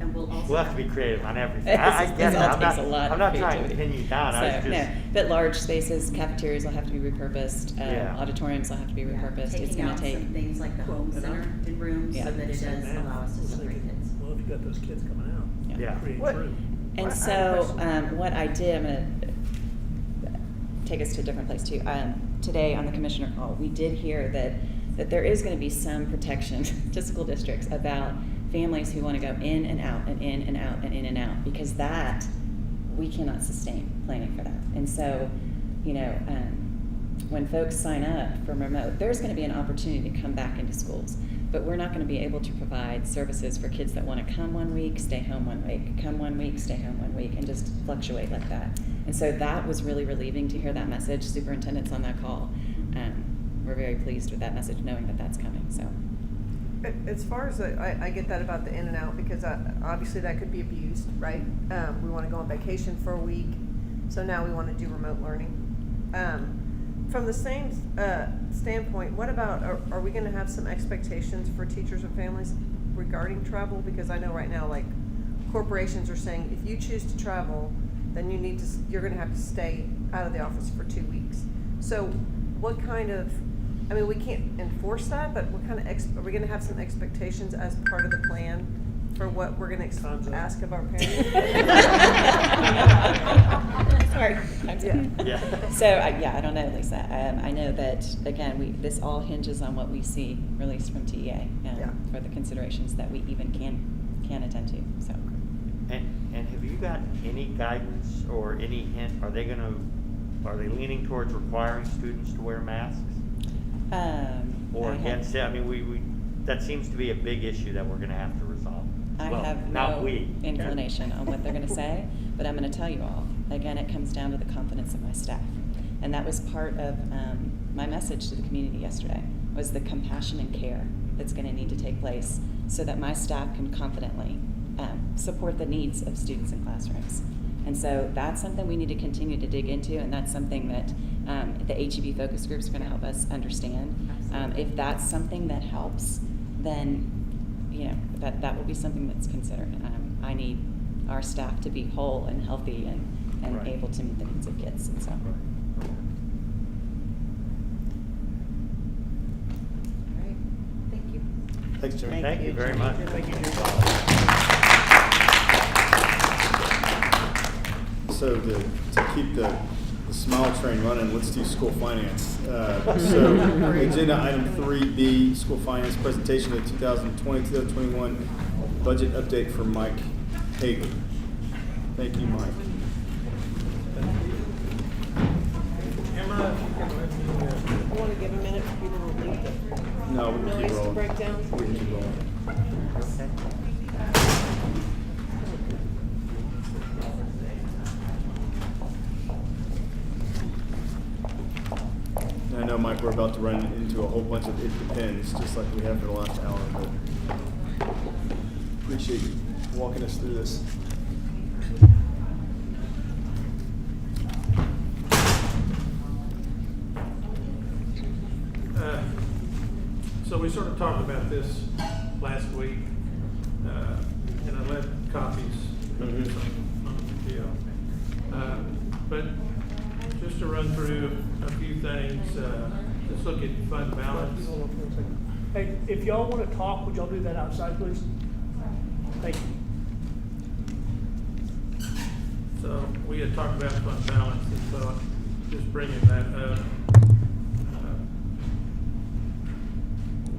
Speaker 18: and we'll also.
Speaker 16: We'll have to be creative on everything.
Speaker 15: This
Speaker 16: I get it.
Speaker 15: all
Speaker 16: I'm
Speaker 15: takes
Speaker 16: not,
Speaker 15: a lot
Speaker 16: I'm
Speaker 15: of
Speaker 16: not trying to
Speaker 15: creativity.
Speaker 16: pin you down. I was
Speaker 15: So,
Speaker 16: just.
Speaker 15: no, but large spaces, cafeterias will have to be repurposed,
Speaker 16: Yeah.
Speaker 15: auditoriums will have to be repurposed. It's
Speaker 18: Taking
Speaker 15: going
Speaker 18: out
Speaker 15: to take.
Speaker 18: some things like the home center in rooms
Speaker 15: Yeah.
Speaker 18: so that it does allow us to separate kids.
Speaker 12: Well, if you got those kids coming out,
Speaker 16: Yeah.
Speaker 12: create
Speaker 14: What-
Speaker 12: room.
Speaker 15: And
Speaker 14: I
Speaker 15: so, what I did, I'm gonna take us to a different place too. Today on the commissioner call, we did hear that there is gonna be some protection to school districts about families who wanna go in and out and in and out and in and out, because that, we cannot sustain planning for that. And so, when folks sign up for remote, there's gonna be an opportunity to come back into schools. But we're not gonna be able to provide services for kids that wanna come 1 week, stay home 1 week, come 1 week, stay home 1 week, and just fluctuate like that. And so that was really relieving to hear that message. Superintendent's on that call. We're very pleased with that message, knowing that that's coming, so.
Speaker 13: As far as, I get that about the in and out, because obviously that could be abused, right? We wanna go on vacation for a week, so now we wanna do remote learning. From the same standpoint, what about, are we gonna have some expectations for teachers and families regarding travel? Because I know right now, like, corporations are saying, if you choose to travel, then you're gonna have to stay out of the office for 2 weeks. So what kind of, I mean, we can't enforce that, but what kind of, are we gonna have some expectations as part of the plan for what we're gonna ask of our parents?
Speaker 15: Sorry.
Speaker 16: Yeah.
Speaker 15: So, I don't know, Lisa. I know that, again, this all hinges on what we see released from TEA for the considerations that we even can attend to, so.
Speaker 16: And have you got any guidance or any hint, are they leaning towards requiring students to wear masks? Or against it? I mean, that seems to be a big issue that we're gonna have to resolve.
Speaker 15: I
Speaker 16: Well,
Speaker 15: have
Speaker 16: not
Speaker 15: no
Speaker 16: we.
Speaker 15: inclination on what they're gonna say, but I'm gonna tell you all, again, it comes down to the confidence of my staff. And that was part of my message to the community yesterday, was the compassion and care that's gonna need to take place so that my staff can confidently support the needs of students in classrooms. And so that's something we need to continue to dig into, and that's something that the HEB focus groups are gonna help us understand. If that's something that helps, then that will be something that's considered. I need our staff to be whole and healthy and
Speaker 16: Right.
Speaker 15: able to meet the needs of kids, and so.
Speaker 18: All right, thank you.
Speaker 1: Thanks, Jimmy.
Speaker 16: Thank you very much.
Speaker 12: Thank you, Jimmy.
Speaker 1: So to keep the smile train running, let's do school finance. So agenda item 3B, school finance presentation of 2020-2021 budget update for Mike Hager. Thank you, Mike.
Speaker 12: Emma,
Speaker 13: I wanna give a minute for people to leave the
Speaker 1: No, we can keep
Speaker 13: noise to
Speaker 1: rolling.
Speaker 13: break down.
Speaker 1: We can keep rolling. I know, Mike, we're about to run into a whole bunch of it depends, just like we have for the last hour, but appreciate you walking us through this.
Speaker 20: So we sort of talked about this last week, and I left copies of this on the deal. But just to run through a few things, let's look at fund balance.
Speaker 12: Hold on for a second. Hey, if y'all want to talk, would y'all do that outside, please? Thank you.
Speaker 20: So we had talked about fund balance, and so just bringing that up.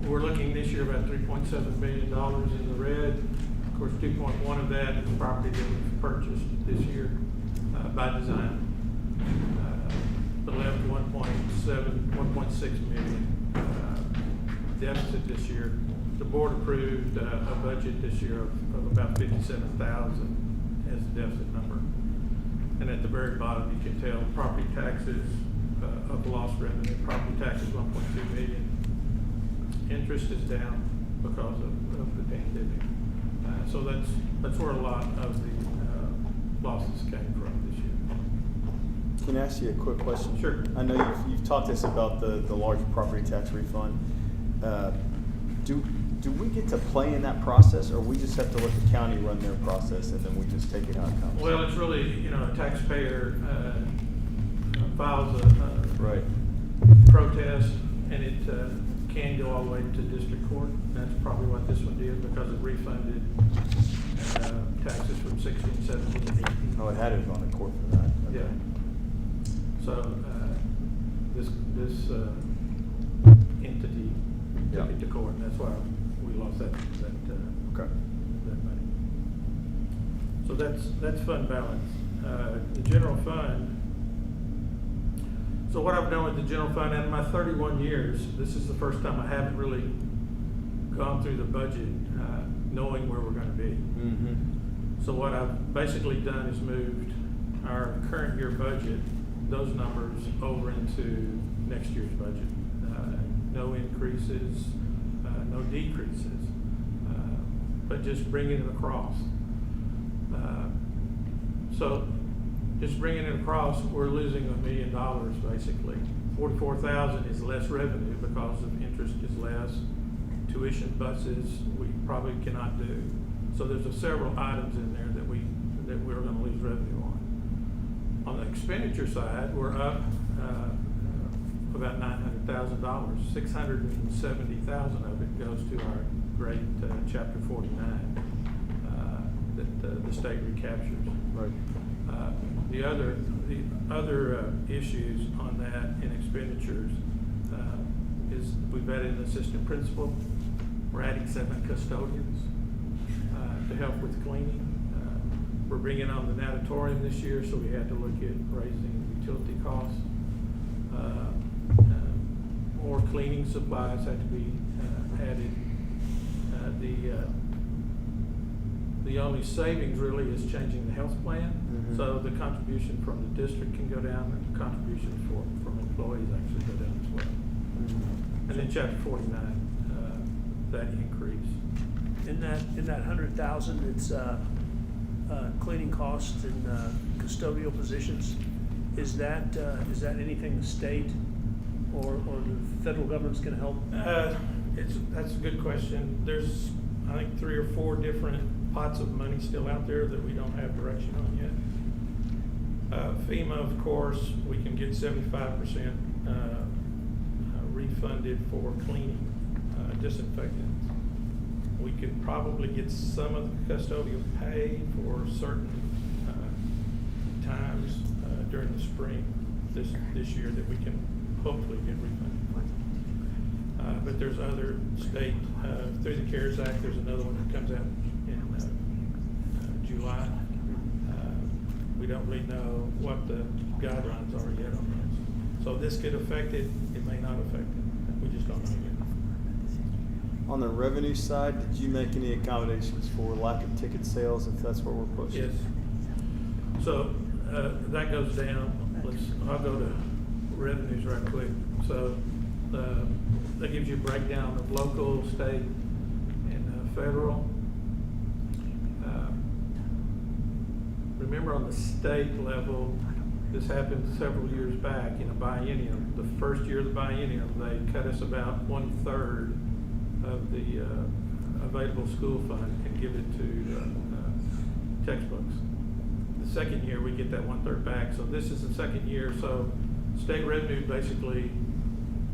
Speaker 20: We're looking this year about $3.7 million in the red. Of course, 2.1 of that is property that we've purchased this year by design. The left 1.6 million deficit this year. The board approved a budget this year of about 57,000 as the deficit number. And at the very bottom, you can tell property taxes of lost revenue. Property taxes 1.2 million. Interest is down because of the pandemic. So that's where a lot of the losses came from this year.
Speaker 1: Can I ask you a quick question?
Speaker 20: Sure.
Speaker 1: I know you've talked to us about the large property tax refund. Do we get to play in that process, or we just have to let the county run their process and then we just take it how it comes?
Speaker 20: Well, it's really, a taxpayer files a
Speaker 1: right.
Speaker 20: protest, and it can go all the way to district court. That's probably what this one did, because it refunded taxes from 16, 17, and 18.
Speaker 1: Oh, it had to have gone to court for that. Okay.
Speaker 20: Yeah. So this entity took it to court, and that's why we lost that
Speaker 1: okay.
Speaker 20: that money. So that's fund balance. The general fund. So what I've done with the general fund, in my 31 years, this is the first time I haven't really gone through the budget knowing where we're going to be.
Speaker 1: Mm-hmm.
Speaker 20: So what I've basically done is moved our current year budget, those numbers, over into next year's budget. No increases, no decreases, but just bringing it across. So just bringing it across, we're losing $1 million basically. 44,000 is less revenue because of interest is less. Tuition buses we probably cannot do. So there's several items in there that we're going to lose revenue on. On the expenditure side, we're up about $900,000. $670,000 of it goes to our great Chapter 49 that the state recaptures.
Speaker 1: Right.
Speaker 20: The other issues on that in expenditures is we've added an assistant principal. We're adding 7 custodians to help with cleaning. We're bringing on the natatorium this year, so we had to look at raising utility costs. More cleaning supplies had to be added. The only savings really is changing the health plan.
Speaker 1: Mm-hmm.
Speaker 20: So the contribution from the district can go down, and the contribution from employees actually go down as well.
Speaker 1: Mm-hmm.
Speaker 20: And then Chapter 49, that increase.
Speaker 12: In that 100,000, it's cleaning costs and custodial positions. Is that anything the state or the federal government's going to help?
Speaker 20: That's a good question. There's, I think, 3 or 4 different pots of money still out there that we don't have direction on yet. FEMA, of course, we can get 75% refunded for cleaning, disinfectants. We could probably get some of the custodial pay for certain times during the spring this year that we can hopefully get refunded. But there's other state, through the CARES Act, there's another one that comes out in July. We don't really know what the guidelines are yet on this. So this could affect it, it may not affect it. We just don't know yet.
Speaker 1: On the revenue side, did you make any accommodations for lack of ticket sales, if that's what we're pushing?
Speaker 20: Yes. So that goes down. I'll go to revenues right quick. So that gives you a breakdown of local, state, and federal. Remember, on the state level, this happened several years back in a biennium. The first year of the biennium, they cut us about 1/3 of the available school fund and give it to textbooks. The second year, we get that 1/3 back. So this is the second year. So state revenue, basically,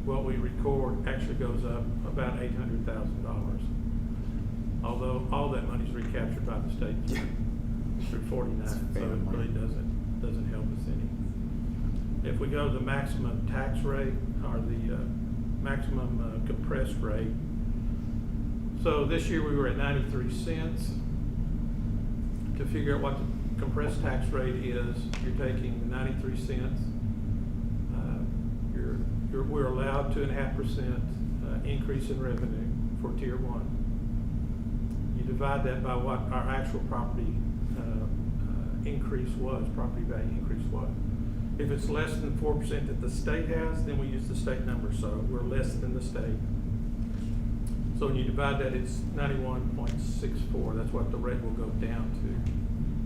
Speaker 20: what we record actually goes up about $800,000. Although all that money is recaptured by the state through 49, so it really doesn't help us any. If we go to the maximum tax rate or the maximum compressed rate, so this year we were at 93 cents. To figure out what the compressed tax rate is, you're taking 93 cents. We're allowed 2.5% increase in revenue for tier 1. You divide that by what our actual property increase was, property value increase was. If it's less than 4% that the state has, then we use the state number, so we're less than the state. So when you divide that, it's 91.64. That's what the rate will go down to.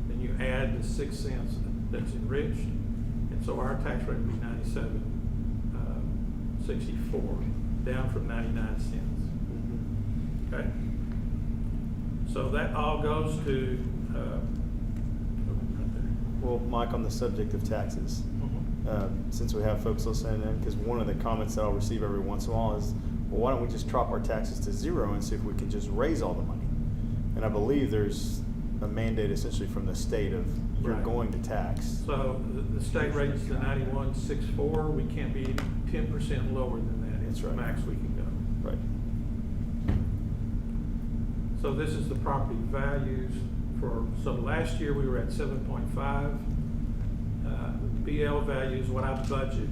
Speaker 20: Then you add the 6 cents that's enriched, and so our tax rate would be 97.64, down from 99 cents. Okay. So that all goes to.
Speaker 1: Well, Mike, on the subject of taxes, since we have folks listening in, because one of the comments that I'll receive every once in a while is, well, why don't we just drop our taxes to 0 and see if we can just raise all the money? And I believe there's a mandate essentially from the state of you're going to tax.
Speaker 20: So the state rate is the 91.64. We can't be 10% lower than that. It's the max we can go.
Speaker 1: Right.
Speaker 20: So this is the property values for. So last year we were at 7.5. BL values, what I budget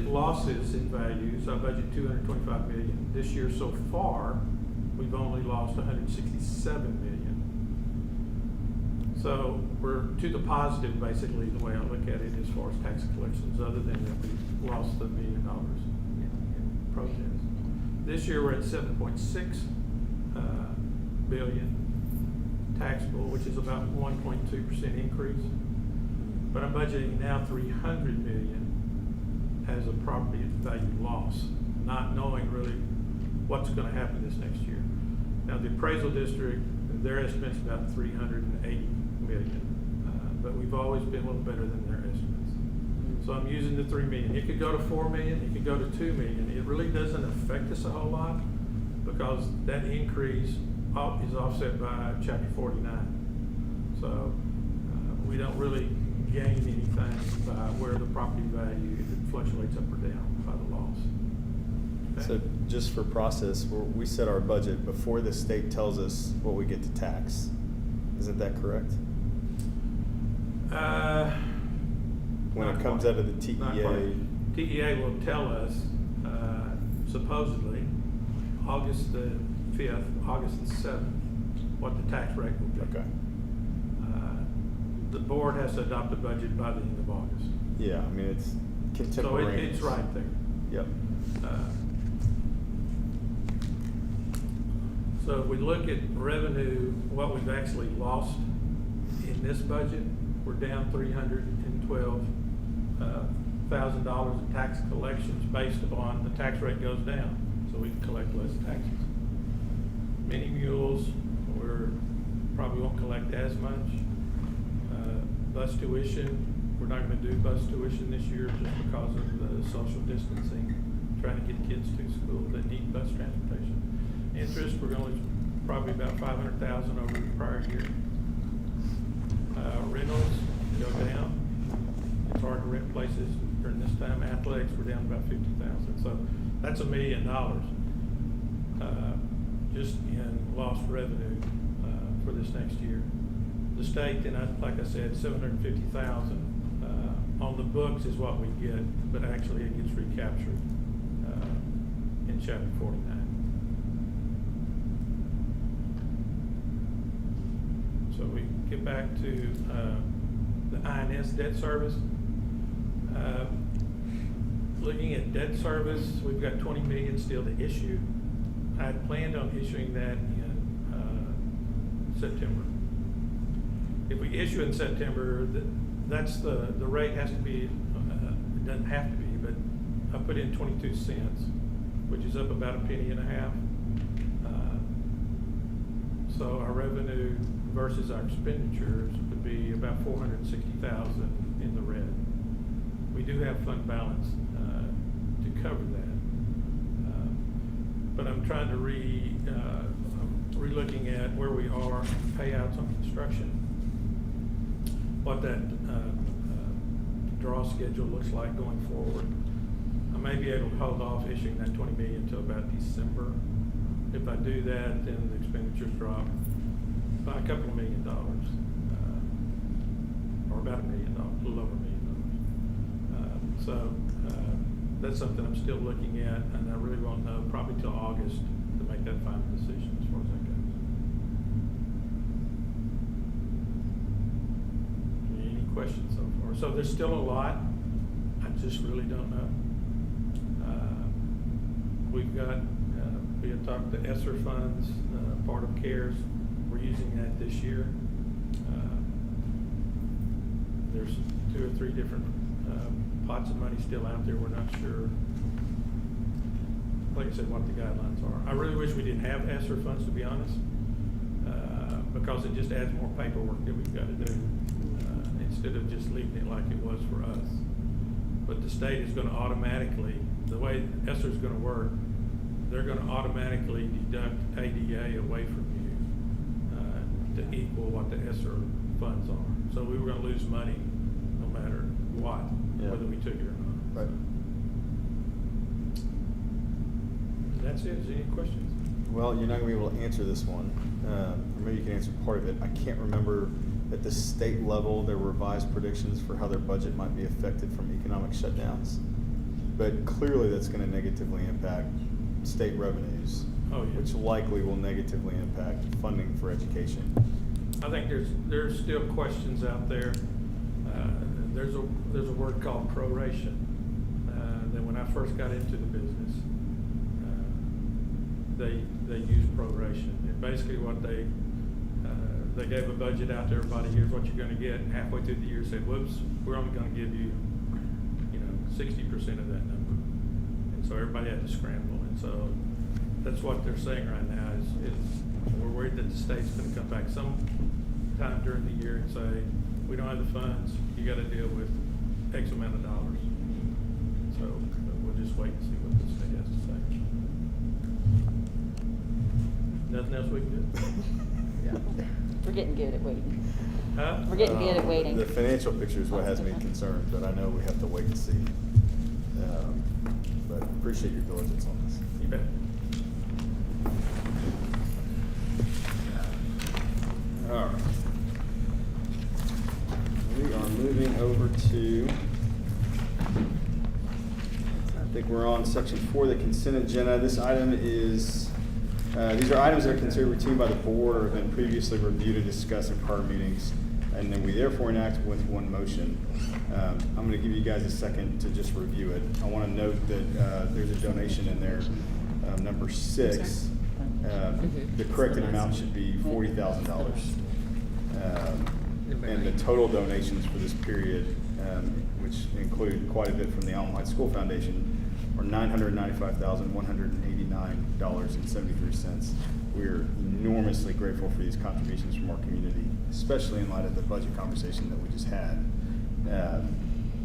Speaker 20: losses in values. I budget $225 million. This year so far, we've only lost $167 million. So we're to the positive, basically, the way I look at it as far as tax collections, other than that we lost $1 million in protests. This year we're at 7.6 billion taxable, which is about 1.2% increase. But I'm budgeting now $300 million as a property value loss, not knowing really what's going to happen this next year. Now the appraisal district, their estimate's about $380 million, but we've always been a little better than their estimates. So I'm using the $3 million. It could go to $4 million, it could go to $2 million. It really doesn't affect us a whole lot because that increase is offset by Chapter 49. So we don't really gain anything by where the property value fluctuates up or down by the loss. Okay?
Speaker 1: So just for process, we set our budget before the state tells us what we get to tax. Isn't that correct? When it comes out of the TEA.
Speaker 20: TEA will tell us, supposedly, August the 5th, August the 7th, what the tax rate will be.
Speaker 1: Okay.
Speaker 20: The board has to adopt a budget by the end of August.
Speaker 1: Yeah, I mean, it's contemporaneous.
Speaker 20: So it's right there.
Speaker 1: Yep.
Speaker 20: So if we look at revenue, what we've actually lost in this budget, we're down $312,000 in tax collections based upon the tax rate goes down, so we can collect less taxes. Mini mules, we probably won't collect as much. Bus tuition, we're not going to do bus tuition this year just because of the social distancing, trying to get kids to school that need bus transportation. Interest, we're going to probably about $500,000 over the prior year. Rentals go down. It's hard to rent places during this time. Athletics, we're down about $50,000. So that's $1 million just in lost revenue for this next year. The state, and like I said, $750,000 on the books is what we get, but actually it gets recaptured in Chapter 49. So we get back to the INS debt service. Looking at debt service, we've got $20 million still to issue. I had planned on issuing that in September. If we issue in September, that's the rate has to be, it doesn't have to be, but I put in 22 cents which is up about $0.015. So our revenue versus our expenditures would be about $460,000 in the red. We do have fund balance to cover that, but I'm trying to I'm re-looking at where we are on payouts on construction, what that draw schedule looks like going forward. I may be able to hold off issuing that $20 million until about December. If I do that, then the expenditures drop by a couple of $1 million, or about $1 million, a little over $1 million. So that's something I'm still looking at, and I really won't know probably till August to make that final decision as far as that goes. Any questions so far? So there's still a lot. I just really don't know. We've got, we had talked to ESSER funds, part of CARES. We're using that this year. There's 2 or 3 different pots of money still out there. We're not sure, like I said, what the guidelines are. I really wish we didn't have ESSER funds, to be honest, because it just adds more paperwork that we've got to do instead of just leaving it like it was for us. But the state is going to automatically, the way ESSER is going to work, they're going to automatically deduct ADA away from you to equal what the ESSER funds are. So we were going to lose money no matter what, whether we took it or not.
Speaker 1: Right.
Speaker 20: That's it. Is there any questions?
Speaker 1: Well, you're not going to be able to answer this one, or maybe you can answer part of it. I can't remember at the state level their revised predictions for how their budget might be affected from economic shutdowns, but clearly that's going to negatively impact state revenues, which likely will negatively impact funding for education.
Speaker 20: I think there's still questions out there. There's a word called proration that when I first got into the business, they use proration. And basically what they gave a budget out to everybody. Here's what you're going to get. And halfway through the year, said, "Whoops, we're only going to give you, 60% of that number." And so everybody had to scramble. And so that's what they're saying right now is we're worried that the state's going to come back sometime during the year and say, "We don't have the funds. You got to deal with X amount of dollars." So we'll just wait and see what the state has to say. Nothing else we can do?
Speaker 15: We're getting good at waiting.
Speaker 20: Huh?
Speaker 15: We're getting good at waiting.
Speaker 1: The financial picture is what has me concerned, but I know we have to wait and see. But I appreciate your diligence on this.
Speaker 20: You bet.
Speaker 1: All right. We are moving over to, I think we're on section 4 of the consent agenda. This item is, these are items that are considered routine by the board or have been previously reviewed and discussed in prior meetings, and then we therefore enact with one motion. I'm going to give you guys a second to just review it. I want to note that there's a donation in there, number 6. The corrected amount should be $40,000. And the total donations for this period, which include quite a bit from the Alamo Heights School Foundation, are $995,189.73. We're enormously grateful for these contributions from our community, especially in light of the budget conversation that we just had,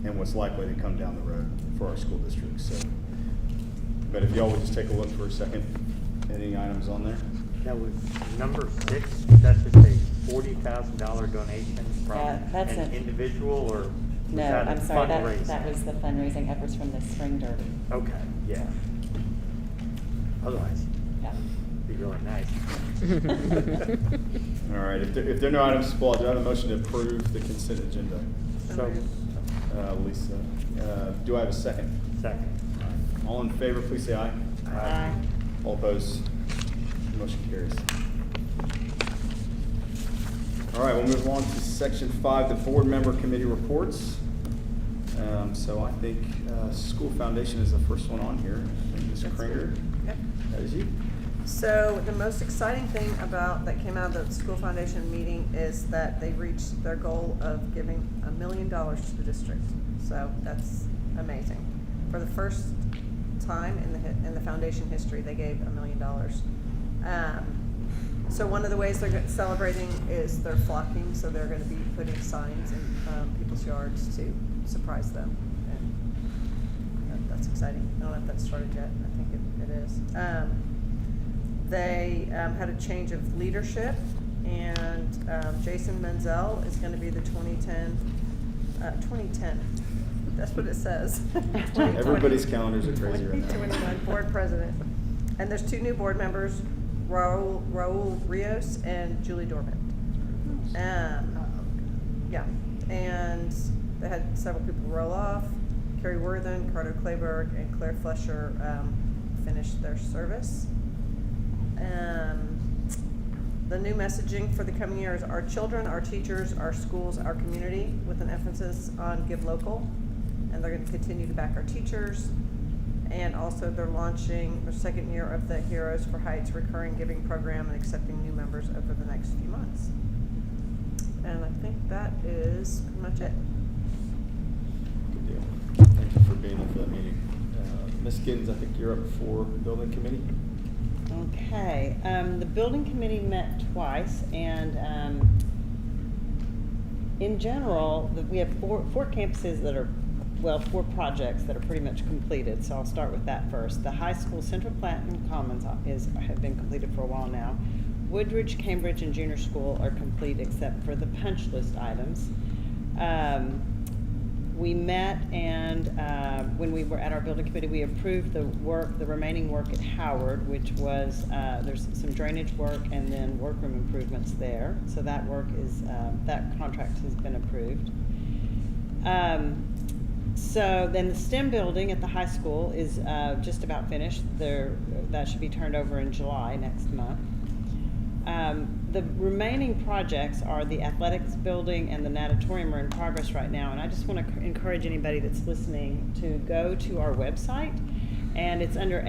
Speaker 1: and what's likely to come down the road for our school district. So, but if y'all would just take a look for a second, any items on there?
Speaker 16: That was number 6. That's just a $40,000 donation from
Speaker 15: that's
Speaker 16: an individual, or was that
Speaker 15: I'm
Speaker 16: a
Speaker 15: sorry,
Speaker 16: fundraising?
Speaker 15: that was the fundraising efforts from the spring derby.
Speaker 16: Okay, yeah. Otherwise, it'd be really nice.
Speaker 1: All right, if there are no items to pull, do I have a motion to approve the consent agenda?
Speaker 16: So,
Speaker 1: Lisa, do I have a second?
Speaker 16: Second.
Speaker 1: All in favor, please say aye.
Speaker 16: Aye.
Speaker 1: All opposed? Motion carries. All right, we'll move on to section 5, the board member committee reports. So I think School Foundation is the first one on here. Ms. Kringer,
Speaker 13: Yep.
Speaker 1: that is you.
Speaker 13: So the most exciting thing that came out of the School Foundation meeting is that they reached their goal of giving $1 million to the district. So that's amazing. For the first time in the foundation history. They gave $1 million. So one of the ways they're celebrating is they're flocking, so they're going to be putting signs in people's yards to surprise them, and that's exciting. I don't know if that's started yet. I think it is. They had a change of leadership, and Jason Menzel is going to be the 2010. That's what it says.
Speaker 1: Everybody's calendars are crazy right now.
Speaker 13: 2021 board president. And there's 2 new board members, Raul Rios and Julie Dorman. Yeah, and they had several people roll off. Carrie Worthen, Carter Clayberg, and Claire Flesher finished their service. The new messaging for the coming year is our children, our teachers, our schools, our community, with an emphasis on give local. And they're going to continue to back our teachers. And also they're launching their 2nd year of the Heroes for Heights recurring giving program and accepting new members over the next few months. And I think that is pretty much it.
Speaker 1: Good deal. Thank you for being there for that meeting. Ms. Giddens, I think you're up for building committee.
Speaker 14: Okay, the building committee met twice, and in general, we have four campuses that are, well, 4 projects that are pretty much completed. So I'll start with that first. The high school Central Platinum Commons have been completed for a while now. Woodridge, Cambridge, and Junior School are complete except for the punch list items. We met, and when we were at our building committee, we approved the remaining work at Howard, which was, there's some drainage work and then workroom improvements there. So that work is, that contract has been approved. So then the STEM building at the high school is just about finished. That should be turned over in July next month. The remaining projects are the athletics building and the natatorium are in progress right now. And I just want to encourage anybody that's listening to go to our website, and it's under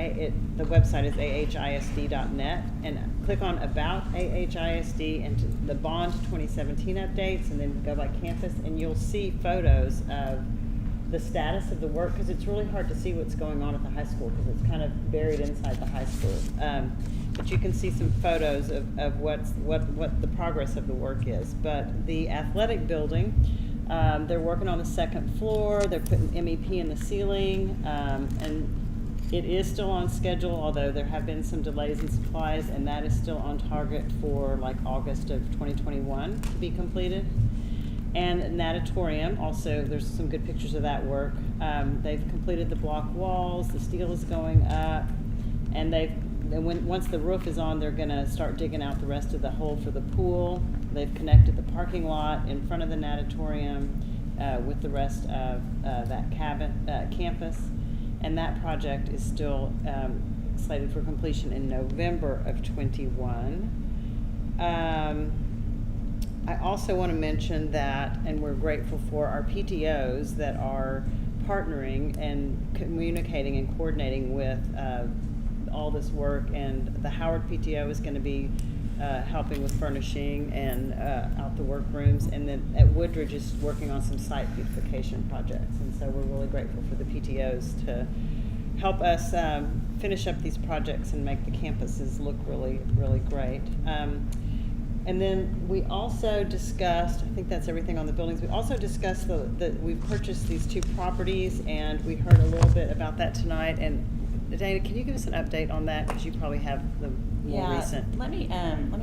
Speaker 14: the website is AHISD.net, and click on About AHISD and to the Bond 2017 updates, and then go by campus, and you'll see photos of the status of the work, because it's really hard to see what's going on at the high school because it's kind of buried inside the high school. But you can see some photos of what the progress of the work is. But the athletic building, they're working on the 2nd floor. They're putting MEP in the ceiling, and it is still on schedule, although there have been some delays in supplies, and that is still on target for like August of 2021 to be completed. And natatorium, also, there's some good pictures of that work. They've completed the block walls, the steel is going up, and once the roof is on, they're gonna start digging out the rest of the hole for the pool. They've connected the parking lot in front of the natatorium with the rest of that campus. And that project is still slated for completion in November of 21. I also want to mention that, and we're grateful for our PTOs that are partnering and communicating and coordinating with all this work, and the Howard PTO is going to be helping with furnishing and out the workrooms, and then at Woodridge is working on some site beautification projects, and so we're really grateful for the PTOs to help us finish up these projects and make the campuses look really, really great. And then we also discussed, I think that's everything on the buildings, we also discussed that we purchased these 2 properties, and we heard a little bit about that tonight. And Dana, can you give us an update on that, because you probably have the more recent?
Speaker 15: Let me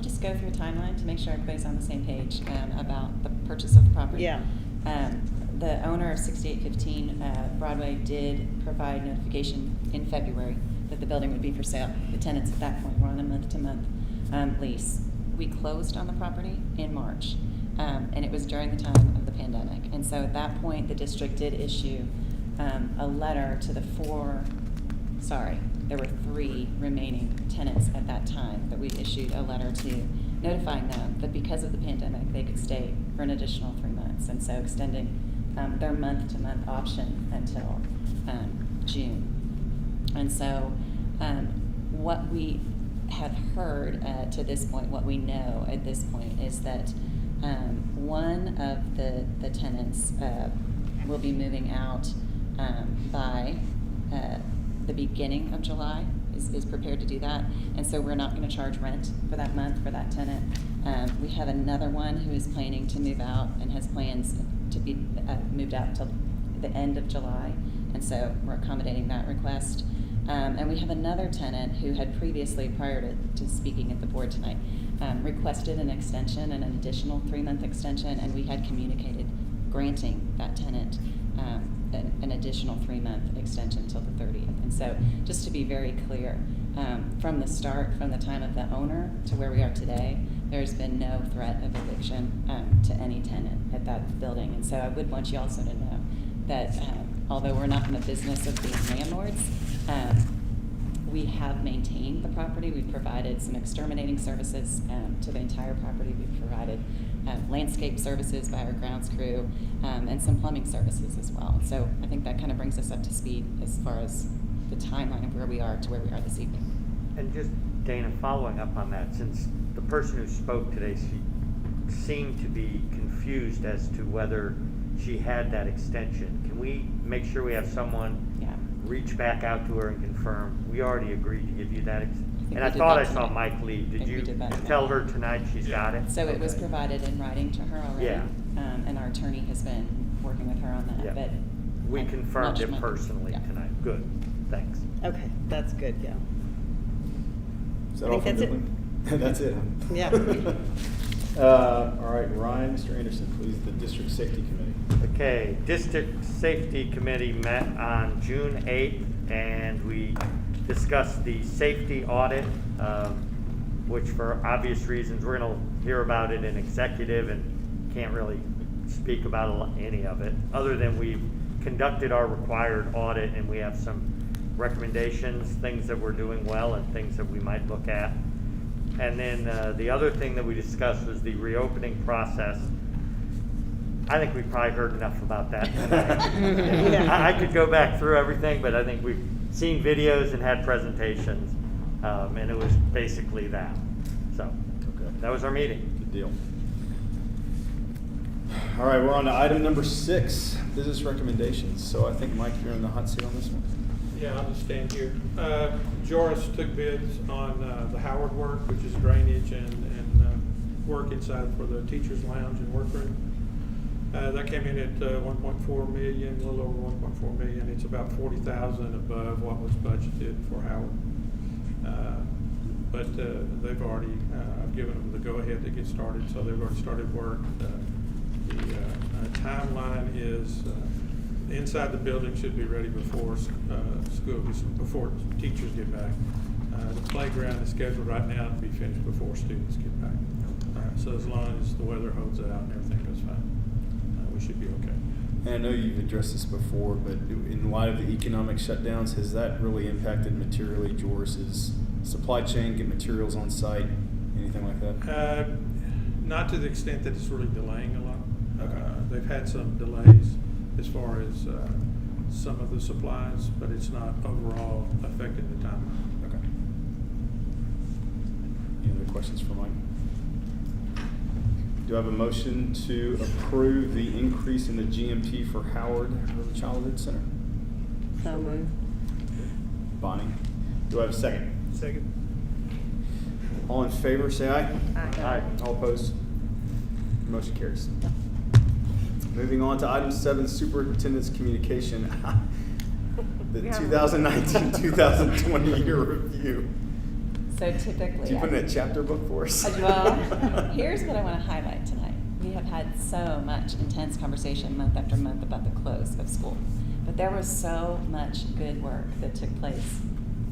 Speaker 15: just go through a timeline to make sure everybody's on the same page about the purchase of the property.
Speaker 14: Yeah.
Speaker 15: The owner of 6815 Broadway did provide notification in February that the building would be for sale. The tenants at that point were on a month-to-month lease. We closed on the property in March, and it was during the time of the pandemic. And so at that point, the district did issue a letter to the there were 3 remaining tenants at that time that we issued a letter to notifying them that because of the pandemic, they could stay for an additional 3 months. And so extending their month-to-month option until June. And so what we have heard to this point, what we know at this point is that one of the tenants will be moving out by the beginning of July is prepared to do that. And so we're not going to charge rent for that month for that tenant. We have another one who is planning to move out and has plans to be moved out till the end of July. And so we're accommodating that request. And we have another tenant who had previously, prior to speaking at the board tonight, requested an extension, an additional 3-month extension, and we had communicated granting that tenant an additional 3-month extension till the 30th. And so just to be very clear, from the start, from the time of the owner to where we are today, there's been no threat of eviction to any tenant at that building. And so I would want you also to know that although we're not in the business of being landlords, we have maintained the property. We've provided some exterminating services to the entire property. We've provided landscape services by our grounds crew and some plumbing services as well. So I think that kind of brings us up to speed as far as the timeline of where we are to where we are this evening.
Speaker 16: And just, Dana, following up on that, since the person who spoke today, she seemed to be confused as to whether she had that extension. Can we make sure we have someone reach back out to her and confirm? We already agreed to give you that. And I thought I saw Mike leave. Did you tell her tonight she's got it?
Speaker 15: So it was provided in writing to her already.
Speaker 16: Yeah.
Speaker 15: And our attorney has been working with her on that.
Speaker 16: Yeah.
Speaker 15: But
Speaker 16: we confirmed it personally tonight. Good. Thanks.
Speaker 14: Okay, that's good, yeah.
Speaker 1: Is that all from Goodwin? That's it.
Speaker 14: Yeah.
Speaker 1: All right, Ryan, Mr. Anderson, please, the District Safety Committee.
Speaker 16: Okay, District Safety Committee met on June 8th, and we discussed the safety audit, which for obvious reasons, we're going to hear about it in executive and can't really speak about any of it, other than we've conducted our required audit and we have some recommendations, things that we're doing well and things that we might look at. And then the other thing that we discussed was the reopening process. I think we probably heard enough about that tonight.
Speaker 14: Yeah.
Speaker 16: I could go back through everything, but I think we've seen videos and had presentations, and it was basically that. So that was our meeting.
Speaker 1: Good deal. All right, we're on to item number 6, business recommendations. So I think, Mike, you're in the hot seat on this one.
Speaker 20: Yeah, I'll just stand here. Joris took bids on the Howard work, which is drainage and work inside for the teacher's lounge and workroom. That came in at 1.4 million, a little over 1.4 million. It's about 40,000 above what was budgeted for Howard. But they've already, I've given them the go-ahead to get started, so they've already started work. The timeline is inside the building should be ready before before teachers get back. The playground is scheduled right now to be finished before students get back. So as long as the weather holds out and everything goes fine, we should be okay.
Speaker 1: And I know you've addressed this before, but in light of the economic shutdowns, has that really impacted materially Joris's supply chain, get materials on site, anything like that?
Speaker 20: Not to the extent that it's really delaying a lot. They've had some delays as far as some of the supplies, but it's not overall affecting the timeline.
Speaker 1: Okay. Any other questions for Mike? Do I have a motion to approve the increase in the GMP for Howard Early Childhood Center?
Speaker 14: So moved.
Speaker 1: Bonnie. Do I have a second?
Speaker 12: Second.
Speaker 1: All in favor, say aye.
Speaker 13: Aye.
Speaker 1: All opposed? Motion carries. Moving on to item 7, Superintendent's Communication. The 2019-2020 year review.
Speaker 15: So typically,
Speaker 1: Do you put in a chapter book for us?
Speaker 15: Well, here's what I want to highlight tonight. We have had so much intense conversation month after month about the close of school, but there was so much good work that took place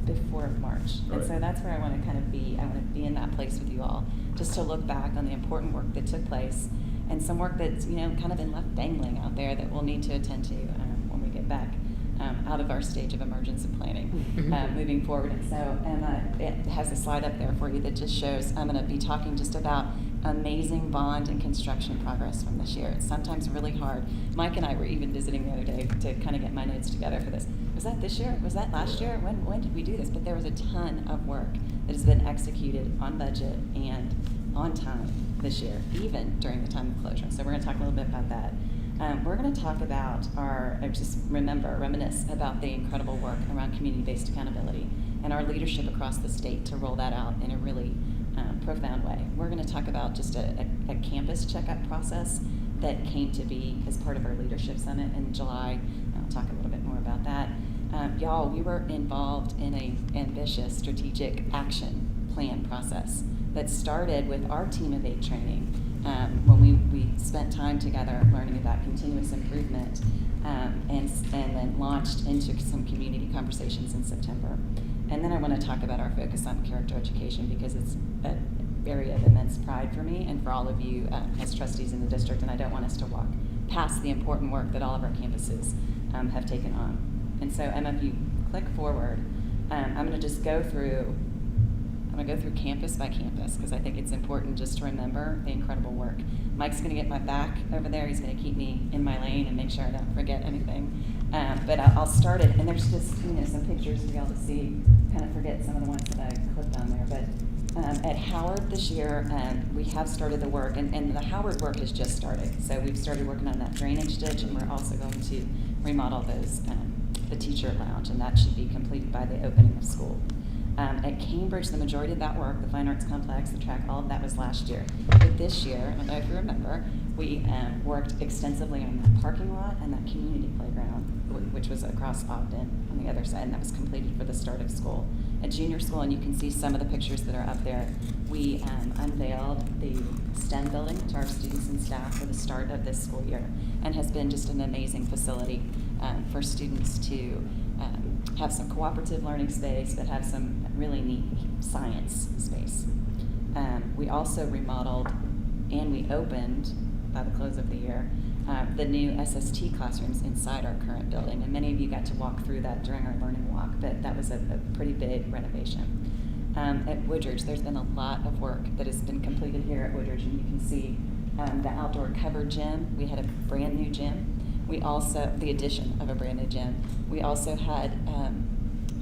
Speaker 15: before March. And so that's where I want to kind of be. I want to be in that place with you all, just to look back on the important work that took place and some work that's, kind of been left dangling out there that we'll need to attend to when we get back out of our stage of emergency planning moving forward. And so Emma, it has a slide up there for you that just shows, I'm going to be talking just about amazing bond and construction progress from this year. It's sometimes really hard. Mike and I were even visiting the other day to kind of get my notes together for this. Was that this year? Was that last year? When did we do this? But there was a ton of work that has been executed on budget and on time this year, even during the time of closure. So we're going to talk a little bit about that. We're going to talk about reminisce about the incredible work around community-based accountability and our leadership across the state to roll that out in a really profound way. We're going to talk about just a campus checkup process that came to be as part of our leadership summit in July. I'll talk a little bit more about that. Y'all, we were involved in an ambitious strategic action plan process that started with our Team of 8 training when we spent time together learning about continuous improvement and then launched into some community conversations in September. And then I want to talk about our focus on character education because it's an area of immense pride for me and for all of you as trustees in the district, and I don't want us to walk past the important work that all of our campuses have taken on. And so, Emma, if you click forward, I'm going to just go through campus by campus because I think it's important just to remember the incredible work. Mike's going to get my back over there. He's going to keep me in my lane and make sure I don't forget anything. But I'll start it, and there's just some pictures for y'all to see. Kind of forget some of the ones that I clicked on there. But at Howard this year, we have started the work, and the Howard work has just started. So we've started working on that drainage ditch, and we're also going to remodel those the teacher lounge, and that should be completed by the opening of school. At Cambridge, the majority of that work, the Fine Arts Complex, the track, all of that was last year. But this year, I don't know if you remember, we worked extensively on that parking lot and that community playground, which was across Ogden on the other side, and that was completed for the start of school. At junior school, and you can see some of the pictures that are up there, we unveiled the STEM building to our students and staff for the start of this school year, and has been just an amazing facility for students to have some cooperative learning space, but have some really neat science space. We also remodeled and we opened, by the close of the year, the new SST classrooms inside our current building. And many of you got to walk through that during our learning walk, but that was a pretty big renovation. At Woodridge, there's been a lot of work that has been completed here at Woodridge, and you can see the outdoor covered gym. We had a brand new gym. We also, the addition of a brand new gym. We also had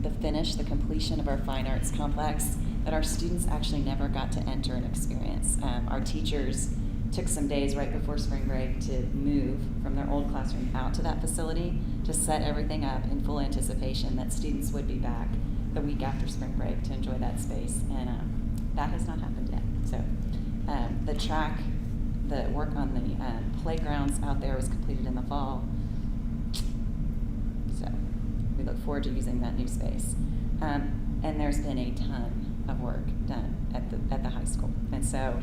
Speaker 15: the completion of our Fine Arts Complex that our students actually never got to enter and experience. Our teachers took some days right before spring break to move from their old classroom out to that facility to set everything up in full anticipation that students would be back the week after spring break to enjoy that space. And that has not happened yet. So the track, the work on the playgrounds out there was completed in the fall. So we look forward to using that new space. And there's been a ton of work done at the high school. And so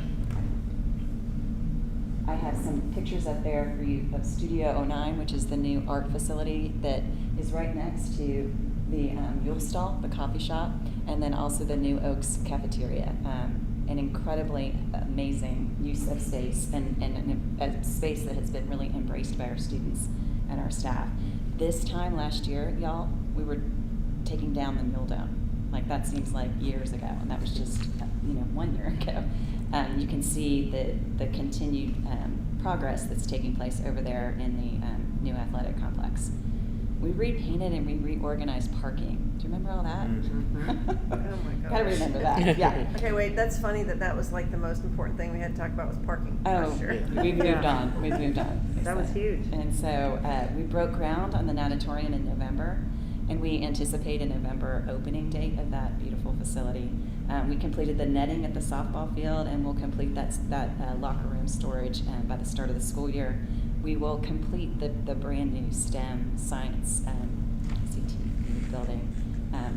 Speaker 15: I have some pictures up there for you of Studio 09, which is the new art facility that is right next to the Mule Stall, the coffee shop, and then also the New Oaks cafeteria. An incredibly amazing use of space and a space that has been really embraced by our students and our staff. This time last year, y'all, we were taking down the Mule Dome. Like, that seems like years ago, and that was just 1 year ago. You can see the continued progress that's taking place over there in the new athletic complex. We repainted and we reorganized parking. Do you remember all that?
Speaker 13: Mm-hmm. Oh my gosh.
Speaker 15: Gotta remember that. Yeah.
Speaker 13: Okay, wait. That's funny that was like the most important thing we had to talk about was parking.
Speaker 15: Oh, we've moved on. We've moved on.
Speaker 13: That was huge.
Speaker 15: And so we broke ground on the natatorium in November, and we anticipate a November opening date of that beautiful facility. We completed the netting at the softball field, and we'll complete that locker room storage by the start of the school year. We will complete the brand new STEM science CT building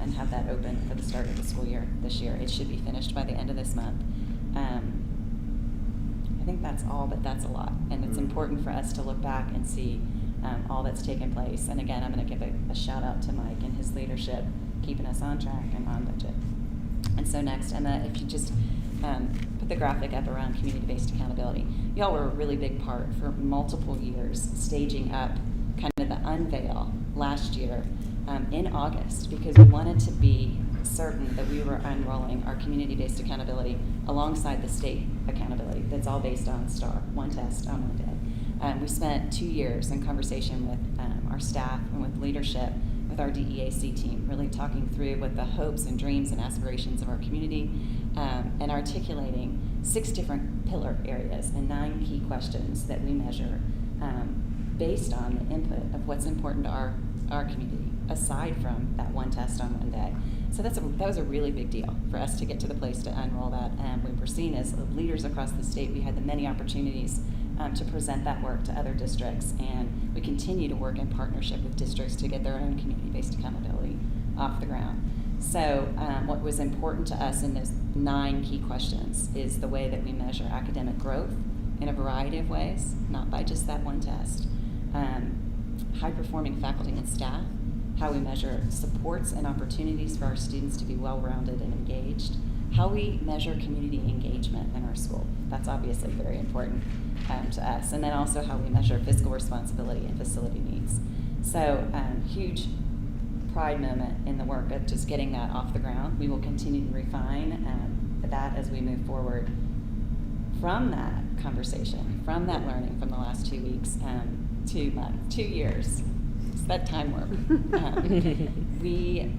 Speaker 15: and have that open for the start of the school year this year. It should be finished by the end of this month. I think that's all, but that's a lot. And it's important for us to look back and see all that's taken place. And again, I'm going to give a shout out to Mike and his leadership, keeping us on track and on budget. And so next, Emma, if you just put the graphic up around community-based accountability. Y'all were a really big part for multiple years, staging up kind of the unveil last year in August, because we wanted to be certain that we were unrolling our community-based accountability alongside the state accountability that's all based on STAR, one test on one day. We spent 2 years in conversation with our staff and with leadership, with our DEAC team, really talking through what the hopes and dreams and aspirations of our community and articulating 6 different pillar areas and 9 key questions that we measure based on the input of what's important to our community, aside from that one test on one day. So that was a really big deal for us to get to the place to unroll that. We were seen as leaders across the state. We had the many opportunities to present that work to other districts, and we continue to work in partnership with districts to get their own community-based accountability off the ground. So what was important to us in those 9 key questions is the way that we measure academic growth in a variety of ways, not by just that one test. High-performing faculty and staff, how we measure supports and opportunities for our students to be well-rounded and engaged, how we measure community engagement in our school. That's obviously very important to us. And then also how we measure fiscal responsibility and facility needs. So huge pride moment in the work of just getting that off the ground. We will continue to refine that as we move forward from that conversation, from that learning from the last 2 weeks, 2 months, 2 years. It's that time warp. We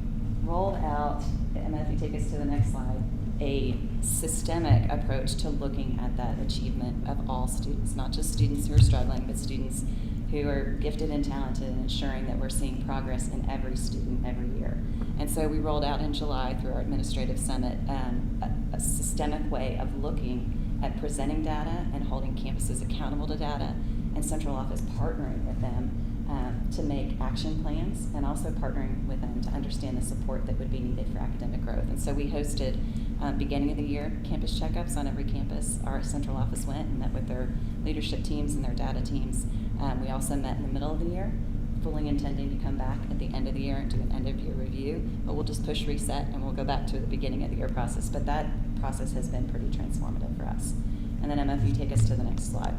Speaker 15: rolled out, and if you take us to the next slide, a systemic approach to looking at that achievement of all students, not just students who are struggling, but students who are gifted and talented, and ensuring that we're seeing progress in every student every year. And so we rolled out in July through our administrative summit a systemic way of looking at presenting data and holding campuses accountable to data, and central office partnering with them to make action plans, and also partnering with them to understand the support that would be needed for academic growth. And so we hosted beginning of the year campus checkups on every campus. Our central office went and met with their leadership teams and their data teams. We also met in the middle of the year, fully intending to come back at the end of the year and do an end of year review, but we'll just push reset and we'll go back to the beginning of the year process. But that process has been pretty transformative for us. And then Emma, if you take us to the next slide.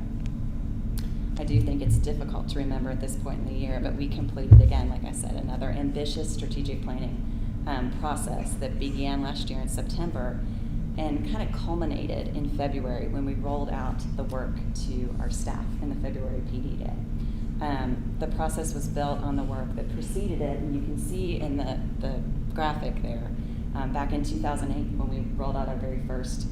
Speaker 15: I do think it's difficult to remember at this point in the year, but we completed, again, like I said, another ambitious strategic planning process that began last year in September and kind of culminated in February when we rolled out the work to our staff in the February PD Day. The process was built on the work that preceded it, and you can see in the graphic there, back in 2008 when we rolled out our very first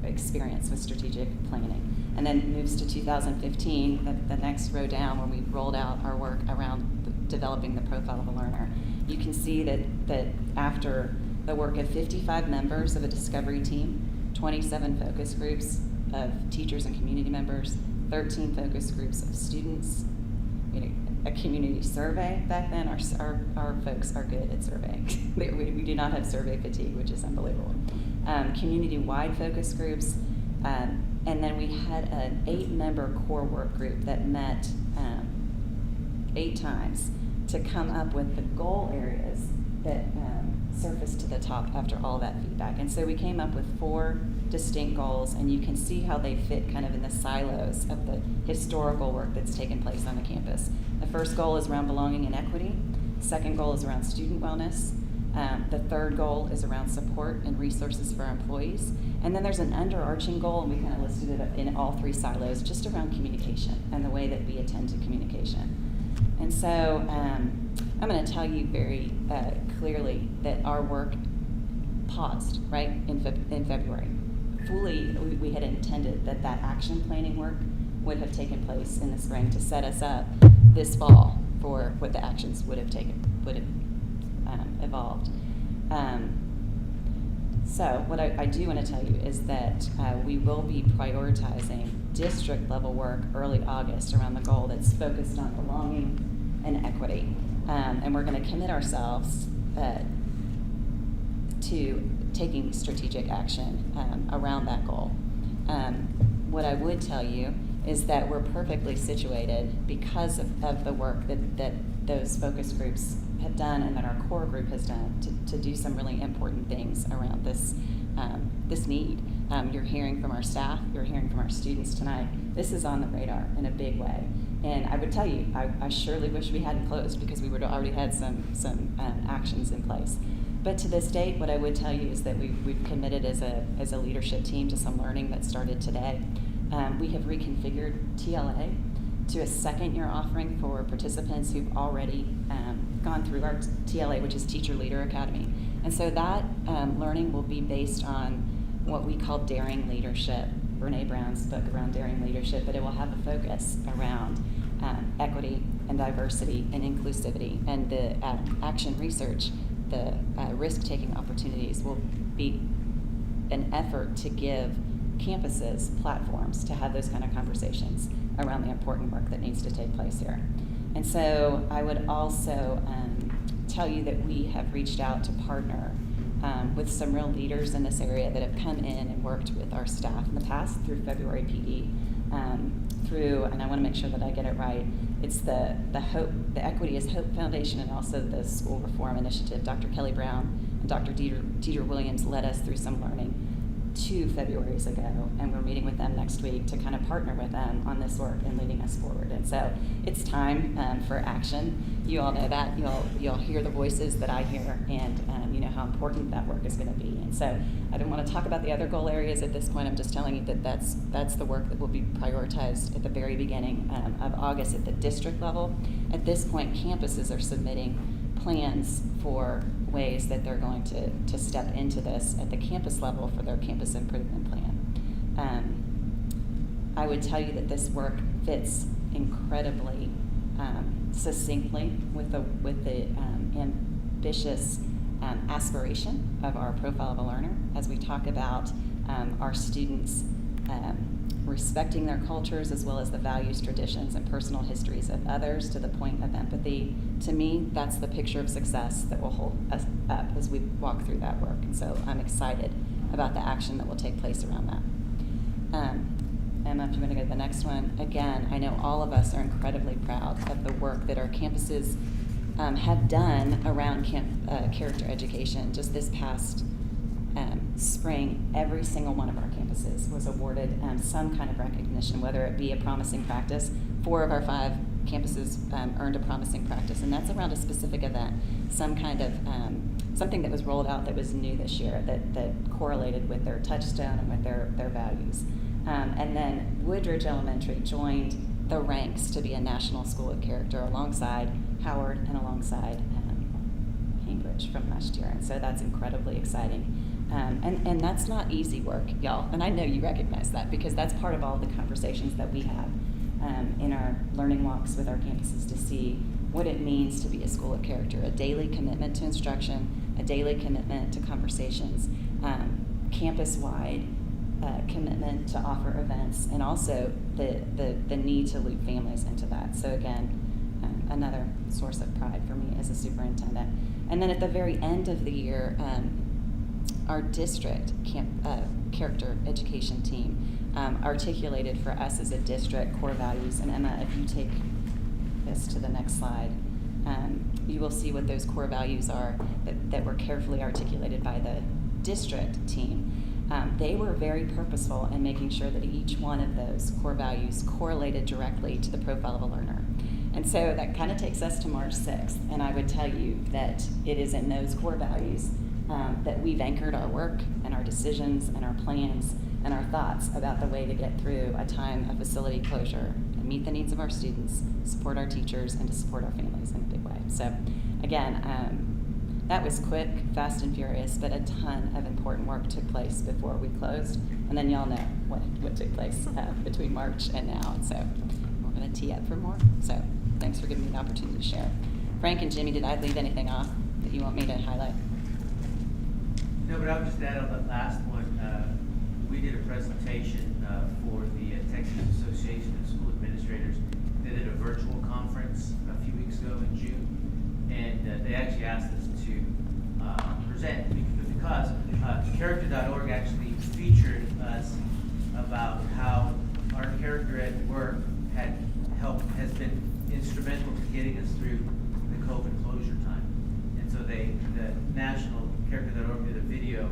Speaker 15: experience with strategic planning. And then it moves to 2015, the next row down, when we rolled out our work around developing the profile of a learner. You can see that after the work of 55 members of a discovery team, 27 focus groups of teachers and community members, 13 focus groups of students, a community survey. Back then, our folks are good at surveying. we do not have survey fatigue, which is unbelievable. Community-wide focus groups, and then we had an 8-member core work group that met 8 times to come up with the goal areas that surfaced to the top after all that feedback. And so we came up with 4 distinct goals, and you can see how they fit kind of in the silos of the historical work that's taken place on the campus. The first goal is around belonging and equity. The second goal is around student wellness. The third goal is around support and resources for our employees. And then there's an underarching goal, and we kind of listed it in all 3 silos, just around communication and the way that we attend to communication. And so I'm going to tell you very clearly that our work paused, right, in February. Fully, we had intended that action planning work would have taken place in the spring to set us up this fall for what the actions would have evolved. So what I do want to tell you is that we will be prioritizing district level work early August around the goal that's focused on belonging and equity. And we're going to commit ourselves to taking strategic action around that goal. What I would tell you is that we're perfectly situated because of the work that those focus groups have done and that our core group has done to do some really important things around this need. You're hearing from our staff, you're hearing from our students tonight. This is on the radar in a big way. And I would tell you, I surely wish we hadn't closed because we would have already had some actions in place. But to this date, what I would tell you is that we've committed as a leadership team to some learning that started today. We have reconfigured TLA to a second-year offering for participants who've already gone through our TLA, which is Teacher Leader Academy. And so that learning will be based on what we call daring leadership Brene Brown's book around daring leadership, but it will have a focus around equity and diversity and inclusivity. And the action research, the risk-taking opportunities will be an effort to give campuses platforms to have those kind of conversations around the important work that needs to take place here. And so I would also tell you that we have reached out to partner with some real leaders in this area that have come in and worked with our staff in the past through February PD, through, and I want to make sure that I get it right, it's the Equity is Hope Foundation and also the School Reform Initiative. Dr. Kelly Brown and Dr. Dieter Williams led us through some learning 2 Februaries ago, and we're meeting with them next week to kind of partner with them on this work and leading us forward. And so it's time for action. You all know that. You all hear the voices that I hear, and you know how important that work is going to be. And so I don't want to talk about the other goal areas at this point. I'm just telling you that that's the work that will be prioritized at the very beginning of August at the district level. At this point, campuses are submitting plans for ways that they're going to step into this at the campus level for their campus improvement plan. I would tell you that this work fits incredibly succinctly with the ambitious aspiration of our profile of a learner as we talk about our students respecting their cultures as well as the values, traditions, and personal histories of others to the point of empathy. To me, that's the picture of success that will hold us up as we walk through that work. And so I'm excited about the action that will take place around that. Emma, if you want to go to the next one. Again, I know all of us are incredibly proud of the work that our campuses have done around character education. Just this past spring, every single one of our campuses was awarded some kind of recognition, whether it be a promising practice. 4 of our 5 campuses earned a promising practice, and that's around a specific event, some kind of something that was rolled out that was new this year that correlated with their touchstone and with their values. And then Woodridge Elementary joined the ranks to be a national school of character alongside Howard and alongside Cambridge from last year, and so that's incredibly exciting. And that's not easy work, y'all, and I know you recognize that because that's part of all the conversations that we have in our learning walks with our campuses to see what it means to be a school of character, a daily commitment to instruction, a daily commitment to conversations, campus-wide commitment to offer events, and also the need to loop families into that. So again, another source of pride for me as a superintendent. And then at the very end of the year, our district character education team articulated for us as a district core values. And Emma, if you take this to the next slide, you will see what those core values are that were carefully articulated by the district team. They were very purposeful in making sure that each one of those core values correlated directly to the profile of a learner. And so that kind of takes us to March 6th, and I would tell you that it is in those core values that we've anchored our work and our decisions and our plans and our thoughts about the way to get through a time of facility closure and meet the needs of our students, support our teachers, and to support our families in a big way. So again, that was quick, fast, and furious, but a ton of important work took place before we closed, and then y'all know what took place between March and now, and so we're going to tee up for more. So thanks for giving me the opportunity to share. Frank and Jimmy, did I leave anything off that you want me to highlight?
Speaker 17: No, but I would just add on the last one. We did a presentation for the Texas Association of School Administrators. They did a virtual conference a few weeks ago in June, and they actually asked us to present because character.org actually featured us about how our character ed work has been instrumental to getting us through the COVID closure time. And so the national character.org did a video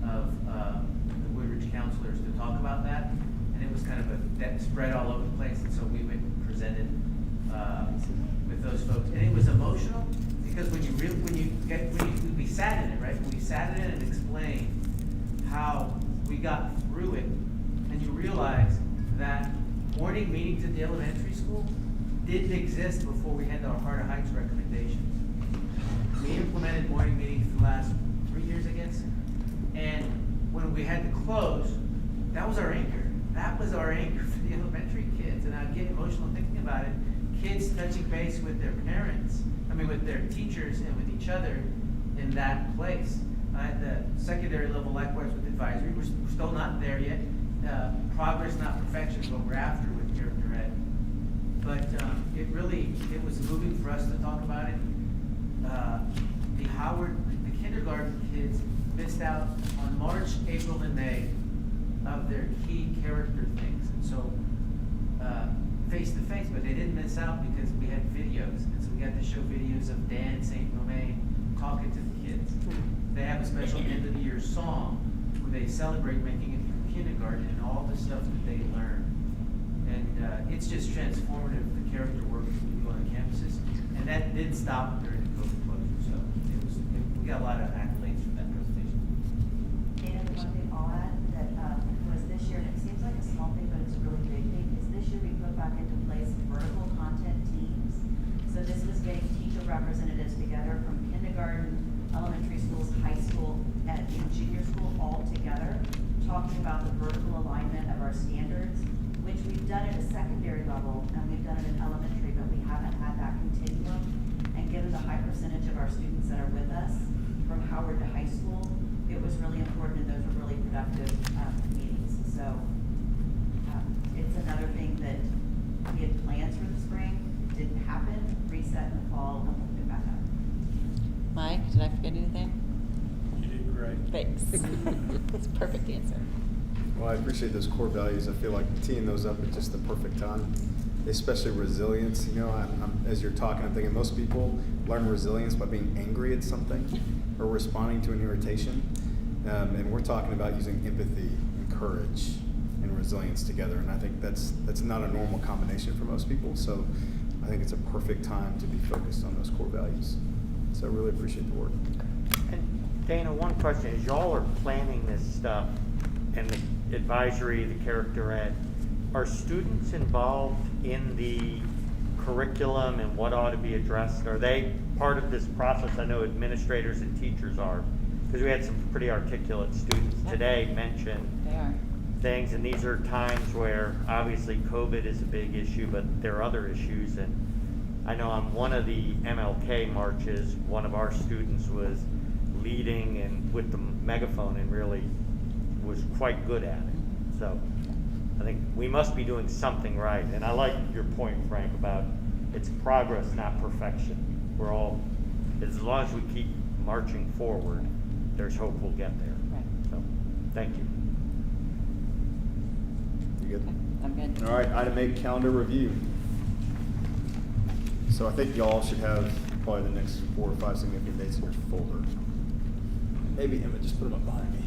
Speaker 17: of the Woodridge counselors to talk about that, and it was kind of that spread all over the place. And so we went and presented with those folks, and it was emotional because when we sat in it, right? We sat in it and explained how we got through it, and you realize that morning meetings at the elementary school didn't exist before we had our Heart of Heights recommendations. We implemented morning meetings for the last 3 years, I guess. And when we had to close, that was our anchor.
Speaker 21: that was our anger for the elementary kids, and I get emotional thinking about it. Kids touching base with their parents, with their teachers and with each other in that place. At the secondary level, likewise with advisory, we're still not there yet. Progress, not perfection, is what we're after with character ed. But it was moving for us to talk about it. The kindergarten kids missed out on March, April, and May of their key character things. And so, face to face, but they didn't miss out because we had videos. And so we got to show videos of Dan and St. Romain talking to the kids. They have a special end of the year song where they celebrate making it through kindergarten and all the stuff that they learn. And it's just transformative, the character work that we do on the campuses. And that did stop during the COVID closure. So we got a lot of accolades from that presentation.
Speaker 18: And one thing I'll add that was this year, and it seems like a small thing, but it's a really big thing, is this year we put back into place vertical content teams. So this was getting teacher representatives together from kindergarten, elementary schools, high school, and junior school all together, talking about the vertical alignment of our standards, which we've done at a secondary level and we've done it in elementary, but we haven't had that continuum. And given the high percentage of our students that are with us from Howard to high school, it was really important, and those were really productive meetings. So it's another thing that we had plans for the spring, didn't happen, reset in the fall, and we'll pick it back up.
Speaker 15: Mike, did I forget anything?
Speaker 12: You did great.
Speaker 15: Thanks. That's a perfect answer.
Speaker 1: Well, I appreciate those core values. I feel like teeing those up at just the perfect time, especially resilience. As you're talking, I'm thinking most people learn resilience by being angry at something or responding to an irritation. And we're talking about using empathy and courage and resilience together. And I think that's not a normal combination for most people. So I think it's a perfect time to be focused on those core values. So I really appreciate the work.
Speaker 16: And Dana, one question is, y'all are planning this stuff and the advisory, the character ed, are students involved in the curriculum and what ought to be addressed? Are they part of this process? I know administrators and teachers are, because we had some pretty articulate students today mention things, and these are times where obviously COVID is a big issue, but there are other issues. And I know on one of the MLK marches, one of our students was leading and with the megaphone and really was quite good at it. So I think we must be doing something right. And I like your point, Frank, about it's progress, not perfection. We're all, as long as we keep marching forward, there's hope we'll get there.
Speaker 15: Right.
Speaker 16: So thank you.
Speaker 1: You good?
Speaker 15: I'm good.
Speaker 1: All right, item 8, calendar review. So I think y'all should have probably the next 4 or 5 significant dates in your folder. Maybe Emma, just put them up behind me.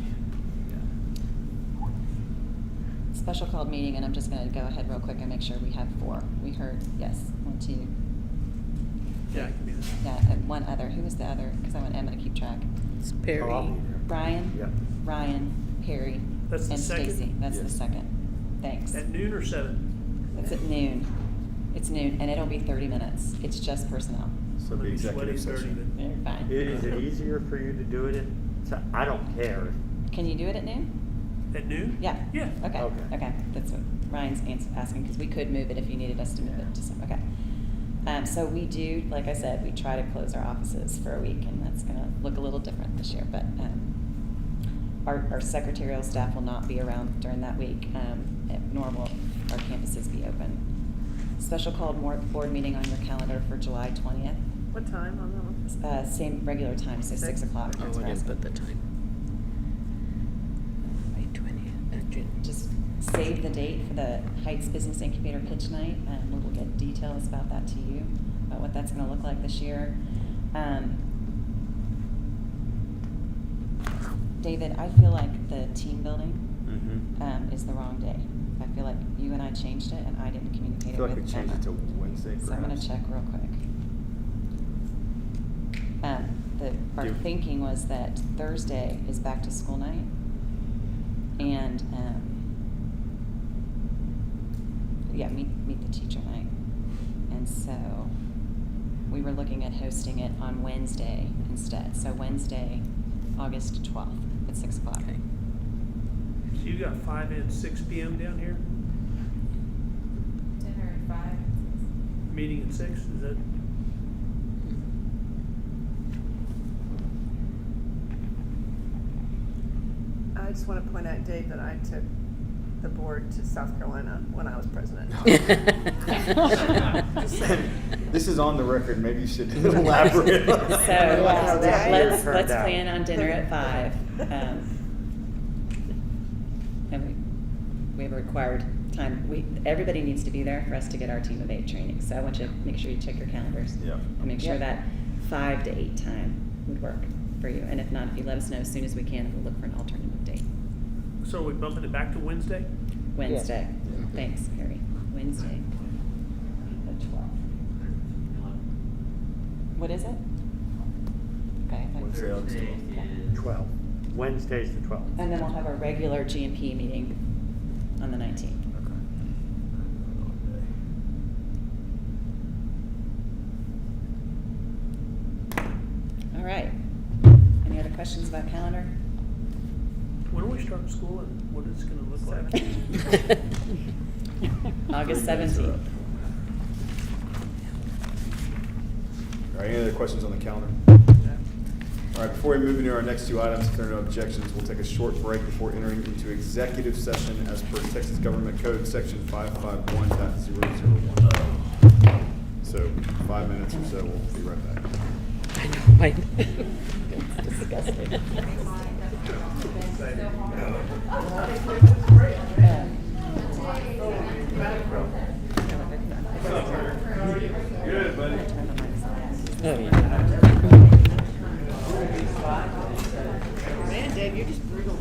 Speaker 15: Special called meeting, and I'm just going to go ahead real quick and make sure we have 4. We heard, yes, 1, 2.
Speaker 12: Yeah, I can be there.
Speaker 15: Yeah, and one other. Who was the other? Because I want Emma to keep track.
Speaker 14: It's Perry.
Speaker 15: Ryan?
Speaker 16: Yeah.
Speaker 15: Ryan, Perry,
Speaker 12: That's the
Speaker 15: and
Speaker 12: second?
Speaker 15: Stacy. That's the
Speaker 1: Yes.
Speaker 15: second. Thanks.
Speaker 12: At noon or 7?
Speaker 15: It's at noon. It's noon, and it'll be 30 minutes. It's just personnel.
Speaker 1: So
Speaker 12: I'm
Speaker 1: the
Speaker 12: gonna be
Speaker 1: executive
Speaker 12: sweating 30
Speaker 1: session.
Speaker 12: then.
Speaker 15: You're fine.
Speaker 16: Is it easier for you to do it I don't care.
Speaker 15: Can you do it at noon?
Speaker 12: At noon?
Speaker 15: Yeah.
Speaker 12: Yeah.
Speaker 15: Okay.
Speaker 16: Okay.
Speaker 15: Okay. That's what Ryan's asking, because we could move it if you needed us to move it to some. Okay. So we do, like I said, we try to close our offices for a week, and that's going to look a little different this year. But our secretarial staff will not be around during that week, nor will our campuses be open. Special called board meeting on your calendar for July 20th.
Speaker 13: What time on that one?
Speaker 15: Same regular time, so 6 o'clock.
Speaker 14: Oh, I didn't put the time. May 20th, June.
Speaker 15: Just save the date for the Heights Business Incubator Pitch Night, and we will get details about that to you, about what that's going to look like this year. David, I feel like the team building is the wrong day. I feel like you and I changed it, and I didn't communicate
Speaker 1: I feel
Speaker 15: it
Speaker 1: like
Speaker 15: with
Speaker 1: we changed
Speaker 15: Emma.
Speaker 1: it to Wednesday.
Speaker 15: So I'm going
Speaker 1: perhaps.
Speaker 15: to check real quick. Our thinking was that Thursday is back to school night, and meet the teacher night, and so we were looking at hosting it on Wednesday instead. So Wednesday, August 12th at 6 o'clock.
Speaker 14: Okay.
Speaker 12: So you got 5 and 6 p.m. down here?
Speaker 19: Dinner at 5.
Speaker 12: Meeting at 6, is that?
Speaker 13: I just want to point out, Dave, that I took the board to South Carolina when I was president.
Speaker 1: This is on the record, maybe you should elaborate.
Speaker 15: So
Speaker 13: Wow, that
Speaker 15: let's
Speaker 16: turned out.
Speaker 15: plan on dinner at 5. And we have a required time. Everybody needs to be there for us to get our team of 8 training. So I want you to make sure you check your calendars.
Speaker 1: Yeah.
Speaker 15: And make sure
Speaker 14: Yep.
Speaker 15: that 5 to 8 time would work for you. And if not, if you let us know as soon as we can, we'll look for an alternative date.
Speaker 12: So are we bumping it back to Wednesday?
Speaker 15: Wednesday. Thanks, Harry. Wednesday, the 12th. What is it? Okay.
Speaker 1: Wednesday, August 12th.
Speaker 16: 12. Wednesday's the 12th.
Speaker 15: And then we'll have our regular GMP meeting on the 19th. All right. Any other questions about calendar?
Speaker 12: When are we starting school and what is it going to look like?
Speaker 15: August 17th.
Speaker 1: All right, any other questions on the calendar? All right, before we move into our next 2 items, if there are no objections, we'll take a short break before entering into executive session as per Texas Government Code, section 551.001. So 5 minutes or so, we'll be right back.
Speaker 14: I know, right?
Speaker 15: It's disgusting.
Speaker 1: Good, buddy.
Speaker 14: Oh, yeah.
Speaker 13: Man, Dave, you're just brutal.